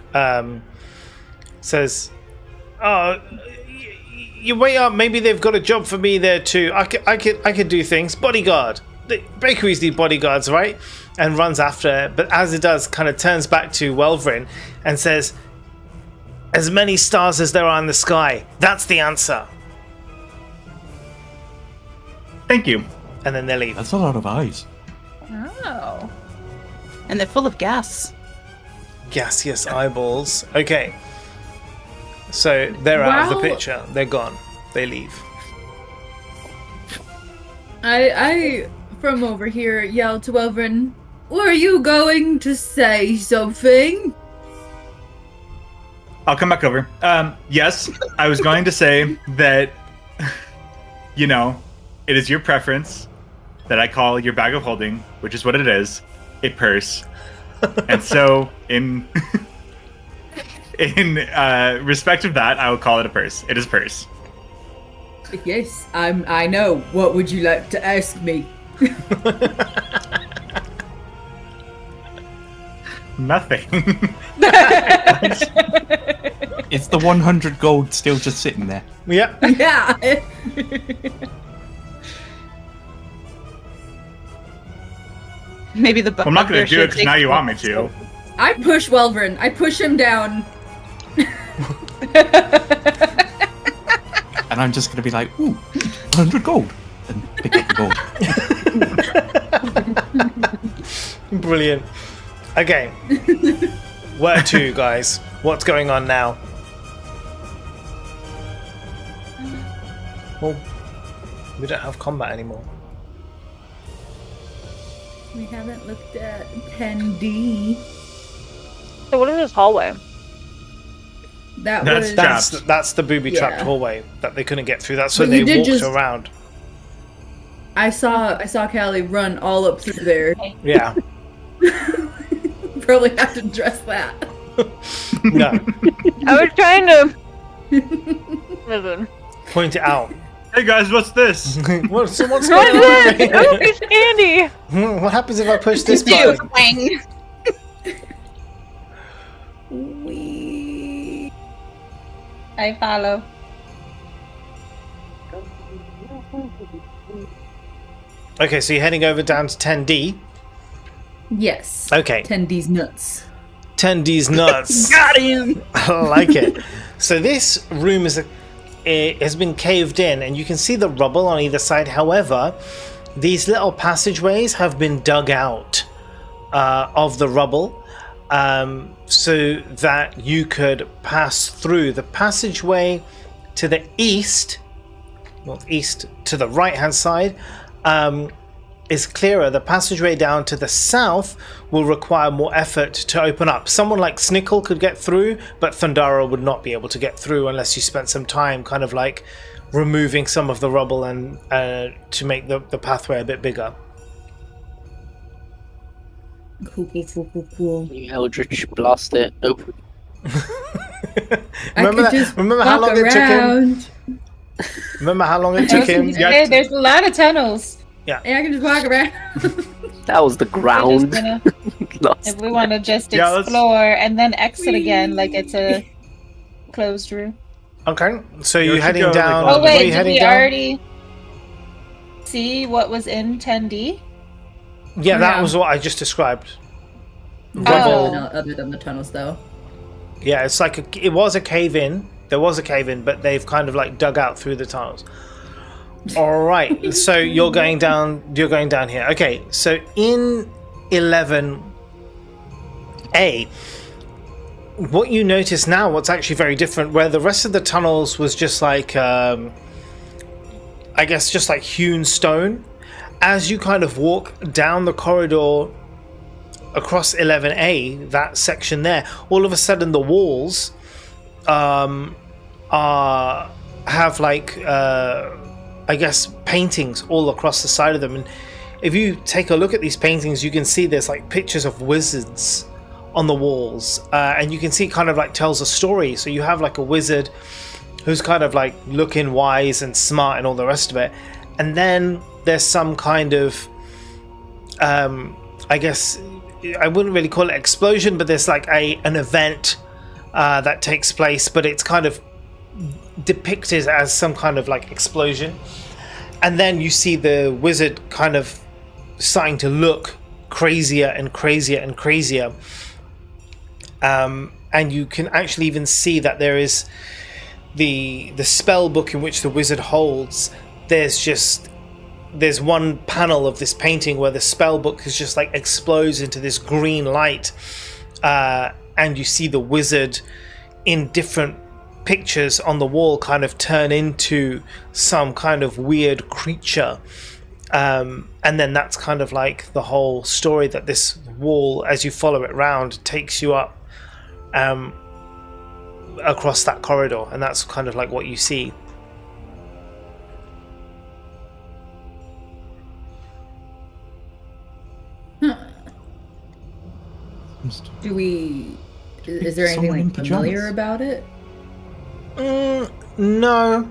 says, "Oh, you wait up. Maybe they've got a job for me there too. I could do things. Bodyguard. The bakeries need bodyguards, right?" And runs after it. But as it does, kind of turns back to Welvrin and says, "As many stars as there are in the sky. That's the answer." Thank you. And then they leave. That's a lot of eyes. Oh. And they're full of gas. Gaseous eyeballs. Okay. So they're out of the Well- picture. They're gone. They leave. I from over here yelled to Welvrin, "Were you going to say something?" I'll come back over. Yes, I was going to say that, it is your preference that I call your bag of holding, which is what it is, a purse. And so, in respect of that, I will call it a purse. It is a purse. Yes, I know. What would you like to ask me? Nothing. It's the 100 gold still just sitting there. Yeah. Yeah. Maybe the I'm not going to do it because now you want me to. I push Welvrin. I push him down. And I'm just going to be like, ooh, 100 gold. And pick up the gold. Brilliant. Okay. Where to, guys? What's going on now? Well, we don't have combat anymore. We haven't looked at 10D. So what is this hallway? That That's was trapped. That's the booby-trapped Yeah. hallway that they couldn't get through. That's why But they you did walked just- around. I saw Callie run all up through there. Yeah. Probably have to address that. No. I was trying to. Listen. Point it out. Hey guys, what's this? what's going What's on over this? here? Ooh, it's candy. What happens if I push this do. button? Wang. I follow. Okay, so you're heading over down to 10D. Yes. Okay. 10D's nuts. 10D's nuts. Got him! I like it. So this room it has been caved in, and you can see the rubble on either side. However, these little passageways have been dug out of the rubble, so that you could pass through. The passageway to the northeast to the right-hand side, is clearer. The passageway down to the south will require more effort to open up. Someone like Snickle could get through, but Thundara would not be able to get through unless you spent some time kind of like removing some of the rubble and to make the pathway a bit bigger. Cool. You Eldritch blast it. Oh, remember how long it took him? Remember how long it took him? There's a lot of tunnels. Yeah, I can just walk around. that was the ground. If we want to just explore and then exit again, like it's a closed room. Okay, so you're heading down. Oh wait, did we already see what was in 10D? Yeah, that was what I just described. Other than the tunnels, though. Yeah, it's like it was a cave in. There was a cave in, but they've kind of like dug out through the tunnels. All right, so you're going down. You're going down here. Okay, so in 11A, what you notice now, what's actually very different, where the rest of the tunnels was just like, I guess, just like hewn stone. As you kind of walk down the corridor across 11A, that section there, all of a sudden the walls have like I guess paintings all across the side of them, and if you take a look at these paintings, you can see there's like pictures of wizards on the walls, and you can see kind of like tells a story. So you have like a wizard who's kind of like looking wise and smart and all the rest of it, and then there's some kind of I guess I wouldn't really call it explosion, but there's like an event that takes place, but it's kind of depicted as some kind of like explosion, and then you see the wizard kind of starting to look crazier and crazier and crazier, and you can actually even see that there is the spell book in which the wizard holds. There's one panel of this painting where the spell book is just like explodes into this green light, and you see the wizard in different pictures on the wall kind of turn into some kind of weird creature, and then that's kind of like the whole story, that this wall, as you follow it round, takes you up across that corridor, and that's kind of like what you see. Is there anything like familiar about it? No.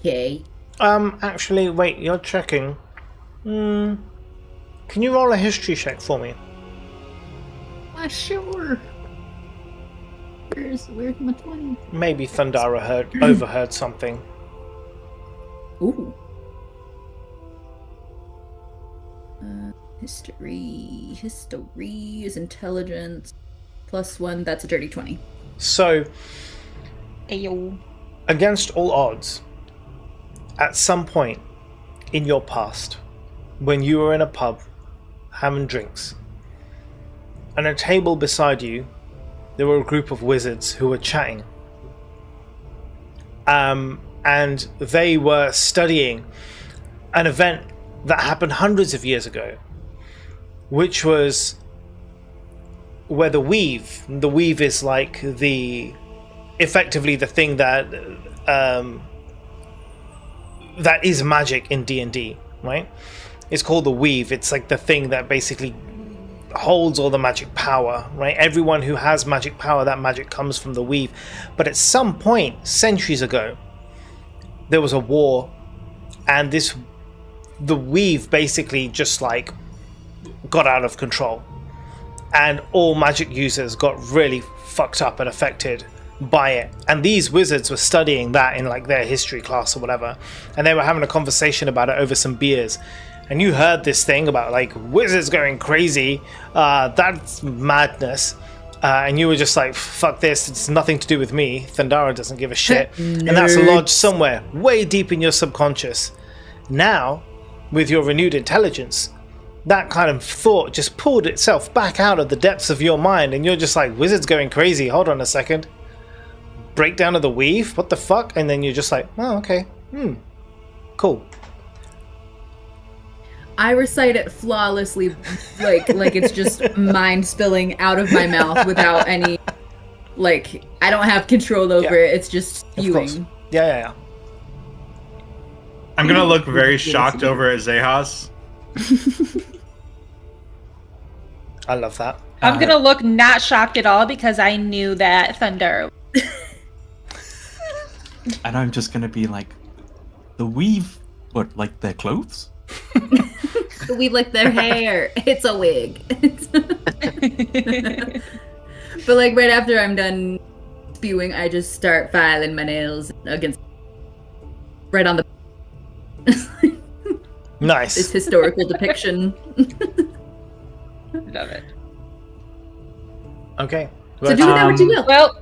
Okay. Actually, wait, you're checking. Can you roll a history check for me? Sure. Where's my 20? Maybe Thundara overheard something. Ooh. History is intelligence +1. That's a dirty 20. So, Ayo. against all odds, at some point in your past, when you were in a pub having drinks, and a table beside you, there were a group of wizards who were chatting, and they were studying an event that happened hundreds of years ago, which was where the weave is like effectively the thing that is magic in D&D, right? It's called the weave. It's like the thing that basically holds all the magic power, right? Everyone who has magic power, that magic comes from the weave. But at some point, centuries ago, there was a war, and the weave basically just like got out of control, and all magic users got really fucked up and affected by it. And these wizards were studying that in like their history class or whatever, and they were having a conversation about it over some beers. And you heard this thing about like wizards going crazy, that's madness, and you were just like, fuck this, it's nothing to do with me, Thundara doesn't give a shit. And that's lodged somewhere way deep in your subconscious. Now, with your renewed intelligence, that kind of thought just pulled itself back out of the depths of your mind, and you're just like, wizards going crazy, hold on a second, breakdown of the weave, what the fuck? And then you're just like, oh, okay, cool. I recite it flawlessly, like it's just mind spilling out of my mouth without any, like, I don't have control over it, it's just spewing. Yeah. I'm gonna look very shocked over at Zehas. I love that. I'm gonna look not shocked at all because I knew that thunder. And I'm just gonna be like, the weave, what, like their clothes? We like their hair. It's a wig. But like right after I'm done spewing, I just start filing my nails against right on the Nice. this historical depiction. Love it. Okay. So do with that what you will. Well,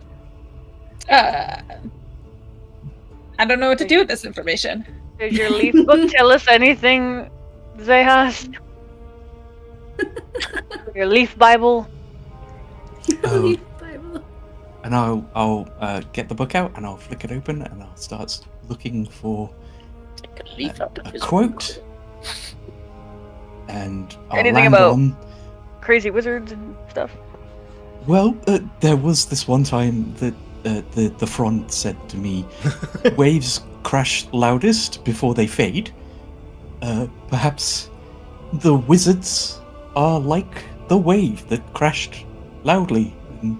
I don't know what to do with this information. Does your leaf book tell us anything, Zehas? Your leaf Bible? Oh. And I'll get the book out and I'll flick it open and I'll start looking for Take a leaf out of a his quote. And I'll Anything land about- on. Crazy wizards and stuff? Well, there was this one time that the front said to me, "Waves crash loudest before they fade." Perhaps the wizards are like the wave that crashed loudly and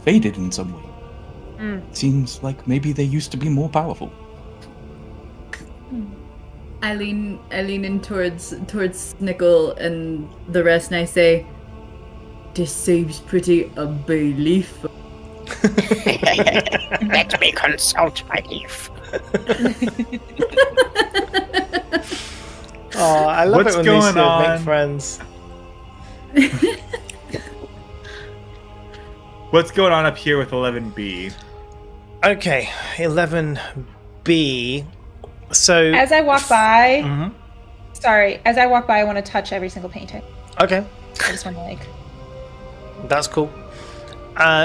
faded in some way. Seems like maybe they used to be more powerful. I lean in towards Snickle and the rest, and I say, "This seems pretty a belief." Let me consult my leaf. Oh, I love What's it when going these on? make friends. What's going on up here with 11B? Okay, 11B. So As I walk by, Mhm. as I walk by, I want to touch every single painting. Okay, I just want to that's cool.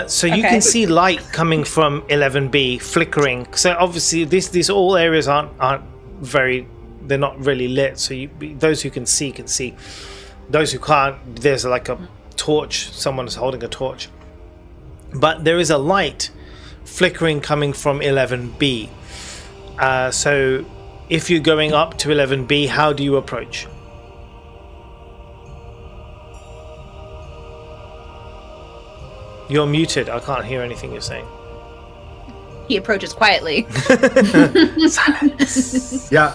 So you Okay. can see light coming from 11B flickering. So obviously these all areas aren't very, they're not really lit. So those who can see can see. Those who can't, there's like a torch. Someone's holding a torch. But there is a light flickering coming from 11B. So if you're going up to 11B, how do you approach? You're muted. I can't hear anything you're saying. He approaches quietly. Yeah.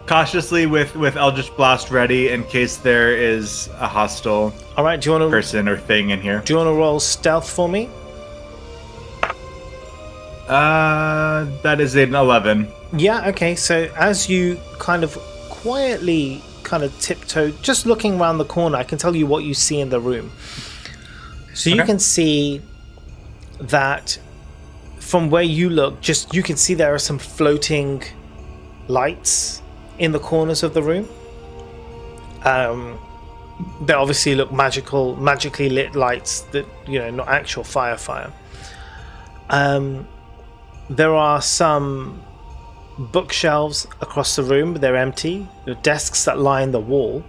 Cautiously with Eldritch Blast ready in case there is a hostile All right. Do you want to person or thing in here. roll stealth for me? That is an 11. Yeah. Okay. So as you kind of quietly kind of tiptoe, just looking around the corner, I can tell you what you see in the room. So you Okay. can see that from where you look, you can see there are some floating lights in the corners of the room. They obviously look magically lit lights that, not actual fire. There are some bookshelves across the room, but they're empty. There are desks that line the wall.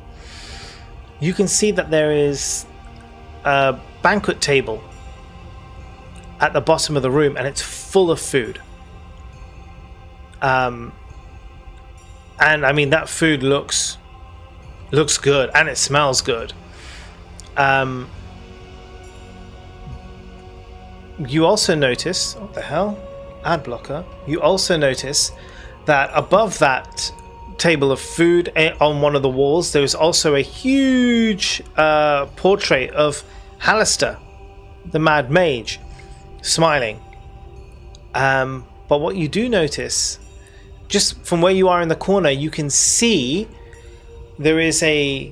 You can see that there is a banquet table at the bottom of the room, and it's full of food. And I mean, that food looks good, and it smells good. You also notice, what the hell? Ad blocker. You also notice that above that table of food on one of the walls, there is also a huge portrait of Hallister, the Mad Mage, smiling. But what you do notice, just from where you are in the corner, you can see there is a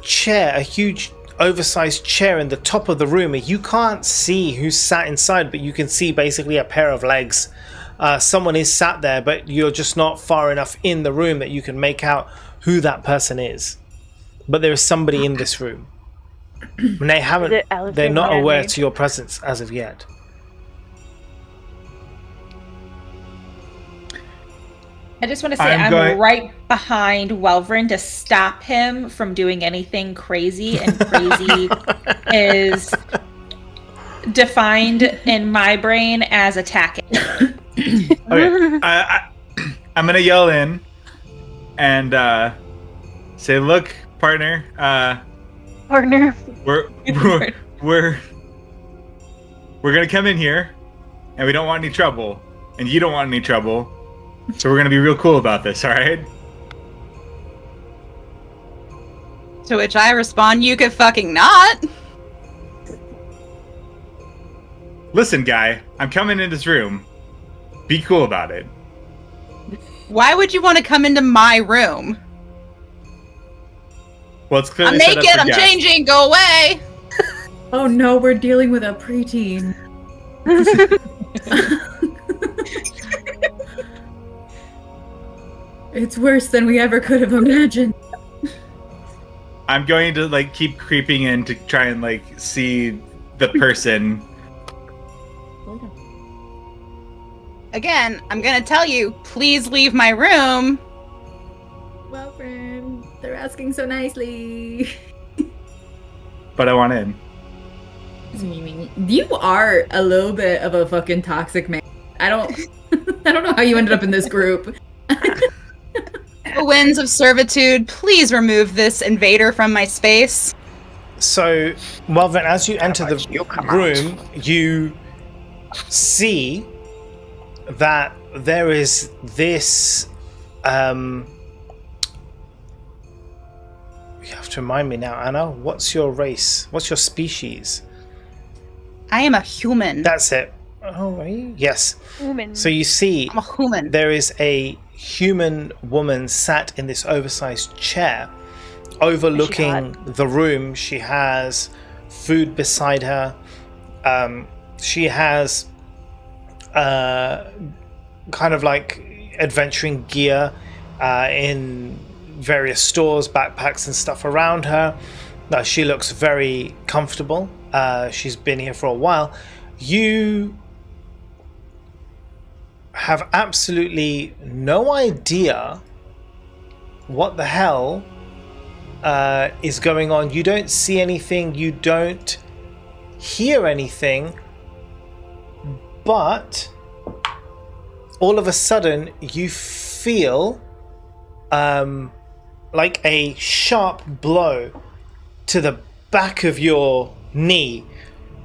chair, a huge oversized chair in the top of the room. You can't see who's sat inside, but you can see basically a pair of legs. Someone is sat there, but you're just not far enough in the room that you can make out who that person is. But there is somebody in this room. And they haven't, Is it Alistair they're not Mad aware Mage? to your presence as of yet. I just want to say I'm I'm going- right behind Welvrin to stop him from doing anything crazy, and crazy is defined in my brain as attacking. Okay, I'm gonna yell in and say, "Look, partner, Partner. we're gonna come in here, and we don't want any trouble, and you don't want any trouble, so we're gonna be real cool about this, all right?" To which I respond, "You could fucking not." Listen, guy, I'm coming in this room. Be cool about it. Why would you want to come into my room? Well, it's clearly I'm set up naked, for I'm guests. changing, go away! Oh no, we're dealing with a preteen. It's worse than we ever could have imagined. I'm going to like keep creeping in to try and like see the person. Again, I'm gonna tell you, please leave my room. Well, friend, they're asking so nicely. But I want in. You are a little bit of a fucking toxic man. I don't know how you ended up in this group. The winds of servitude, please remove this invader from my space. So, well then, as you enter the room, you see that there is this. You have to remind me now, Anna. What's your race? What's your species? I am a human. That's it. Oh, are you? Yes. Human. So you see, I'm a human. there is a human woman sat in this oversized chair, overlooking the room. She has food beside her. She has kind of like adventuring gear in various stores, backpacks and stuff around her. She looks very comfortable. She's been here for a while. You have absolutely no idea what the hell is going on. You don't see anything, you don't hear anything, but all of a sudden you feel like a sharp blow to the back of your knee.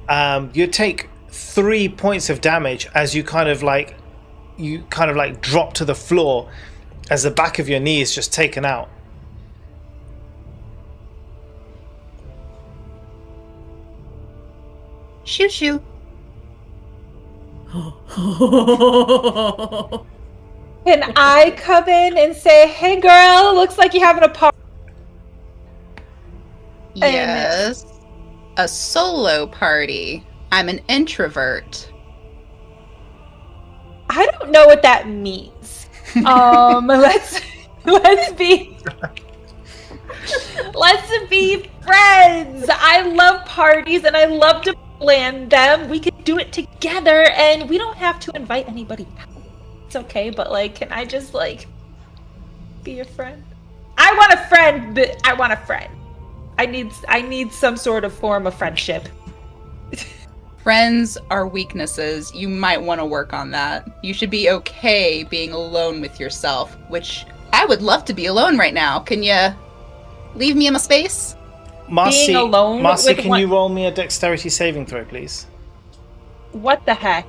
You take 3 points of damage as you kind of like drop to the floor as the back of your knee is just taken out. Shoo shoo. Can I come in and say, "Hey girl, looks like you're having a party"? Yes. A solo party. I'm an introvert. I don't know what that means. Let's be friends. I love parties and I love to plan them. We could do it together and we don't have to invite anybody else. It's okay, but like, can I just like be your friend? I want a friend, but I want a friend. I need some sort of form of friendship. Friends are weaknesses. You might want to work on that. You should be okay being alone with yourself, which I would love to be alone right now. Can you leave me in my space? Marcy, Being alone Marcy, with can you roll me a dexterity saving throw, please? What the heck?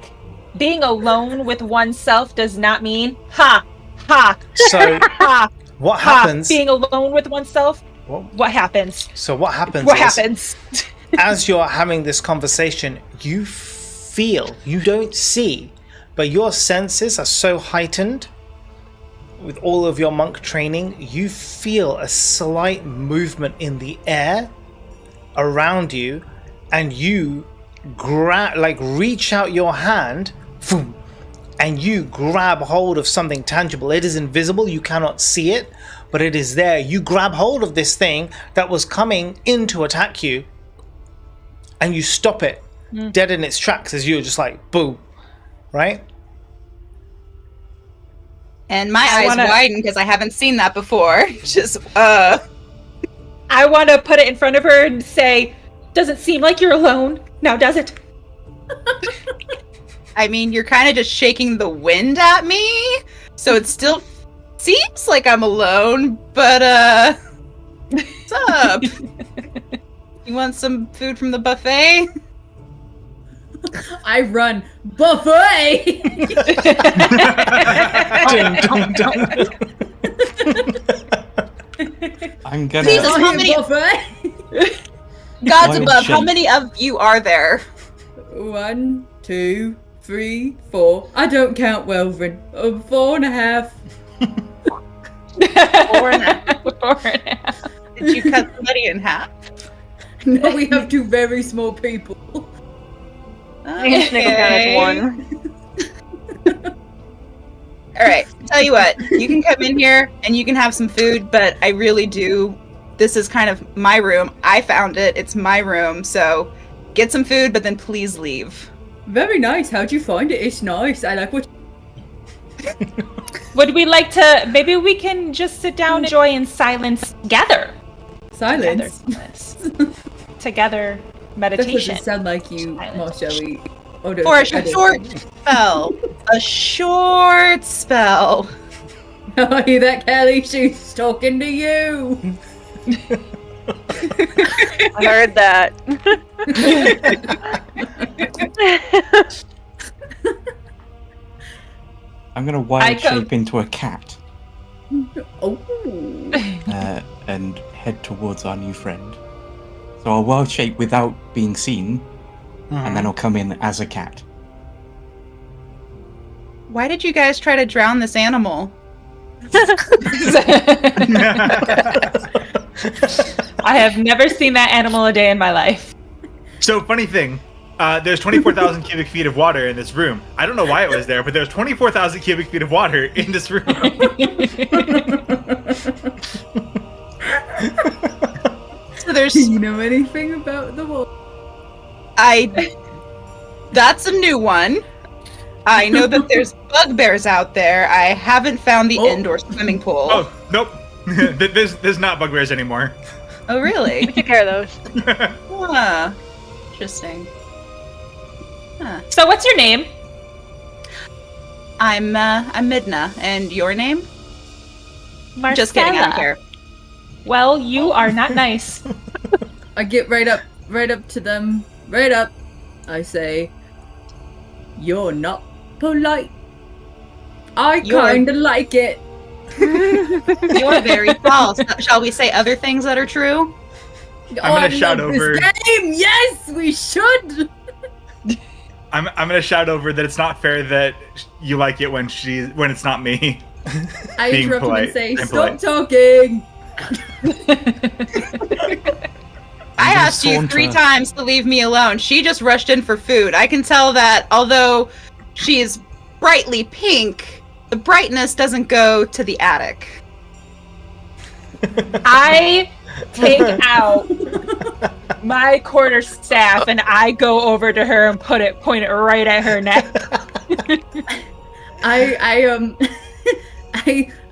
Being alone with oneself does not mean ha ha. So ha. what happens? Being alone with oneself. What happens? So what happens? What is, happens? as you're having this conversation, you feel, you don't see, but your senses are so heightened with all of your monk training, you feel a slight movement in the air around you, and you reach out your hand, boom, and you grab hold of something tangible. It is invisible, you cannot see it, but it is there. You grab hold of this thing that was coming in to attack you, and you stop it dead in its tracks as you're just like, boom, right? And my eyes widen because I haven't seen that before. Just, I want to put it in front of her and say, "Doesn't seem like you're alone. Now does it?" I mean, you're kind of just shaking the wind at me, so it still seems like I'm alone, but, what's up? You want some food from the buffet? I run buffet. Dun, dun, dun. I'm gonna. Jesus, how many- buffet? Gods Why above, how shouldn't- many of you are there? 1, 2, 3, 4. I don't count Welvin. 4.5. 4.5. 4.5. Did you cut somebody in half? No, we have 2 very small people. Me and Snickle count as one. Alright, tell you what, you can come in here and you can have some food, but I really do. This is kind of my room. I found it. It's my room, so get some food, but then please leave. Very nice. How'd you find it? It's nice. I like what. Would we like to? Maybe we can just sit down and enjoy in silence together. Silence. Together That meditation. doesn't sound like you, Silence. Marcelli. Oh, no, For a I don't short think- spell. A short spell. I hear that, Kelly. She's talking to you. I heard that. I'm gonna wild shape into a cat Oh. and head towards our new friend. So I'll wild shape without being seen, and then I'll come in as a cat. Why did you guys try to drown this animal? I have never seen that animal a day in my life. So, funny thing, there's 24,000 cubic feet of water in this room. I don't know why it was there, but there's 24,000 cubic feet of water in this room. So there's Do you know anything about the wall? That's a new one. I know that there's bugbears out there. I haven't found the Oh. indoor swimming pool. Oh, nope. there's not bugbears anymore. Oh, really? We took care of those. Huh. Interesting. So what's your name? I'm Midna, and your name? Just kidding, I don't care. Well, you are not nice. I get right up to them. Right up. I say, "You're not polite. I You're- kinda like it." You're very false. Shall we say other things that are true? I'm gonna I shout love over- this game. Yes, we should. I'm gonna shout over that it's not fair that you like it when it's not me. I Being interrupt him polite. and say, I'm "Stop polite. talking." I gonna asked you 3 saunter- times to leave me alone. She just rushed in for food. I can tell that although she is brightly pink, the brightness doesn't go to the attic. I take out my quarterstaff and I go over to her and point it right at her neck. I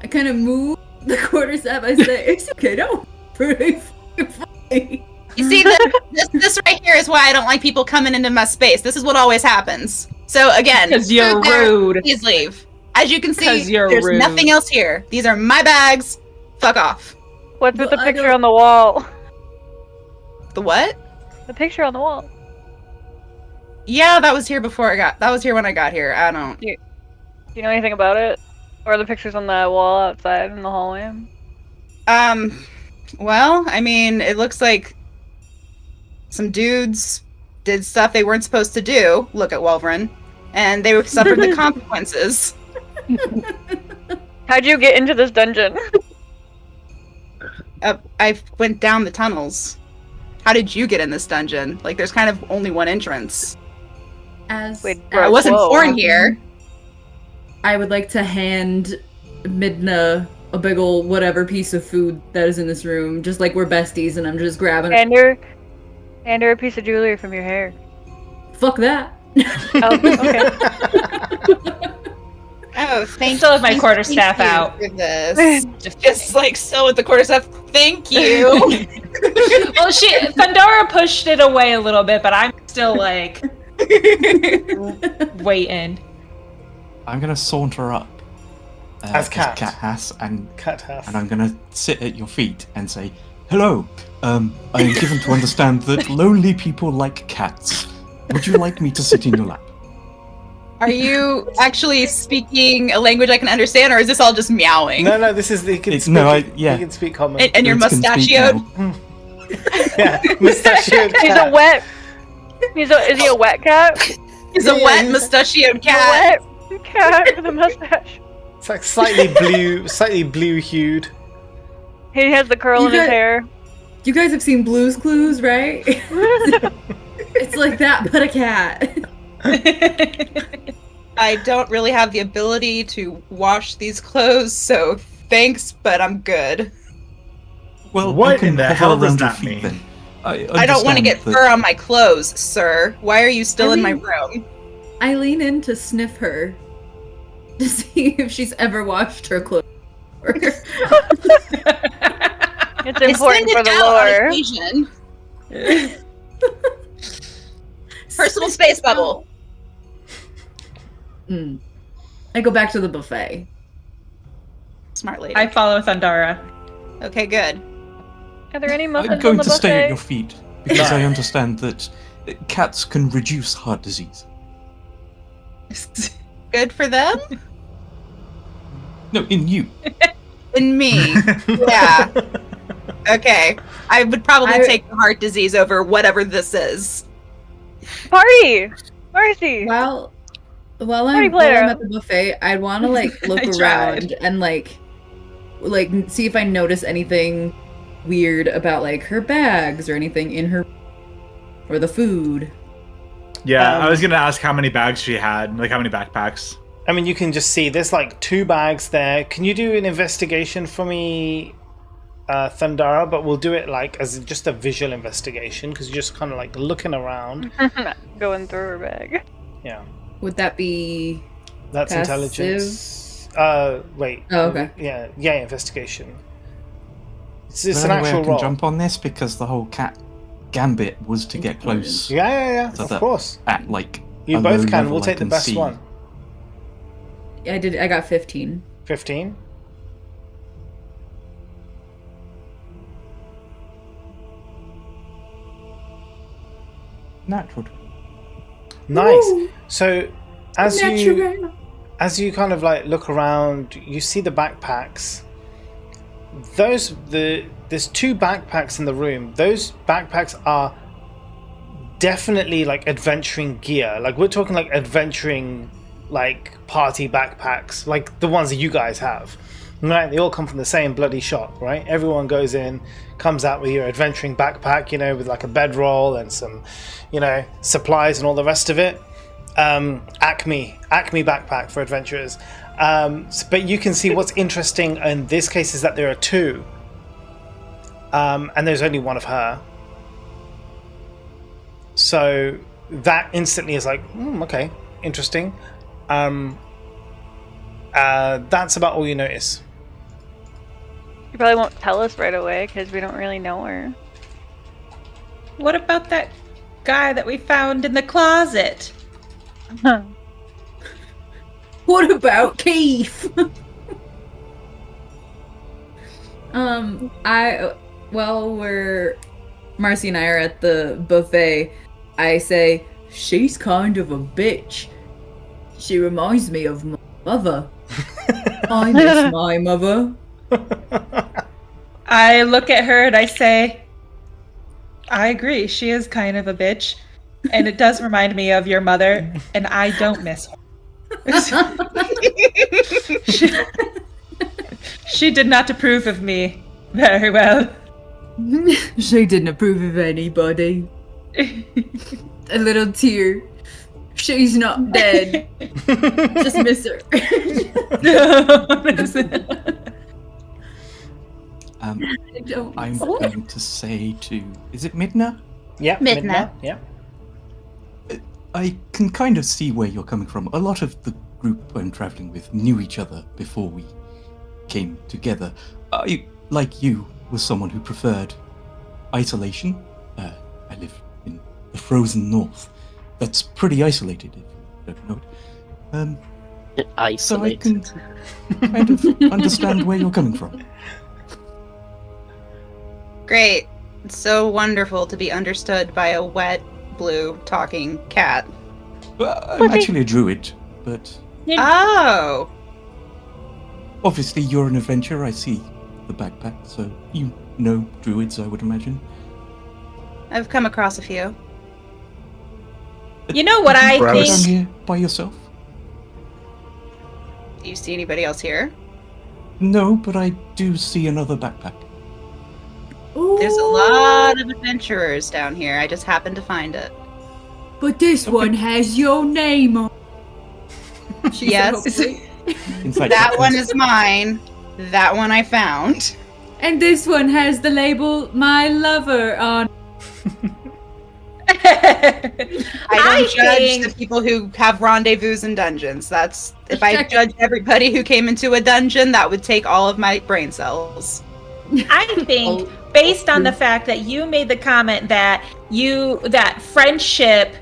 I kind of move the quarterstaff. I say, "It's okay, no, pretty funny." You see, this right here is why I don't like people coming into my space. This is what always happens. So again, 'Cause you're food there, rude. please leave. As you can see, 'Cause you're there's rude. nothing else here. These are my bags. Fuck off. What's with Well, the I picture don't- on the wall? The what? The picture on the wall. Yeah, that was here before that was here when I got here. I don't. Do you know anything about it? Or the pictures on the wall outside in the hallway? Well, I mean, it looks like some dudes did stuff they weren't supposed to do. Look at Wolverine. And they suffered the consequences. How'd you get into this dungeon? I went down the tunnels. How did you get in this dungeon? Like, there's kind of only one entrance. As Wait, I bro, wasn't whoa. born here. I would like to hand Midna a big ol' whatever piece of food that is in this room, just like we're besties, and I'm just grabbing. And her a piece of jewelry from your hair. Fuck that. Oh, okay. Oh, thank Still have my you- quarterstaff thank you out. for this. Just like so with the quarterstaff. Thank you. Well, Pandora pushed it away a little bit, but I'm still like, Waiting. I'm gonna saunter up As Cat. Cat has, and Cat Hass. and I'm gonna sit at your feet and say, "Hello. I am given to understand that lonely people like cats. Would you like me to sit in your lap?" Are you actually speaking a language I can understand, or is this all just meowing? No, this is he can It's- speak. no, yeah. He can speak common. And you're Birds can speak mustachioed? now. Yeah, mustachioed He's cat. a wet. Is he a wet cat? He's Yeah, a wet he's- mustachioed cat. A wet cat with a mustache. It's like slightly blue hued. He has the curl You in his got- hair. You guys have seen Blue's Clues, right? It's like that, but a cat. I don't really have the ability to wash these clothes, so thanks, but I'm good. Well, What you can in the hover hell does around your that feet mean? then. I don't want to get understand fur on my clothes, sir. Why are you still in my mean- room? I lean in to sniff her to see if she's ever washed her clothes. It's important for the lore. Personal space bubble. I go back to the buffet. Smart lady. I follow Thundara. Okay, good. Are there any muffins I'm going on the to stay at buffet? your feet because I understand that cats can reduce heart disease. Good for them? No, in you. In me. Yeah. Okay. I would probably take the heart disease over whatever this is. Party! Marcy! While Party I'm player. at the buffet, I'd want to like look I tried. around and like see if I notice anything weird about like her bags or anything in her or the food. Yeah, I was gonna ask how many bags she had, like how many backpacks. I mean, you can just see there's like 2 bags there. Can you do an investigation for me, Thundara? But we'll do it like as just a visual investigation because you're just kind of like looking around. Going through her bag. Yeah, Would that be that's passive? intelligence. Wait. Oh, okay. Yeah, investigation. It's Is an there any way I actual can roll. jump on this because the whole cat gambit was to get close Yeah, So of that- course. at like You a both low can. level We'll I take the can best see. one. I got 15. 15. Natural. Nice. Woo! So as you kind of like look around, you see the backpacks. There's 2 backpacks in the room. Those backpacks are definitely like adventuring gear. Like we're talking like adventuring like party backpacks, like the ones that you guys have. Right? They all come from the same bloody shop, right? Everyone goes in, comes out with your adventuring backpack, with like a bedroll and some, supplies and all the rest of it. Acme backpack for adventurers. But you can see what's interesting in this case is that there are 2, and there's only one of her. So that instantly is like, okay, interesting. That's about all you notice. You probably won't tell us right away because we don't really know her. What about that guy that we found in the closet? What about Keith? Marcy and I are at the buffet, I say, she's kind of a bitch. She reminds me of my mother. I miss my mother. I look at her and I say, I agree, she is kind of a bitch. And it does remind me of your mother, and I don't miss her. She did not approve of me very well. She didn't approve of anybody. A little tear. She's not dead. Just miss her. I don't. I'm going to say to... Is it Midna? Yeah, Midna. Yeah. I can kind of see where you're coming from. A lot of the group I'm traveling with knew each other before we came together. I, like you, was someone who preferred isolation. I live in the frozen north, that's pretty isolated, if you don't know it. So I Isolate. can kind of understand where you're coming from. Great. It's so wonderful to be understood by a wet, blue, talking cat. Well, I'm actually a druid, but Oh! obviously you're an adventurer. I see the backpack, so you know druids, I would imagine. I've come across a few. You know what I You're Gross. down think? here by yourself? Do you see anybody else here? No, but I do see another backpack. There's a lot of adventurers down here. I just happened to find it. But this one has your name on. She said Yes. hopefully. Insight That check, one please. is mine. That one I found. And this one has the label "My Lover" on. I don't judge think- the people who have rendezvous in dungeons. That's if I Check it. judge everybody who came into a dungeon, that would take all of my brain cells. I think, based on the fact that you made the comment that friendship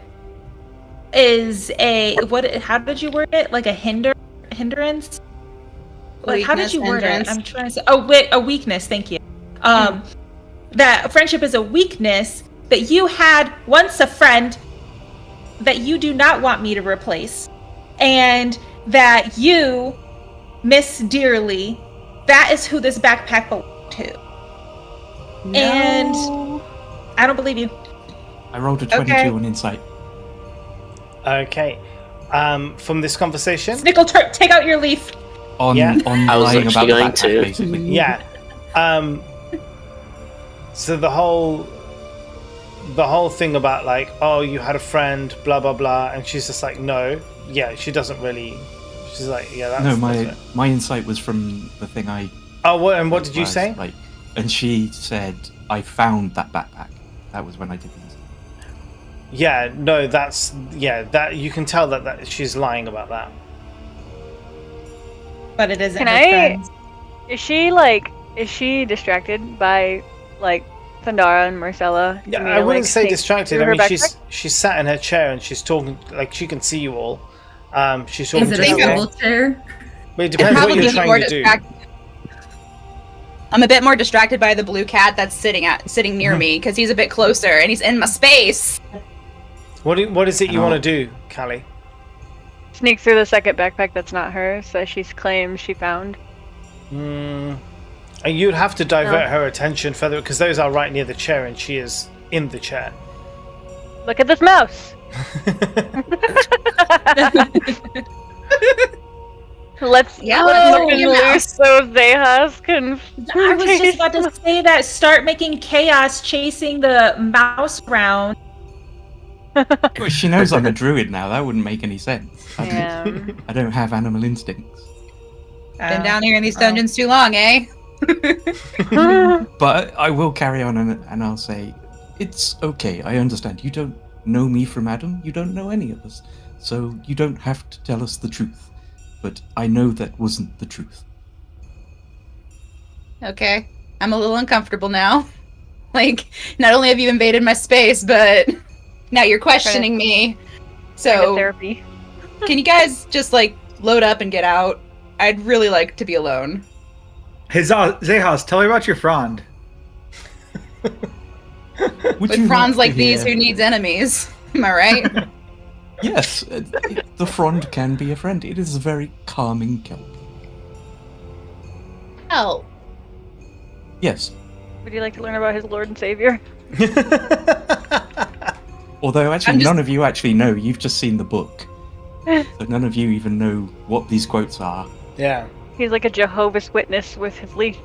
is a how did you word it? Like a hindrance? Like how did Weakness, you word hindrance. it? I'm trying to say a weakness. Thank you. That friendship is a weakness. That you had once a friend that you do not want me to replace, and that you miss dearly. That is who this backpack belongs to. And I don't believe you. I rolled a 22 Okay. on insight. Okay. From this conversation, Snickle, take out your leaf. On Yeah. on I was lying actually about the going backpack, to. basically. yeah. So the whole thing about like, oh, you had a friend, blah blah blah, and she's just like, no, yeah, she doesn't really. She's like, yeah, that's No, that's it. my insight was from the thing I. Oh, what did you was, say? Like, and she said, "I found that backpack." That was when I did the insight. Yeah, no, that you can tell that she's lying about that. But it isn't. Can his I- friends. Is she distracted by like Thundara and Marcella? Yeah, Me I to, wouldn't like, say sneak distracted. through I her mean, backpack? she's sat in her chair and she's talking, like she can see you all. She's talking Is it to a you all. swivel chair? But it depends what you're trying to do. I'm a bit more distracted by the blue cat that's sitting near me because he's a bit closer and he's in my space. What is it you And want to do, Callie? Sneak through the second backpack that's not hers that she's claimed she found. And you'd have to divert her attention further because those are right near the chair and she is in the chair. Look at this mouse. Let's Yeah, look look at your loose mouse. so Zehas can. I was just about to say that. Start making chaos, chasing the mouse around. Well, she knows I'm a druid now. That wouldn't make any sense. Yeah. I don't have animal instincts. Been down here in these dungeons too long, eh? But I will carry on and I'll say, it's okay. I understand. You don't know me from Adam. You don't know any of us. So you don't have to tell us the truth. But I know that wasn't the truth. Okay. I'm a little uncomfortable now. Like, not only have you invaded my space, but now you're questioning me. So, Therapy. can you guys just, like, load up and get out? I'd really like to be alone. Hey, Zehas, tell me about your frond. Would With you fronds like like to these, hear- who needs enemies? Am I right? Yes, the frond can be a friend. It is a very calming kelp. Hell. Yes, Would you like to learn about his Lord and Savior? although actually I'm just- none of you actually know. You've just seen the book. So none of you even know what these quotes are. Yeah. He's like a Jehovah's Witness with his leaf.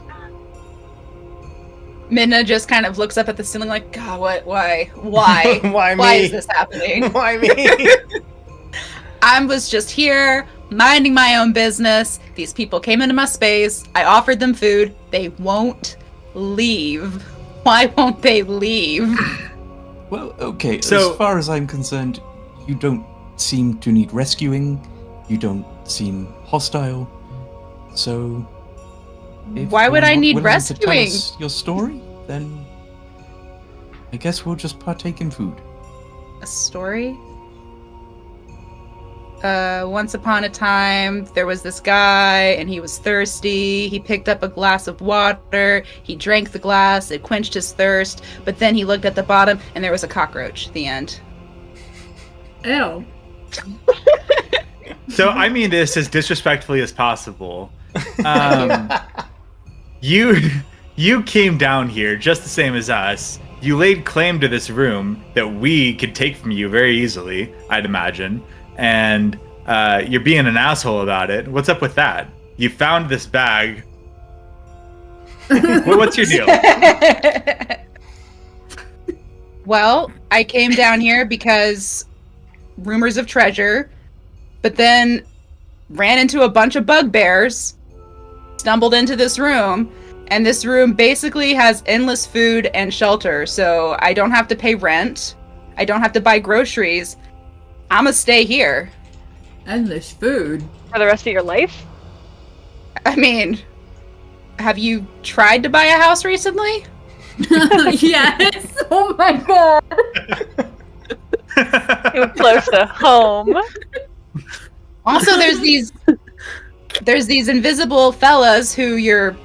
Midna just kind of looks up at the ceiling like, God, what? Why? Why? Why Why me? is this happening? Why me? I was just here, minding my own business. These people came into my space. I offered them food. They won't leave. Why won't they leave? Well, okay, So- as far as I'm concerned, you don't seem to need rescuing. You don't seem hostile. So, if Why would you're I not need willing to tell rescuing? us your story, then I guess we'll just partake in food. A story? Once upon a time, there was this guy, and he was thirsty. He picked up a glass of water. He drank the glass. It quenched his thirst. But then he looked at the bottom, and there was a cockroach. The end. Ew. So I mean this as disrespectfully as possible. You came down here just the same as us. You laid claim to this room that we could take from you very easily, I'd imagine. And you're being an asshole about it. What's up with that? You found this bag. What's your deal? Well, I came down here because rumors of treasure, but then ran into a bunch of bugbears, stumbled into this room, and this room basically has endless food and shelter, so I don't have to pay rent. I don't have to buy groceries. I'ma stay here. Endless food. For the rest of your life? I mean, have you tried to buy a house recently? Yes. Oh my god. You're close to home. Also, there's these invisible fellas who your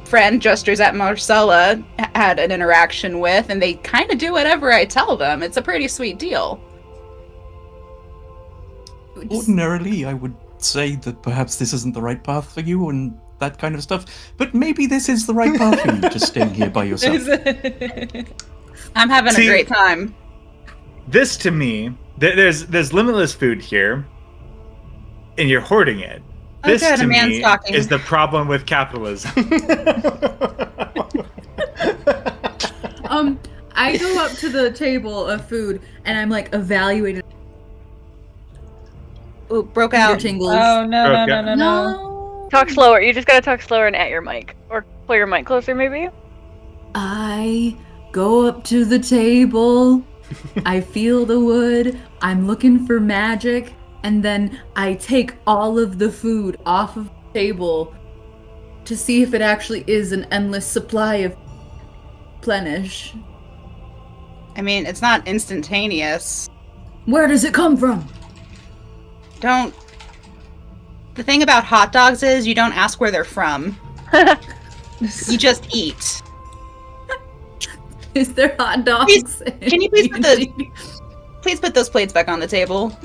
friend Justers at Marcella had an interaction with, and they kind of do whatever I tell them. It's a pretty sweet deal. Ordinarily, I would say that perhaps this isn't the right path for you and that kind of stuff, but maybe this is the right path for you, just staying here by yourself. I'm having a great time. This to me, there's limitless food here, and you're hoarding it. This good, to a man's me talking. is the problem with capitalism. I go up to the table of food and I'm like evaluating. Ooh, broke out. Tingles. Oh no Okay. no no no no! Talk slower. You just gotta talk slower and at your mic. Or pull your mic closer, maybe? I go up to the table. I feel the wood. I'm looking for magic. And then I take all of the food off of the table to see if it actually is an endless supply of plenish. I mean, it's not instantaneous. Where does it come from? The thing about hot dogs is you don't ask where they're from. You just eat. Is there hot dogs? Can you please put those plates back on the table?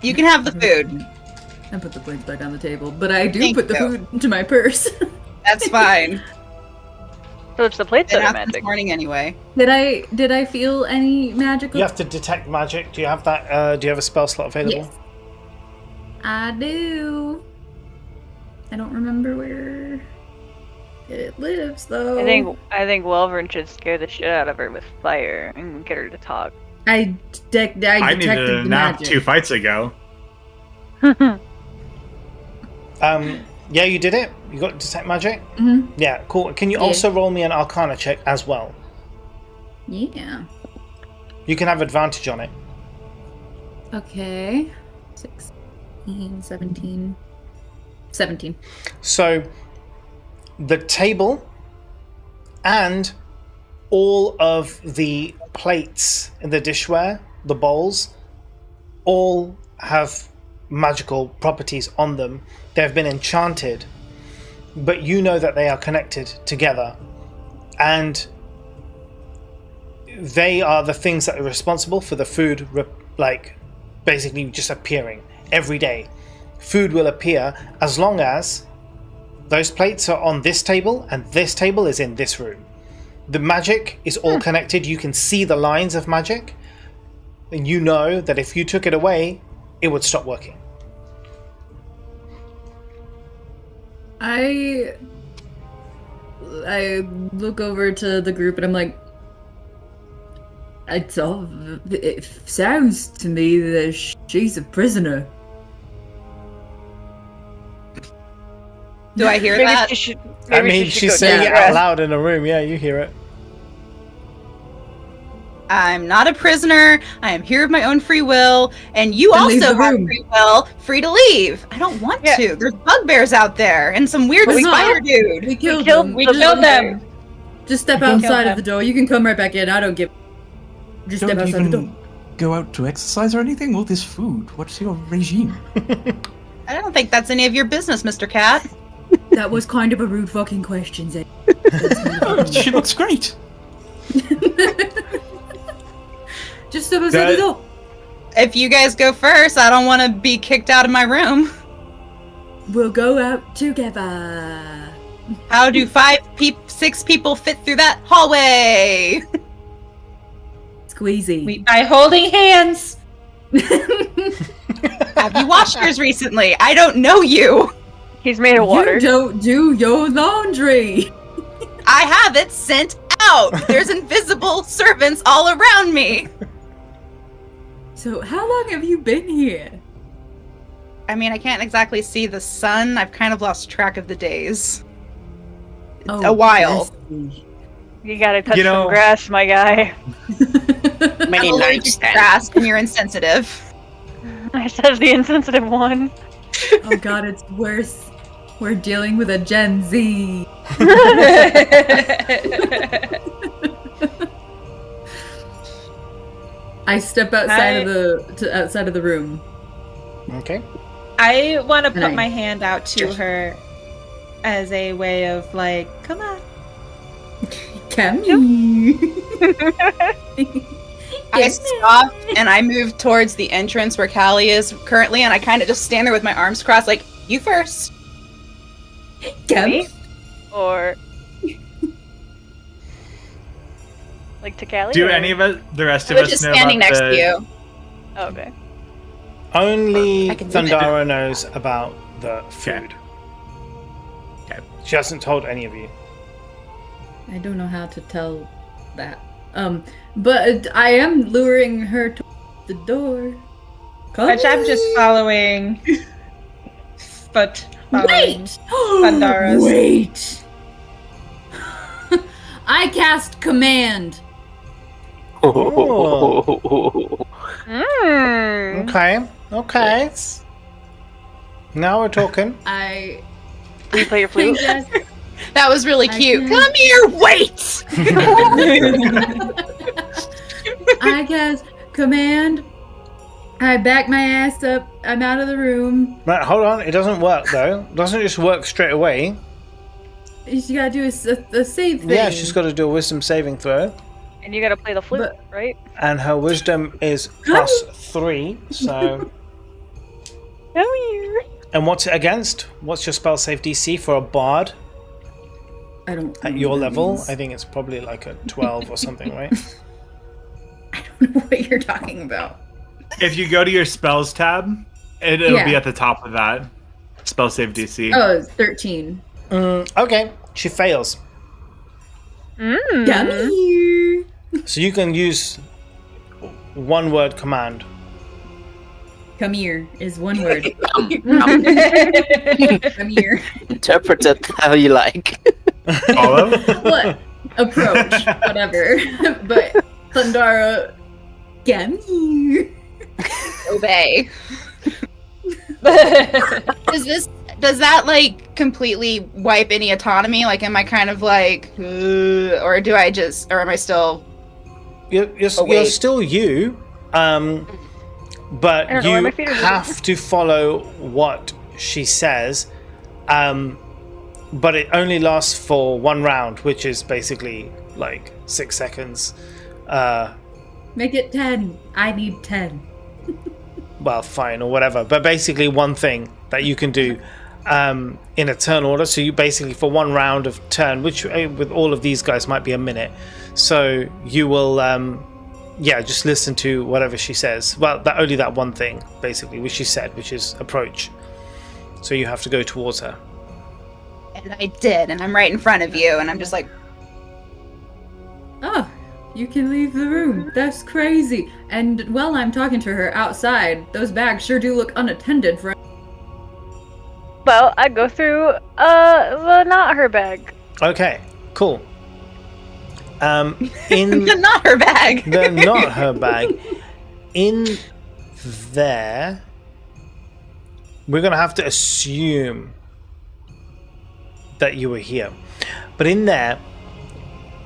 You can have the food. I put the plates back on the table, but I do Thank put the you. food into my purse. That's fine. So it's the plates It that are happened this magic. morning anyway. Did I feel any magical? You have to detect magic. Do you have that? Do you have a spell slot available? Yes. I do. I don't remember where it lives though. I think Welvern should scare the shit out of her with fire and get her to talk. I detected needed a the nap magic. 2 fights ago. Yeah, you did it. You got detect magic. Mhm. Yeah, cool. Can you Yeah. also roll me an Arcana check as well? Yeah. You can have advantage on it. Okay. 16, 17. 17. So, the table and all of the plates in the dishware, the bowls, all have magical properties on them. They've been enchanted, but you know that they are connected together, and they are the things that are responsible for the food, basically just appearing every day. Food will appear as long as those plates are on this table and this table is in this room. The magic is all connected. You can see the lines of magic, and you know that if you took it away, it would stop working. I look over to the group and I'm like, it sounds to me that she's a prisoner. Do I hear Maybe that? she should. I Maybe mean, she should she's go saying it down. out loud in a room. Yeah, you hear it. I'm not a prisoner. I am here of my own free will, and you Then leave also the have room. free will, free to leave. I don't want Yeah. to. There's bugbears out there, and some weird What's spider up? dude. We killed killed them. We the killed bugbear. them. Just step We killed outside them. of the door. You can come right back in. I don't give. Just step Don't outside the door. even go out to exercise or anything? All this food. What's your regime? I don't think that's any of your business, Mr. Cat. That was kind of a rude fucking question, Zay. She looks great. Just step outside the door. If you guys go first, I don't want to be kicked out of my room. We'll go out together. How do 6 people fit through that hallway? Squeezy. By holding hands. Have you washed yours recently? I don't know you. He's made of water. You don't do your laundry. I have it sent out. There's invisible servants all around me. So how long have you been here? I mean, I can't exactly see the sun. I've kind of lost track of the days. A while. You gotta touch You know- some grass, my guy. Many I'm allergic nights to then. grass, and you're insensitive. I said the insensitive one. Oh god, it's worse. We're dealing with a Gen Z. I step outside outside of the room. Okay. I want to put Nice. my hand out to her as a way of like, come on. Come here. I stop and I move towards the entrance where Callie is currently, and I kind of just stand there with my arms crossed, like, you first. Come. Me? Or like to Callie? Do or- any of us, the rest I of was us, just know standing about next the... to you. Oh, okay. Only I can do that. Thundara knows about the food. Okay. She hasn't told any of you. I don't know how to tell that. But I am luring her to the door. Come Which I'm just here. following. But Wait! Thundara's. Wait! I cast command. Mm. Okay. Okay. Now we're talking. I Will you play your flute? Yes. That was really I cute. can- Come here, wait! I cast command. I back my ass up. I'm out of the room. Right, hold on. It doesn't work though. It doesn't just work straight away. You gotta do a save thing. Yeah, she's got to do a wisdom saving throw. And you gotta play the flute, right? And her wisdom is +3, so... Come here. And what's it against? What's your spell save DC for a bard I don't. at know your what that level? means. I think it's probably like a 12 or something, right? I don't know what you're talking about. If you go to your spells tab, it'll Yeah. be at the top of that. Spell save DC. Oh, it's 13. Okay, she fails. Mm. Come here. So you can use one word command. Come here is one word. Um, Come here. interpret it how you like. Olive? What? Approach. Whatever. But Thundara, come here. Obey. Does that like completely wipe any autonomy? Like, am I kind of like, or am I still? You're wait. still you, but I don't know where my you feet are have to follow what she says. But it only lasts for one round, which is basically like 6 seconds. Make it 10. I need 10. Well, fine, or whatever. But basically one thing that you can do in a turn order. So you basically, for one round of turn, which with all of these guys might be a minute. So you will, just listen to whatever she says. Well, only that one thing, basically, which she said, which is approach. So you have to go towards her. And I did, and I'm right in front of you, and I'm just like, Oh, you can leave the room. That's crazy. And while I'm talking to her outside, those bags sure do look unattended for. Well, I go through the not her bag. Okay, cool. In not her bag. the not her bag, in there, we're gonna have to assume that you were here. But in there,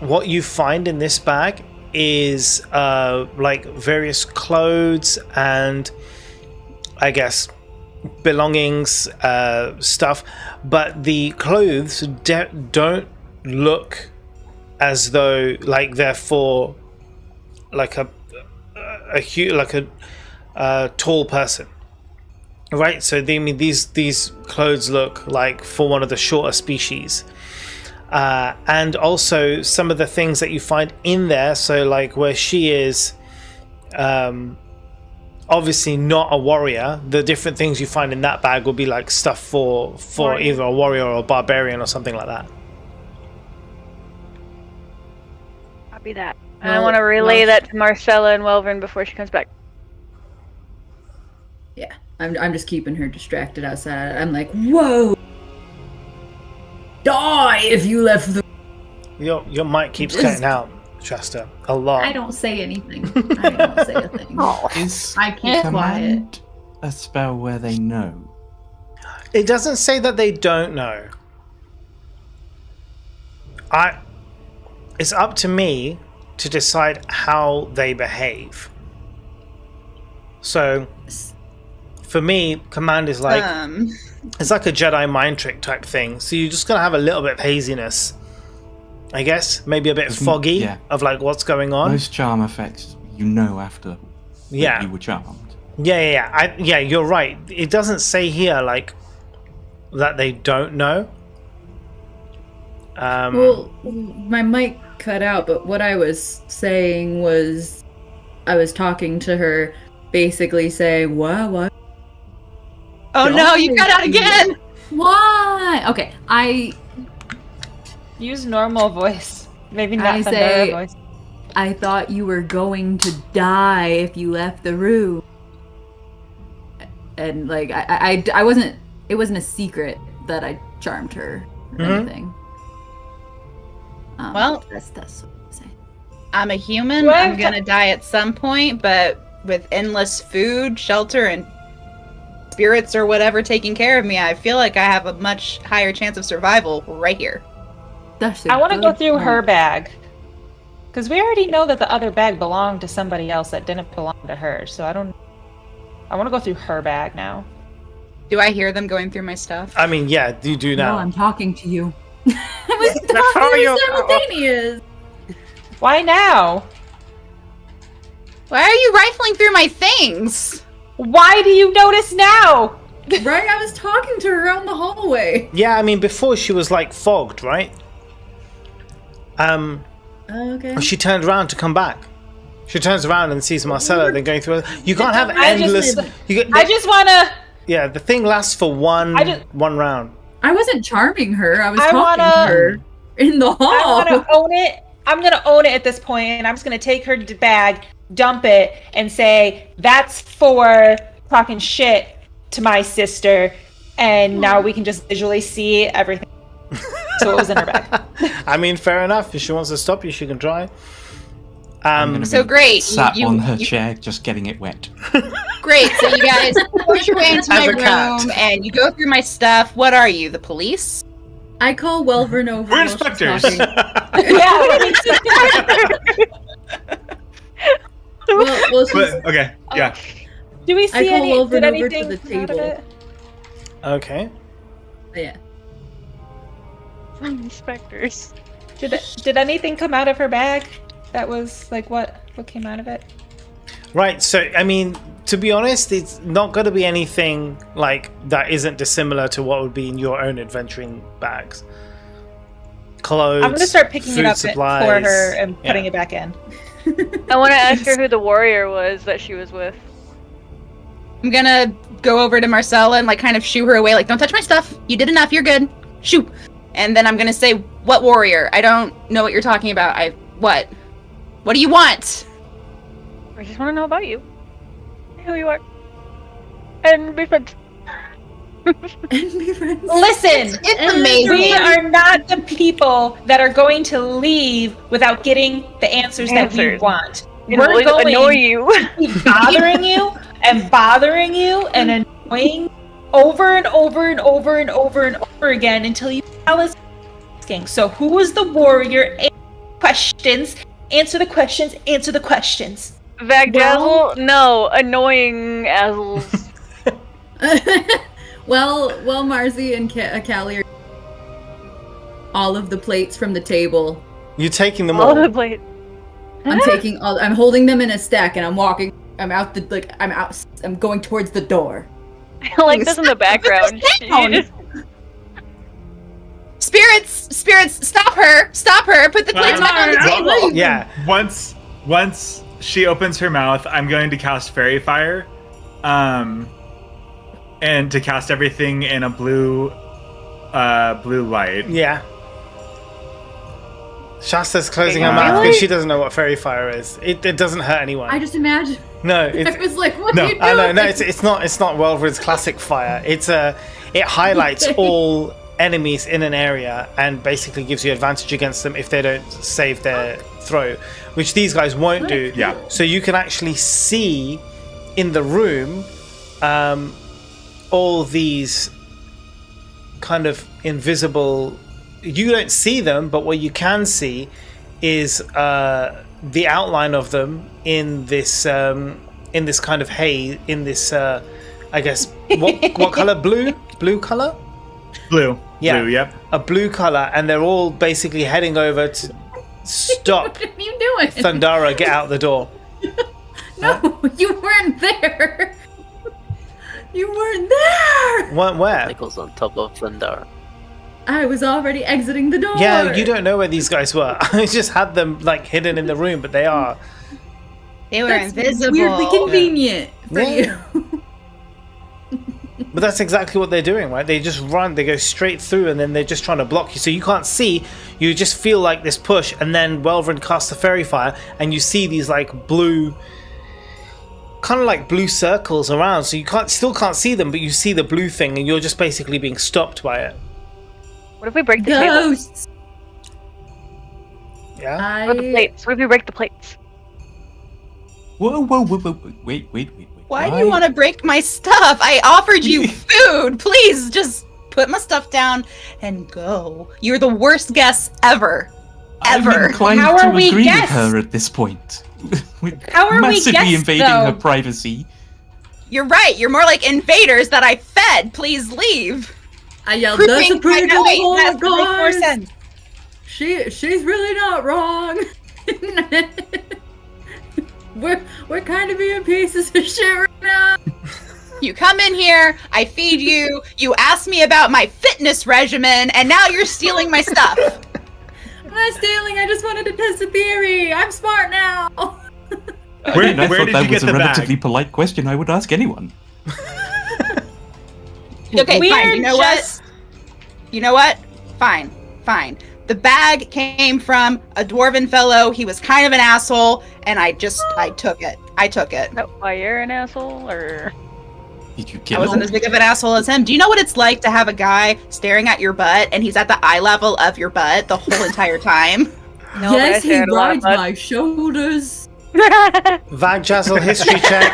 what you find in this bag is like various clothes and I guess belongings, stuff, but the clothes don't look as though like they're for like a tall person, right? So these clothes look like for one of the shorter species, and also some of the things that you find in there. So like where she is, obviously not a warrior. The different things you find in that bag will be like stuff for either a warrior or a barbarian or something like that. Copy that. And I want to relay that to Marcella and Welvern before she comes back. Yeah, I'm just keeping her distracted outside. I'm like, whoa! Die if you left the... Your mic keeps cutting out, Shasta, a lot. I don't say anything. I don't say a thing. Is I keep quiet. command a spell where they know? It doesn't say that they don't know. It's up to me to decide how they behave. So, for me, command is like it's like a Jedi mind trick type thing. So you're just gonna have a little bit of haziness, I guess, maybe a bit foggy of like what's going on. Most charm effects, you know, after Yeah. you were charmed. Yeah. You're right. It doesn't say here like that they don't know. Well, my mic cut out, but what I was saying was I was talking to her, basically saying, what? Oh no, you cut out again! Why? Okay, Use normal voice. Maybe not I the say- voice. I thought you were going to die if you left the room. And like I wasn't. It wasn't a secret that I charmed her or anything. Well, that's what I'm saying. I'm a human. Well, I'm gonna die at some point, but with endless food, shelter, and spirits or whatever taking care of me, I feel like I have a much higher chance of survival right here. That's I want to go good through point. her bag. Because we already know that the other bag belonged to somebody else that didn't belong to her. So I want to go through her bag now. Do I hear them going through my stuff? I mean, yeah, you do No, now. I'm talking to you. I was talking simultaneous. Why now? Why are you rifling through my things? Why do you notice now? Right, I was talking to her around the hallway. Yeah, I mean, before she was like fogged, right? Okay. She turned around to come back. She turns around and sees Marcella. Then going through. You can't have I endless. I just want to... Yeah, the thing lasts for one round. I wasn't charming her. I was I talking to wanna- her in the hall. I want to own it. I'm going to own it at this point, and I'm just going to take her bag, dump it, and say, that's for talking shit to my sister, and now we can just visually see everything. So it was in her bag. I mean, fair enough. If she wants to stop you, she can try. I'm gonna So be great, Sat you- on her you- chair, just getting it wet. Great, so you guys push your way into As my a cat. room and you go through my stuff. What are you, the police? I call Welvern over. We're while she's inspectors. talking. Well, she's, But, okay, yeah. Do we I see call any? Welvern Did over to anything the come out of table. it? Okay. yeah. Inspectors. Did anything come out of her bag? That was like what came out of it? Right. So, I mean, to be honest, it's not going to be anything like that isn't dissimilar to what would be in your own adventuring bags. Clothes. I'm gonna start picking food it up supplies. for her and Yeah. putting it back in. I want to ask her who the warrior was that she was with. I'm gonna go over to Marcella and like kind of shoo her away, like, don't touch my stuff. You did enough, you're good. Shoo. And then I'm gonna say, what warrior? I don't know what you're talking about. What? What do you want? I just want to know about you, who you are, and be friends. And be friends. Listen, It's amazing. we are not the people that are going to leave without getting the answers that we Answers. want. It We're will going annoy you. to keep bothering you and bothering you and annoying over and over and over and over and over again until you tell us asking. So who is the warrior? Questions. Answer the questions. Answer the questions. Vagjazzle? No, annoying assholes. well, Marcy and Callie are all of the plates from the table. You're taking them All all. the plates. I'm holding them in a stack and I'm walking. I'm going towards the door. Like this in the background. You just- Spirits, stop her! Put the plates back on the table. Yeah. Once she opens her mouth, I'm going to cast Fairy Fire, and to cast everything in a blue light. Yeah. Shasta's closing her mouth because she doesn't know what fairy fire is. It doesn't hurt anyone. I just imagine. No, I was like, what no, are you doing? I know, no, it's not Welverin's classic fire. It highlights all enemies in an area and basically gives you advantage against them if they don't save their throw, which these guys won't do. Yeah. So you can actually see in the room all these kind of invisible. You don't see them, but what you can see is the outline of them in this kind of haze, in this I guess what color? Blue color? Blue. Yeah. Blue, yep. A blue color, and they're all basically heading over to stop What are you doing? Thundara get out the door. No, you weren't there. You weren't there. Weren't where? Nichols on top of Thundara. I was already exiting the door. Yeah, you don't know where these guys were. I just had them like hidden in the room, but they are. They were That's invisible. weirdly convenient for Yeah. you. But that's exactly what they're doing, right? They just run, they go straight through, and then they're just trying to block you. So you can't see, you just feel like this push, and then Welverin casts the fairy fire, and you see these like blue, kind of like blue circles around. So you still can't see them, but you see the blue thing, and you're just basically being stopped by it. What if we break the table? Ghosts. Yeah? What about the plates? What if we break the plates? Whoa, wait. Why do you want to break my stuff? I offered you food. Please just put my stuff down and go. You're the worst guest ever. I'm Ever. inclined How to are we agree guests? with her at this point. We're How are we massively guests, invading though? her privacy. You're right. You're more like invaders that I fed. Please leave. I yelled, that's a pretty good that point, makes more guys. sense. She's really not wrong. We're kind of being pieces of shit right now. You come in here, I feed you, you ask me about my fitness regimen, and now you're stealing my stuff. I'm not stealing. I just wanted to test a theory. I'm smart now. Where I thought did that you was get a the relatively bag? polite question I would ask anyone. Okay, We're fine. You know just- what? You know what? Fine. The bag came from a dwarven fellow. He was kind of an asshole, and I took it. No, why you're an asshole, or Did you I kill wasn't him? as big of an asshole as him. Do you know what it's like to have a guy staring at your butt, and he's at the eye level of your butt the whole entire time? no? but I Yes, he said a lot rides about- my shoulders. Vagjazzle history check.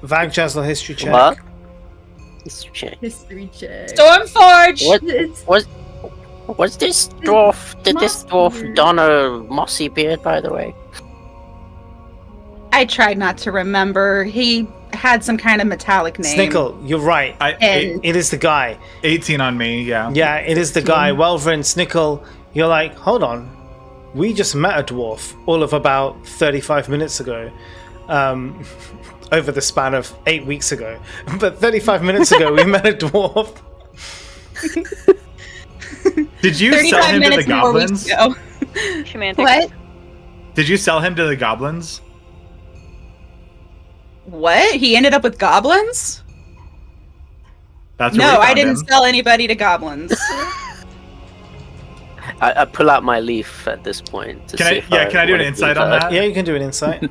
Vagjazzle history check. What? History check. History check. Stormforge. What It's was this dwarf? Did this dwarf Mustard. don a mossy beard, by the way? I tried not to remember. He had some kind of metallic name. Snickle, you're right. And It is the guy. 18 on me, yeah. Yeah, it is the guy. Welverin, Snickle, you're like, hold on. We just met a dwarf all of about 35 minutes ago. Over the span of 8 weeks ago. But 35 minutes ago, we met a dwarf. Did you sell 35 him to the minutes more weeks goblins? ago. Semantics. What? Did you sell him to the goblins? What? He ended up with goblins? That's where No, we I found didn't him. sell anybody to goblins. I pull out my leaf at this point. To Can see I- if yeah, can I do an wanna insight do on that? Yeah, you can do an insight.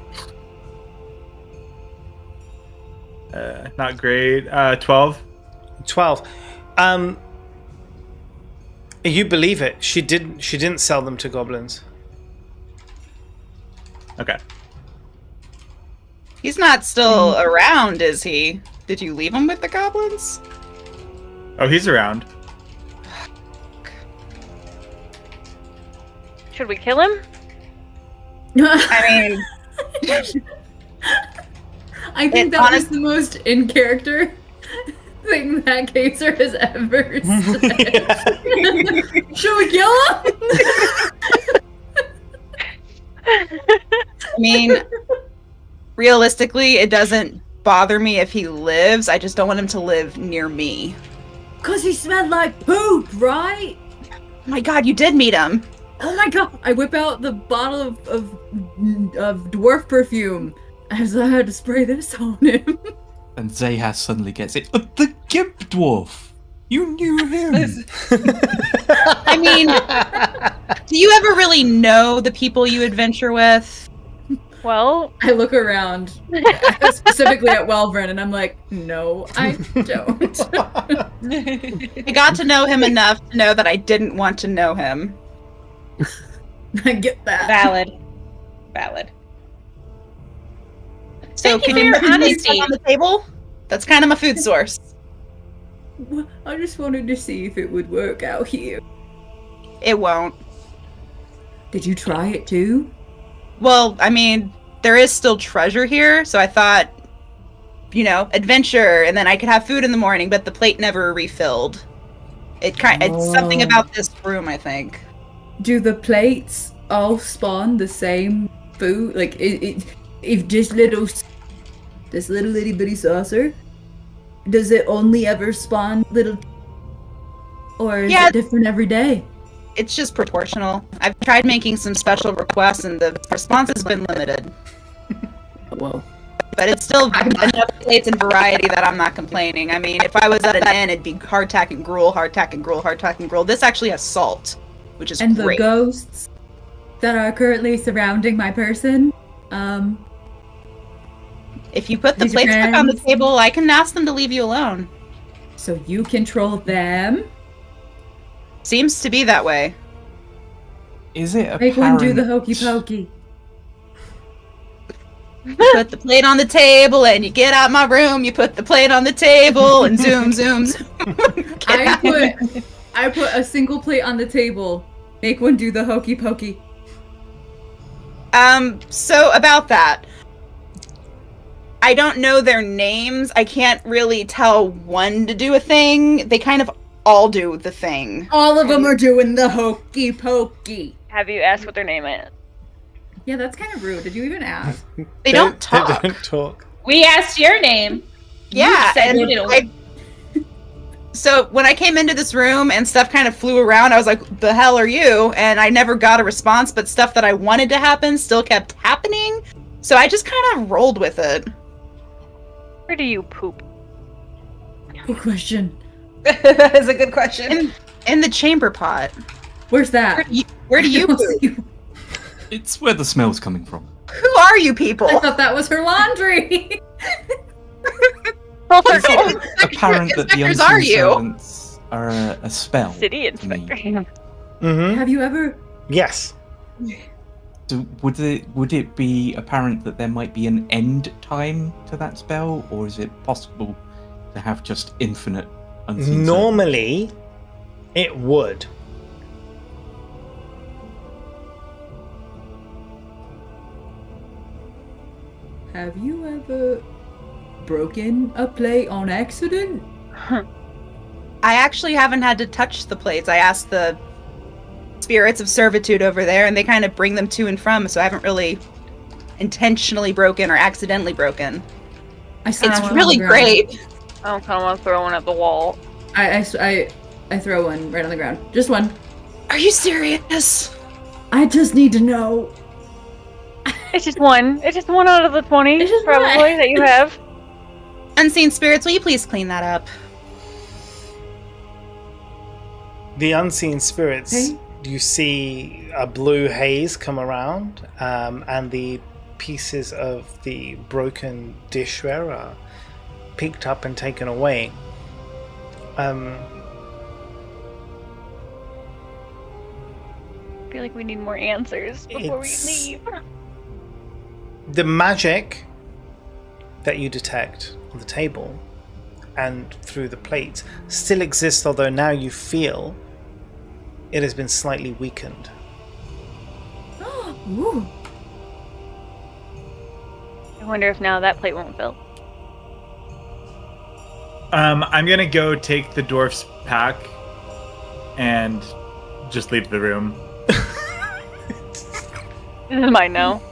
Not great. 12. 12. You believe it. She didn't sell them to goblins. Okay. He's not still around, is he? Did you leave him with the goblins? Oh, he's around. Should we kill him? I mean, I think that was the most in character thing that Kaser has ever said. Should we kill him? I mean, realistically, it doesn't bother me if he lives. I just don't want him to live near me. Cause he smelled like poop, right? Oh my god, you did meet him. Oh my god! I whip out the bottle of dwarf perfume as I had to spray this on him. And Zahas suddenly gets it. The Gimp Dwarf! You knew him! I mean, do you ever really know the people you adventure with? Well, I look around, specifically at Welvrin, and I'm like, no, I don't. I got to know him enough to know that I didn't want to know him. I get that. Valid. So Thank you can for you your put me honesty. on the table? That's kind of my food source. I just wanted to see if it would work out here. It won't. Did you try it too? Well, I mean, there is still treasure here, so I thought, adventure, and then I could have food in the morning, but the plate never refilled. It's something about this room, I think. Do the plates all spawn the same food? Like, if this little itty bitty saucer, does it only ever spawn little, or is it different every day? It's just proportional. I've tried making some special requests, and the response has been limited. Whoa. But it's still enough plates and variety that I'm not complaining. I mean, if I was at an inn, it'd be hardtack and gruel, hardtack and gruel, hardtack and gruel. This actually has salt, which is and great. The ghosts that are currently surrounding my person, if you put the these are plates back on the friends. table, I can ask them to leave you alone. So you control them? Seems to be that way. Is it apparent... Make one do the hokey pokey. You put the plate on the table and you get out my room, you put the plate on the table and zoom, zoom, zoom. I put a single plate on the table. Make one do the hokey pokey. So about that. I don't know their names. I can't really tell one to do a thing. They kind of all do the thing. All of them are doing the hokey pokey. have you asked what their name is? Yeah, that's kind of rude. Did you even ask? They don't talk. They don't talk. We asked your name. Yeah, You said and you didn't. so when I came into this room and stuff kind of flew around, I was like, the hell are you? And I never got a response, but stuff that I wanted to happen still kept happening. So I just kind of rolled with it. Where do you poop? Good question. That is a good question. In the chamber pot. Where's that? Where do you I don't poop? see- It's where the smell's coming from. Who are you people? I thought that was her laundry. Is it apparent that the inspectors are unseen you? servants are a spell? City to me? inspector. Mm-hmm. Have you ever? Yes. So would it be apparent that there might be an end time to that spell, or is it possible to have just infinite unseen servants? Normally, it would. Have you ever broken a plate on accident? I actually haven't had to touch the plates. I asked the spirits of servitude over there, and they kind of bring them to and from, so I haven't really intentionally broken or accidentally broken. It's It's really great. I don't kind of want to throw one at the wall. I throw one right on the ground. Just one. Are you serious? I just need to know. It's just one. It's just one out of the 20, It's just probably, one. that you have. Unseen spirits, will you please clean that up? The unseen spirits, Okay. you see a blue haze come around, and the pieces of the broken dishware are picked up and taken away. I feel like we need more answers before It's- we leave. The magic that you detect on the table and through the plate still exists, although now you feel it has been slightly weakened. Ooh. I wonder if now that plate won't fill. I'm gonna go take the dwarf's pack and just leave the room. This is mine now.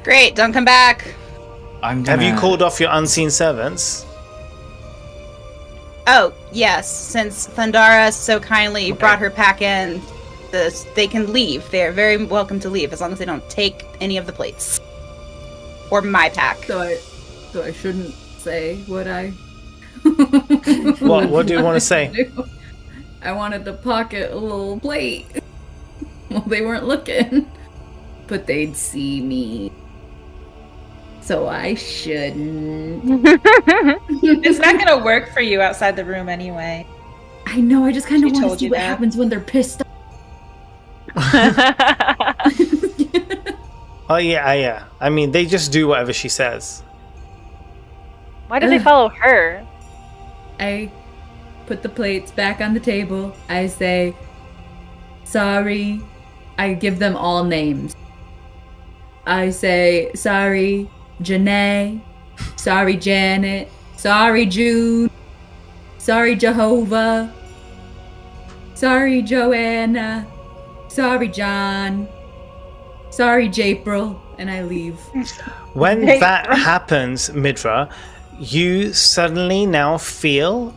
Great, don't come back. Have you called off your unseen servants? Oh, yes, since Thundara so kindly brought her pack in, they can leave. They're very welcome to leave, as long as they don't take any of the plates. Or my pack. So I shouldn't say what I... What do you want to say? I wanted to pocket a little plate. Well, they weren't looking. But they'd see me. So I shouldn't. It's not gonna work for you outside the room anyway. I know, I just kind of She want to told see you what that. happens when they're pissed off. Oh yeah. I mean, they just do whatever she says. Why did they follow her? I put the plates back on the table. I say, sorry. I give them all names. I say, sorry, Janae. Sorry, Janet. Sorry, Jude. Sorry, Jehovah. Sorry, Joanna. Sorry, John. Sorry, Japril. And I leave. When that happens, Midra, you suddenly now feel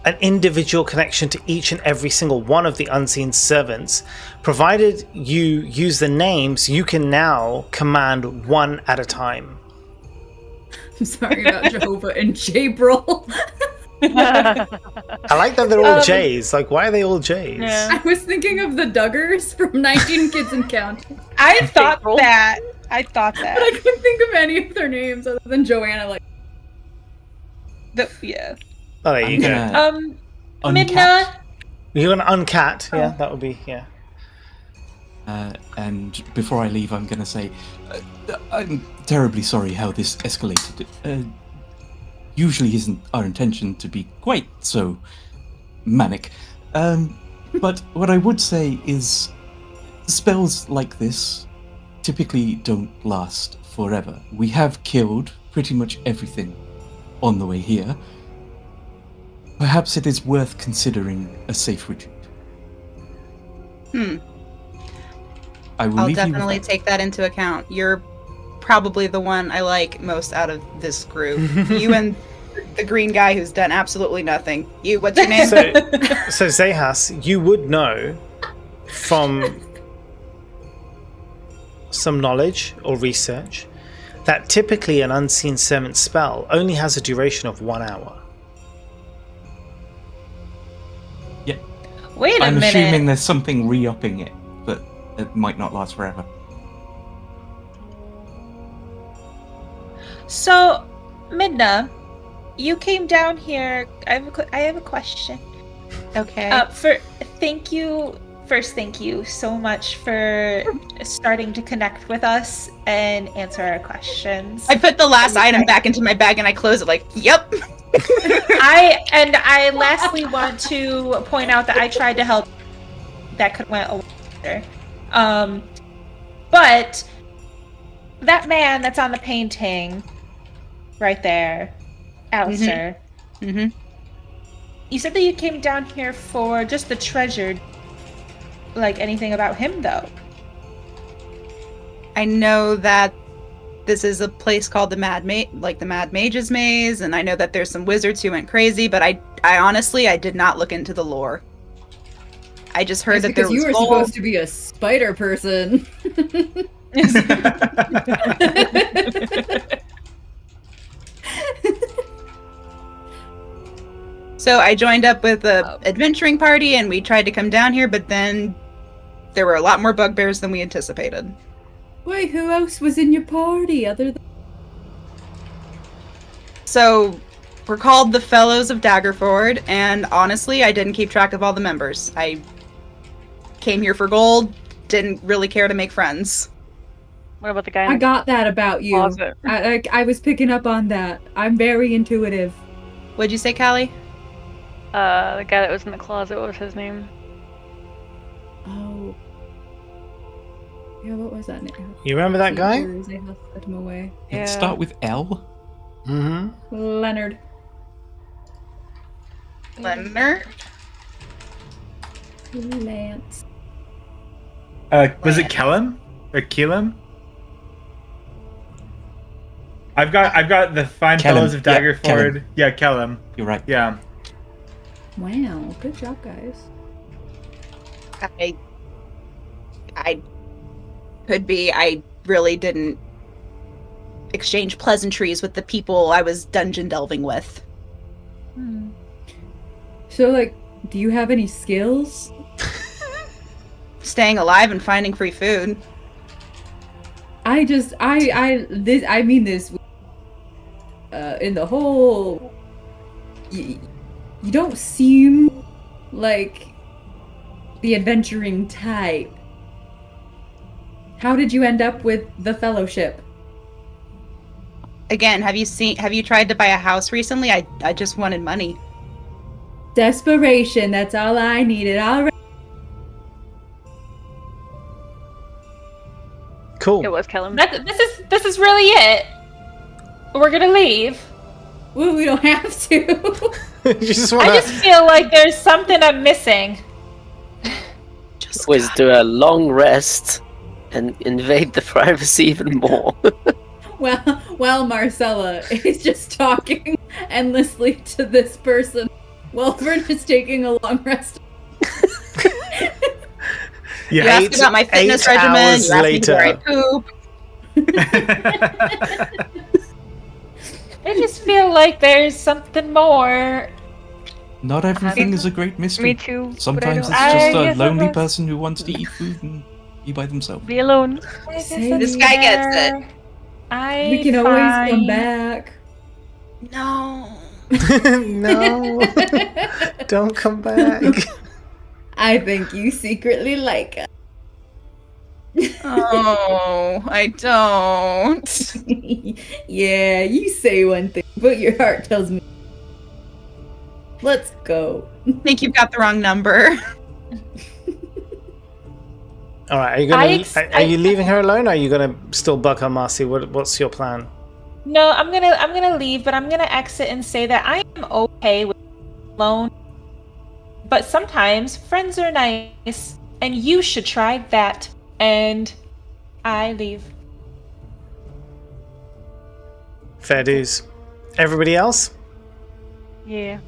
an individual connection to each and every single one of the unseen servants. Provided you use the names, you can now command one at a time. I'm sorry about Jehovah and Japril. I like that they're all J's. Like, why are they all J's? Yeah. I was thinking of the Duggars from 19 Kids and Counting. I thought April. that. But I couldn't think of any of their names other than Joanna. Like, Yeah. Oh, there you go. Midna. You're gonna uncat. Yeah, that would be, yeah. And before I leave, I'm going to say, I'm terribly sorry how this escalated. Usually isn't our intention to be quite so manic. But what I would say is, spells like this typically don't last forever. We have killed pretty much everything on the way here. Perhaps it is worth considering a safe retreat. I'll definitely take that into account. You're probably the one I like most out of this group. You and the green guy who's done absolutely nothing. You, what's your name? So Zehas, you would know from some knowledge or research that typically an unseen servant spell only has a duration of 1 hour. Yeah. Wait a I'm minute. assuming there's something re-upping it, but it might not last forever. So, Midna, you came down here. I have a question. Okay. Thank you so much for starting to connect with us and answer our questions. I put the last item back into my bag and I close it like, yep. I lastly want to point out that I tried to help. That could went a lot better. But that man that's on the painting right there, Alistair. Mm-hmm. You said that you came down here for just the treasure. Like anything about him, though? I know that this is a place called the Mad Mage's Maze, and I know that there's some wizards who went crazy, but I honestly did not look into the lore. I just heard that there was you were gold. supposed to be a spider person. So I joined up with a adventuring party, and we tried to come down here, but then there were a lot more bugbears than we anticipated. Wait, who else was in your party other than... So we're called the Fellows of Daggerford, and honestly, I didn't keep track of all the members. I came here for gold, didn't really care to make friends. What about the guy in I the got that about you. closet? I was picking up on that. I'm very intuitive. What'd you say, Callie? The guy that was in the closet, what was his name? Oh. Yeah, what was that name? You remember that guy? Zahas set him away. It'd start with L. Mm-hmm. Leonard. Leonard? Lance. Was it Kellum or Keelam? I've got the Fine Kellum, Fellows of yeah, Daggerford. Kellum. Yeah, Kellum. You're right. Yeah. Wow, good job, guys. I could be. I really didn't exchange pleasantries with the people I was dungeon delving with. So, like, do you have any skills? Staying alive and finding free food. I mean this in the whole. You don't seem like the adventuring type. How did you end up with the fellowship? Again, have you tried to buy a house recently? I just wanted money. Desperation, that's all I needed. All right. Cool. It was Kellum. This is really it. We're gonna leave. Well, we don't have to. You just wanna... I just feel like there's something I'm missing. Was do a long rest and invade the privacy even more. While Marcella is just talking endlessly to this person, Welford is taking a long rest. You asked about my fitness regimen. You asked me where I poop. I just feel like there's something more. Not everything is a great mystery. Me too. Sometimes it's but I just don't- a lonely person who wants to eat food and be by themselves. Be alone. This guy gets it. We can always come back. No. No. Don't come back. I think you secretly like us. Oh, I don't. Yeah, you say one thing, but your heart tells me. Let's go. I think you've got the wrong number. All right, are you leaving her alone? Or are you gonna still bug her, Marcy? What's your plan? No, I'm gonna leave, but I'm gonna exit and say that I am okay with alone. But sometimes friends are nice, and you should try that. And I leave. Fair dues. Everybody else? Yeah.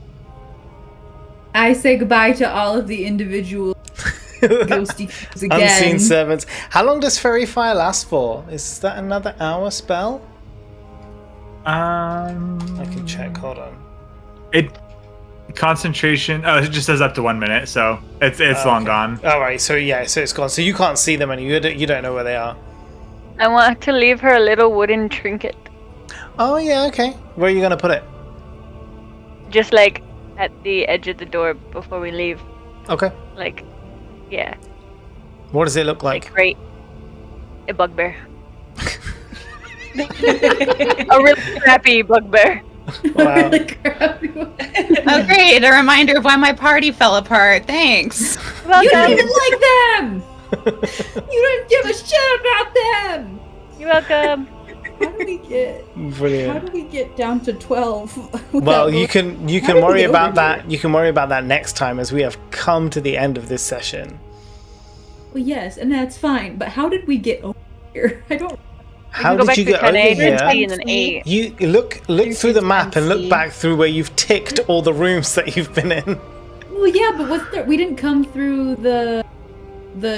I say goodbye to all of the individual ghosty crews again. Unseen servants. How long does Fairy Fire last for? Is that another hour spell? I can check. Hold on. Concentration. Oh, it just says up to 1 minute, so it's long gone. All right. So it's gone. So you can't see them and you don't know where they are. I want to leave her a little wooden trinket. Oh yeah. Okay. Where are you gonna put it? Just like at the edge of the door before we leave. Okay. Like, yeah. What does it look like? Great. A bugbear. A really crappy bugbear. Wow. Oh, great. A reminder of why my party fell apart. Thanks. You don't even like them! You don't give a shit about them! You're welcome. How do we get... Brilliant. How do we get down to 12? Well, you can How did worry we about overdo that. You can worry about that next time, as we have come to the end of this session. Well, yes, and that's fine. But how did we get over here? I don't... How go did back you to get over 10A, here? 10C, and then 8. You look through the map and look back through where you've ticked all the rooms that you've been in. Well, yeah, but we didn't come through the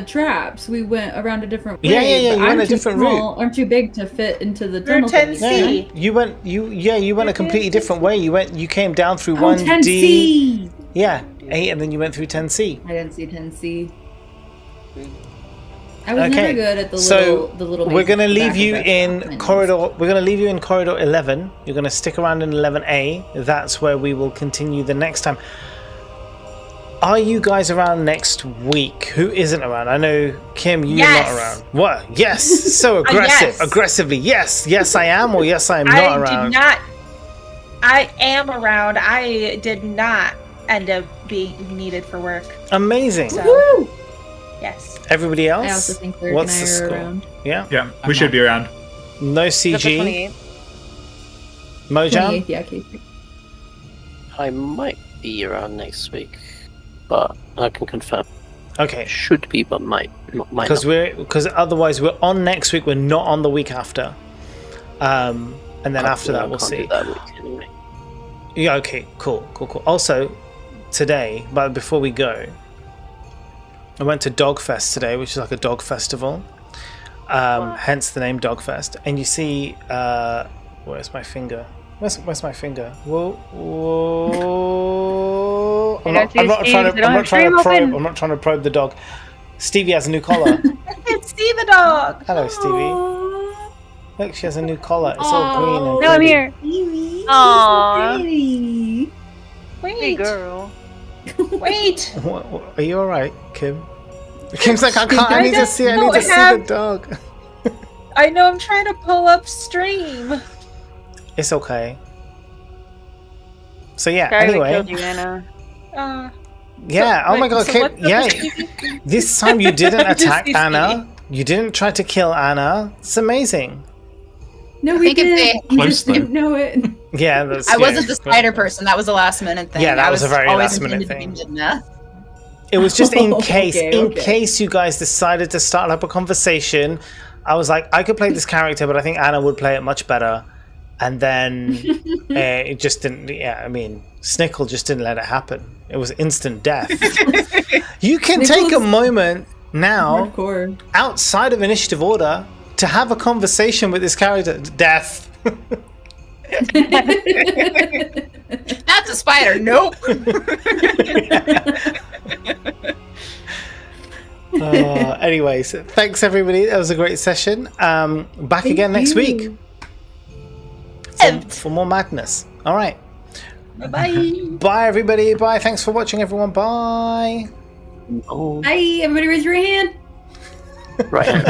traps. We went around a different way. Yeah. But You went I'm a too different small, route. I'm too big to fit into the You're tunnel. 10C. thingy, right? You went a completely different way. You came down through Oh, 1D. 10C! Yeah, 8, and then you went through 10C. I didn't see 10C. I was Okay, never good at the so little. we're gonna basics leave back you of in menus. corridor. We're gonna leave you in corridor 11. You're gonna stick around in 11A. That's where we will continue the next time. Are you guys around next week? Who isn't around? I know Kim, you're Yes. not around. What? Yes. So aggressive. Yes. Aggressively. Yes. Yes, I am. Or yes, I am not around. I am around. I did not end up being needed for work. Amazing. So. Woo! Yes. Everybody else? I also think Lurk What's and I the are score? around. Yeah. Yeah, we should be around. No Is that the CG. 28th? Mojam? 28th, yeah, Casey. I might be around next week, but I can confirm. Okay. Should be, but might not. Because otherwise we're on next week. We're not on the week after. And then after that we'll see. That week anyway. Yeah. Okay. Cool. Also, today, but before we go, I went to Dogfest today, which is like a dog festival. Hence the name Dogfest. And you see, where's my finger? Where's my finger? Whoa! I'm not trying to probe the dog. Stevie has a new collar. I can see the dog. Hello, Stevie. Look, she has a new collar. It's all green and No, I'm pretty. here. Aww. Hey Wait. girl. Wait. Are you all right, Kim? Kim's like, I can't. I need to see. I need to see the dog. I know. I'm trying to pull up stream. It's okay. So yeah. Sorry we Anyway. killed you, Anna. Yeah. Oh my God, so Kim. what's up Yeah. with Stevie? This time you didn't Just attack be Anna. You didn't try to kill Anna. It's amazing. No, we think if did. they- You Close, just didn't know it. Yeah. That's, I wasn't the spider person. That was a last minute thing. Yeah, that I was a very always last minute intended to thing. be Midna. It was just in Okay, case, okay. in case you guys decided to start up a conversation. I was like, I could play this character, but I think Anna would play it much better. And then it just didn't. Yeah, I mean, Snickle just didn't let it happen. It was instant death. You can take a Snickle's- moment now, Hardcore. outside of initiative order, to have a conversation with this character. Death. That's a spider. Nope. Anyways, thanks everybody. That was a great session. Back again next week for more madness. All right. Bye. Bye everybody. Bye. Thanks for watching, everyone. Bye. Oh, Hi, everybody raise your hand. right.